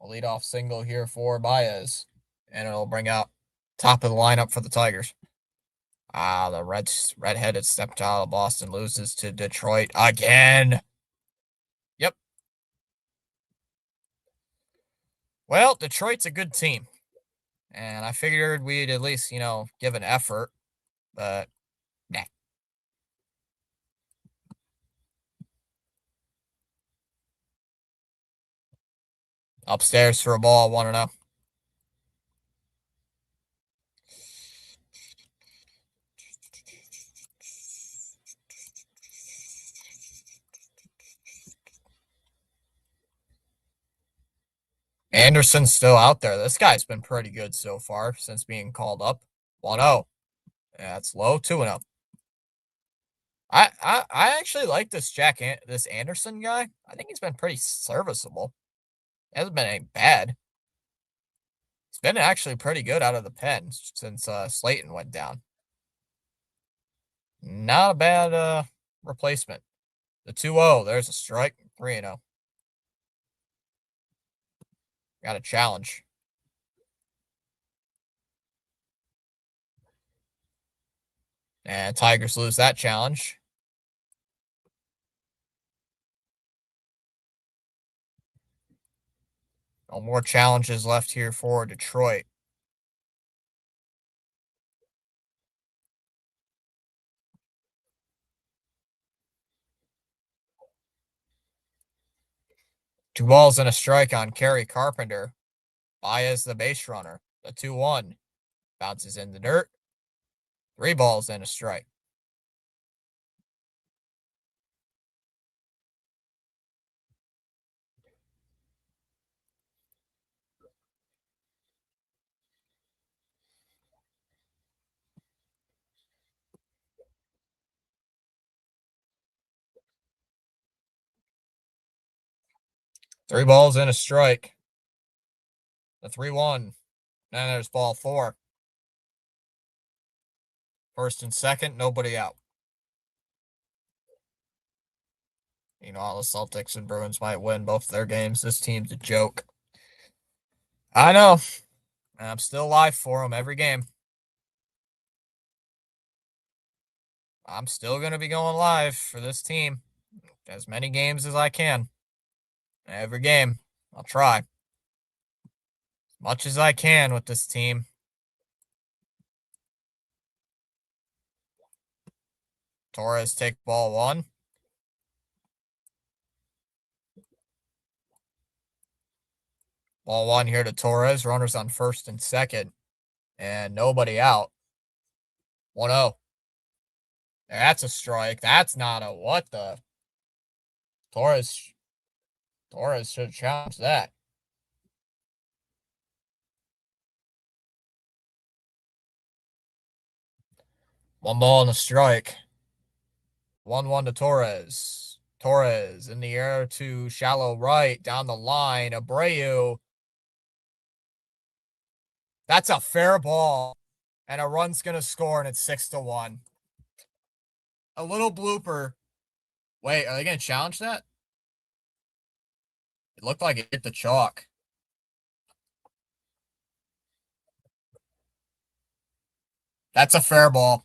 A leadoff single here for Baez. And it'll bring out top of the lineup for the Tigers. The red-headed stepchild of Boston loses to Detroit again. Yep. Well, Detroit's a good team. And I figured we'd at least, give an effort. But, nah. Upstairs for a ball, 1-0. Anderson's still out there. This guy's been pretty good so far since being called up. 1-0. Yeah, it's low. 2-0. I actually like this this Anderson guy. I think he's been pretty serviceable. He hasn't been any bad. He's been actually pretty good out of the pen since Slayton went down. Not a bad replacement. The 2-0. There's a strike. 3-0. Got a challenge. And Tigers lose that challenge. No more challenges left here for Detroit. Two balls and a strike on Kerry Carpenter. Baez the base runner. The 2-1. Bounces in the dirt. 3 balls and a strike. Three balls and a strike. The 3-1. Then there's ball 4. First and second, nobody out. All the Celtics and Bruins might win both their games. This team's a joke. I know. I'm still live for them every game. I'm still going to be going live for this team. As many games as I can. Every game. I'll try. As much as I can with this team. Torres take ball 1. Ball 1 here to Torres. Runners on first and second. And nobody out. 1-0. That's a strike. That's not a what the. Torres should challenge that. One ball and a strike. 1-1 to Torres. Torres in the air to shallow right, down the line. Abreu. That's a fair ball. And a run's going to score, and it's 6-1. A little blooper. Wait, are they going to challenge that? It looked like it hit the chalk. That's a fair ball.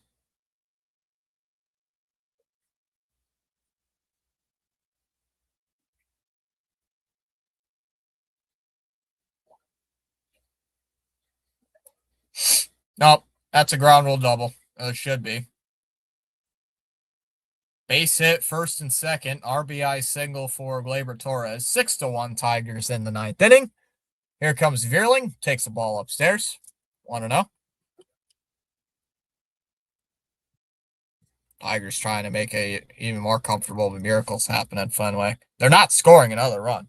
Nope, that's a ground rule double. It should be. Base hit, first and second. RBI single for Gleyber Torres. 6-1 Tigers in the ninth inning. Here comes Vierling. Takes the ball upstairs. 1-0. Tigers trying to make it even more comfortable with miracles happen at Fenway. They're not scoring another run.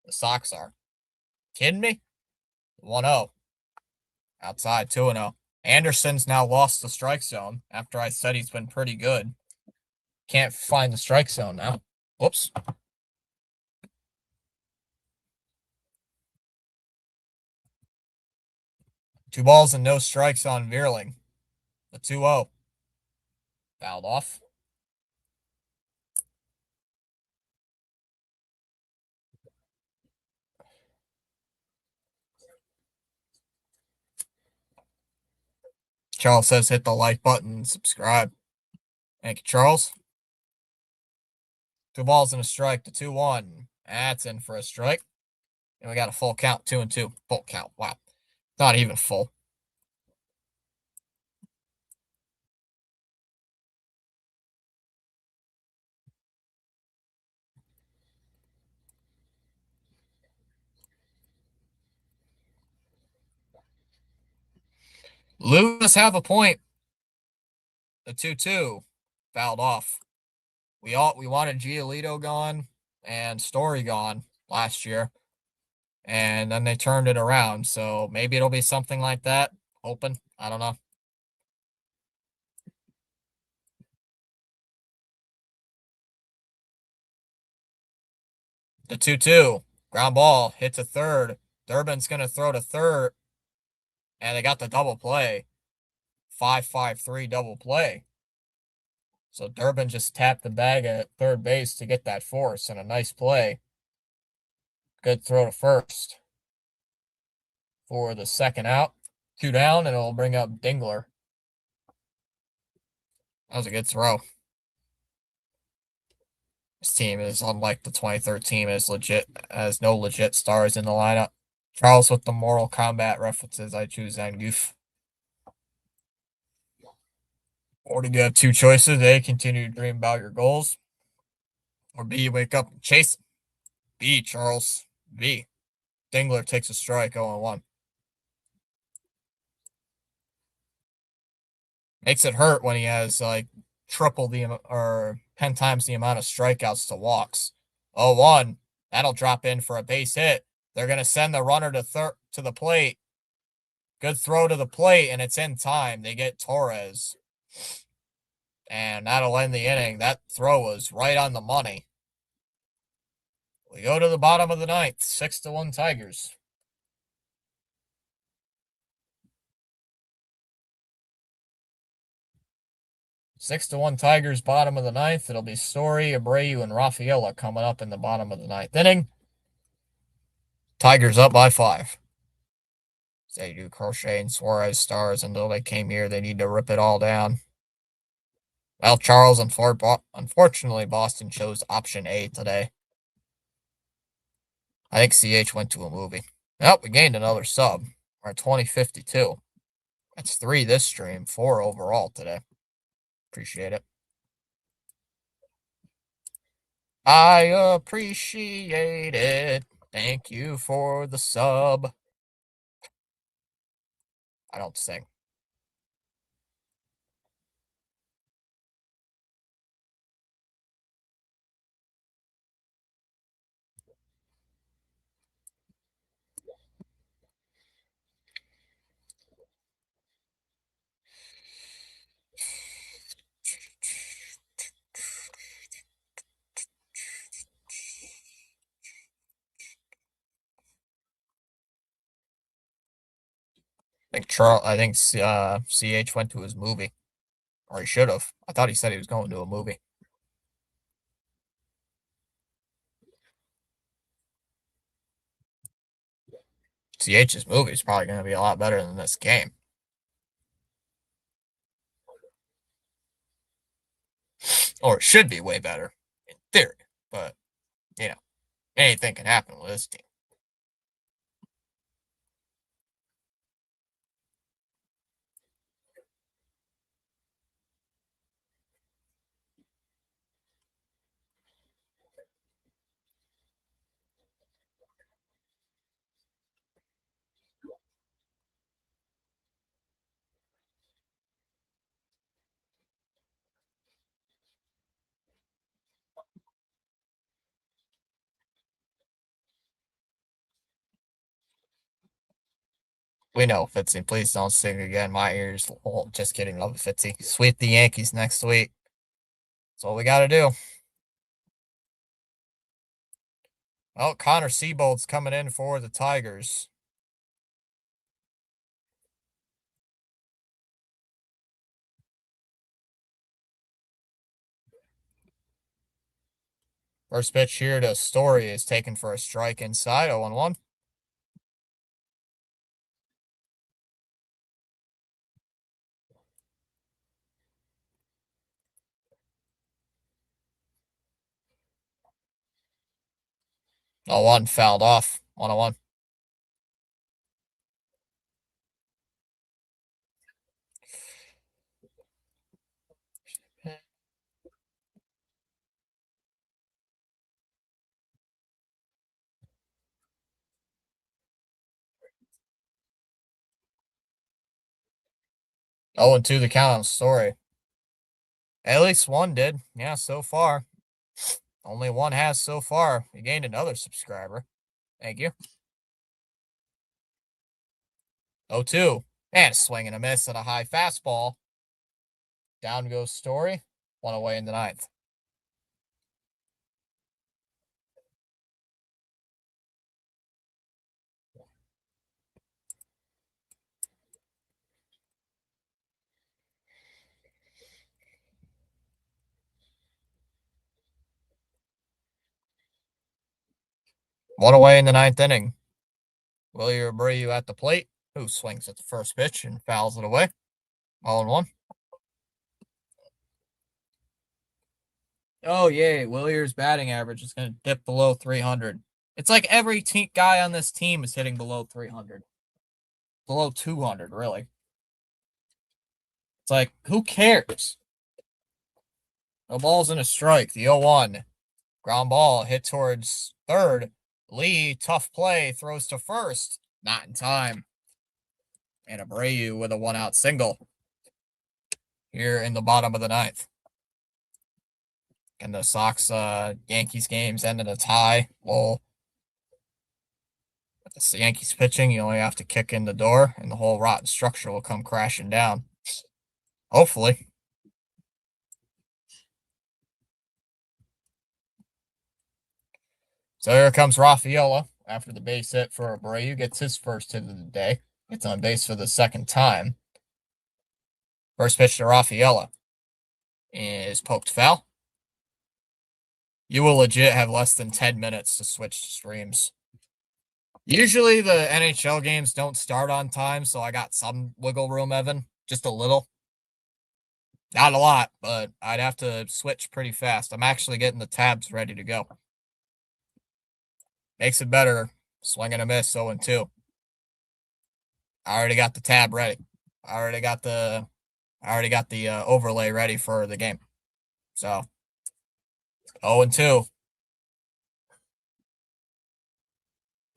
The Sox are. Kidding me? 1-0. Outside, 2-0. Anderson's now lost the strike zone after I said he's been pretty good. Can't find the strike zone now. Whoops. Two balls and no strikes on Vierling. The 2-0. Fouled off. Charles says hit the like button and subscribe. Thank you, Charles. Two balls and a strike. The 2-1. That's in for a strike. And we got a full count, 2-2. Full count. Wow. Not even full. Lou does have a point. The 2-2. Fouled off. We wanted Giolito gone and Story gone last year. And then they turned it around. So maybe it'll be something like that. Open. I don't know. The 2-2. Ground ball. Hit to third. Durbin's going to throw to third. And they got the double play. 5-5-3 double play. So Durbin just tapped the bag at third base to get that force and a nice play. Good throw to first for the second out. 2 down, and it'll bring up Dingler. That was a good throw. This team is unlike the 2013 as no legit stars in the lineup. Charles with the Mortal Kombat references. I choose Zangief. Or do you have two choices? A, continue to dream about your goals. Or B, wake up and chase them. B, Charles. B. Dingler takes a strike, 0-1. Makes it hurt when he has like triple the or 10 times the amount of strikeouts to walks. 0-1. That'll drop in for a base hit. They're gonna send the runner to the plate. Good throw to the plate, and it's in time. They get Torres. And that'll end the inning. That throw was right on the money. We go to the bottom of the ninth. 6-1 Tigers. Six to 1 Tigers, bottom of the ninth. It'll be Story, Abreu, and Rafaela coming up in the bottom of the ninth inning. Tigers up by 5. They do Crochet and Suarez stars until they came here. They need to rip it all down. Well, Charles, unfortunately, Boston chose option A today. I think CH went to a movie. Oh, we gained another sub. We're at 2052. That's 3 this stream, 4 overall today. Appreciate it. I appreciate it. Thank you for the sub. I don't sing. I think CH went to his movie, or he should have. I thought he said he was going to a movie. CH's movie is probably going to be a lot better than this game, or it should be way better in theory. But you know, anything can happen with this team. We know, Fitzy. Please don't sing again. My ears. Oh, just kidding. Love it, Fitzy. Sweep the Yankees next week. That's all we got to do. Oh, Connor Siebold's coming in for the Tigers. First pitch here to Story is taken for a strike inside, 0-1. Oh, 1 fouled off, 1-1. Oh, and 2 the count on Story. At least one did. Yeah, so far. Only one has so far. You gained another subscriber. Thank you. 0-2. And a swing and a miss at a high fastball. Down goes Story. 1 away in the 9th. One away in the 9th inning. Willie Abreu at the plate, who swings at the first pitch and fouls it away. 0-1. Oh, yay. Willier's batting average is going to dip below 300. It's like every guy on this team is hitting below 300. Below 200, really. It's like, who cares? No balls in a strike. The 0-1. Ground ball hit towards third. Lee, tough play, throws to first. Not in time. And Abreu with a 1-out single here in the bottom of the 9th. And the Sox Yankees games end in a tie. Well, with the Yankees pitching, you only have to kick in the door, and the whole rotten structure will come crashing down. Hopefully. So here comes Rafaela after the base hit for Abreu. Gets his first hit of the day. Gets on base for the second time. First pitch to Rafaela is poked foul. You will legit have less than 10 minutes to switch to streams. Usually the NHL games don't start on time, so I got some wiggle room, Evan. Just a little. Not a lot, but I'd have to switch pretty fast. I'm actually getting the tabs ready to go. Makes it better. Swing and a miss, 0-2. I already got the tab ready. I already got the overlay ready for the game. So 0-2.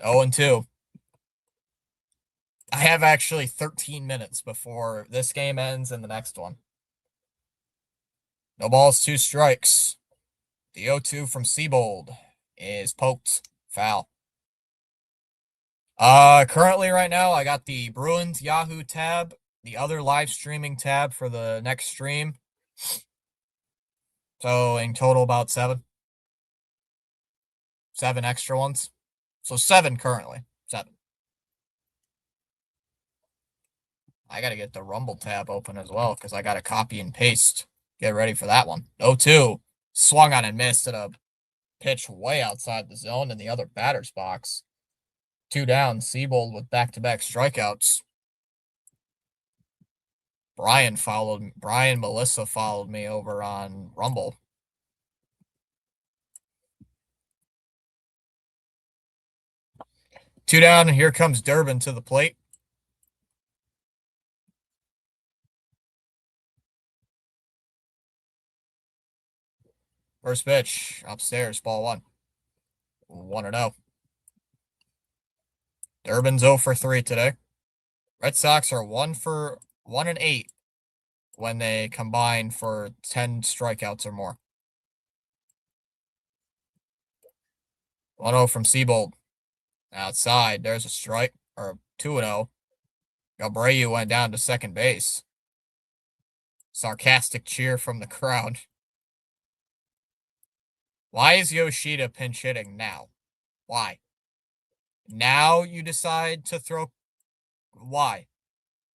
0-2. I have actually 13 minutes before this game ends and the next one. No balls, 2 strikes. The 0-2 from Siebold is poked foul. Currently right now, I got the Bruins Yahoo tab, the other live streaming tab for the next stream. So in total, about 7. 7 extra ones. So 7 currently. 7. I got to get the Rumble tab open as well because I got to copy and paste. Get ready for that one. 0-2. Swung on and missed at a pitch way outside the zone in the other batter's box. 2 down. Siebold with back-to-back strikeouts. Brian Melissa followed me over on Rumble. 2 down, and here comes Durbin to the plate. First pitch, upstairs, ball 1. 1-0. Durbin's 0 for 3 today. Red Sox are 1-8 when they combine for 10 strikeouts or more. 1-0 from Siebold. Outside, there's a strike, or 2-0. Abreu went down to second base. Sarcastic cheer from the crowd. Why is Yoshida pinch hitting now? Why? Now you decide to throw... Why?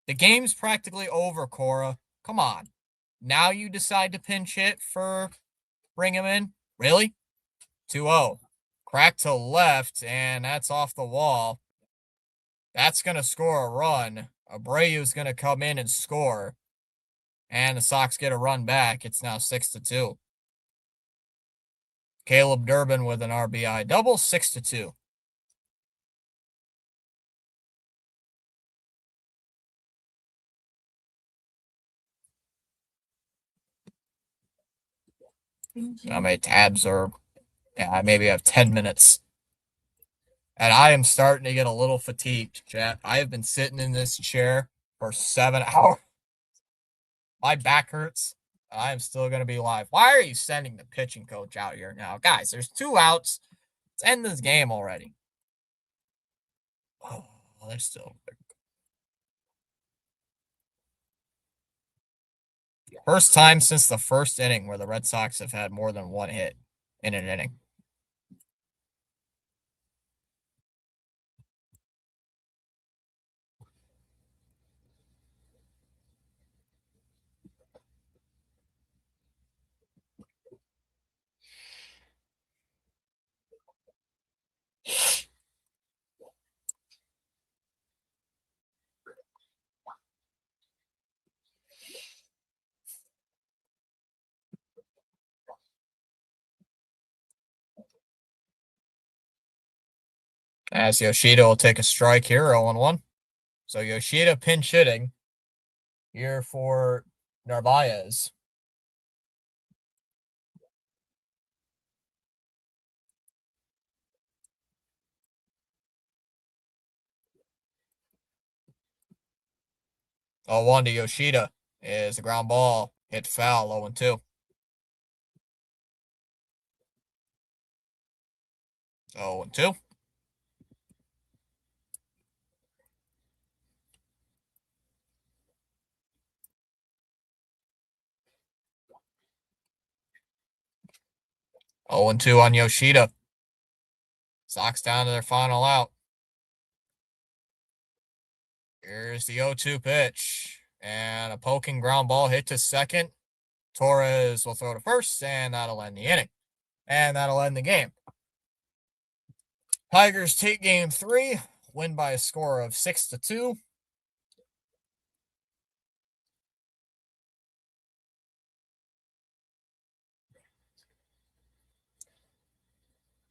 The game's practically over, Cora. Come on. Now you decide to pinch hit for... Bring him in? Really? 2-0. Crack to left, and that's off the wall. That's going to score a run. Abreu's going to come in and score. And the Sox get a run back. It's now 6-2. Caleb Durbin with an RBI double, 6-2. How many tabs are... Yeah, I maybe have 10 minutes. And I am starting to get a little fatigued, chat. I have been sitting in this chair for 7 hours. My back hurts. I am still going to be live. Why are you sending the pitching coach out here now? Guys, there's 2 outs. Let's end this game already. Oh, they're still... First time since the first inning where the Red Sox have had more than 1 hit in an inning. As Yoshida will take a strike here, 0-1. So Yoshida pinch hitting here for Narvaez. Oh, 1 to Yoshida is a ground ball. Hit foul, 0-2. 0-2. Oh, 2 on Yoshida. Sox down to their final out. Here's the 0-2 pitch. And a poking ground ball hit to second. Torres will throw to first, and that'll end the inning. And that'll end the game. Tigers take game 3, win by a score of 6-2.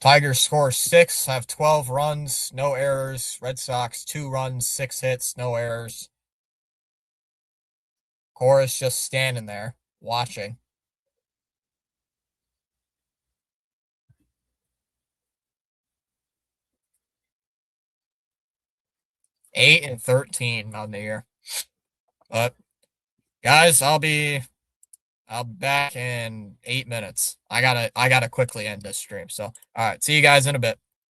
Tigers score 6, have 12 runs, no errors. Red Sox 2 runs, 6 hits, no errors. Cora's just standing there, watching. Eight and 13 on the year. But guys, I'll be back in 8 minutes. I gotta quickly end this stream. So all right, see you guys in a bit.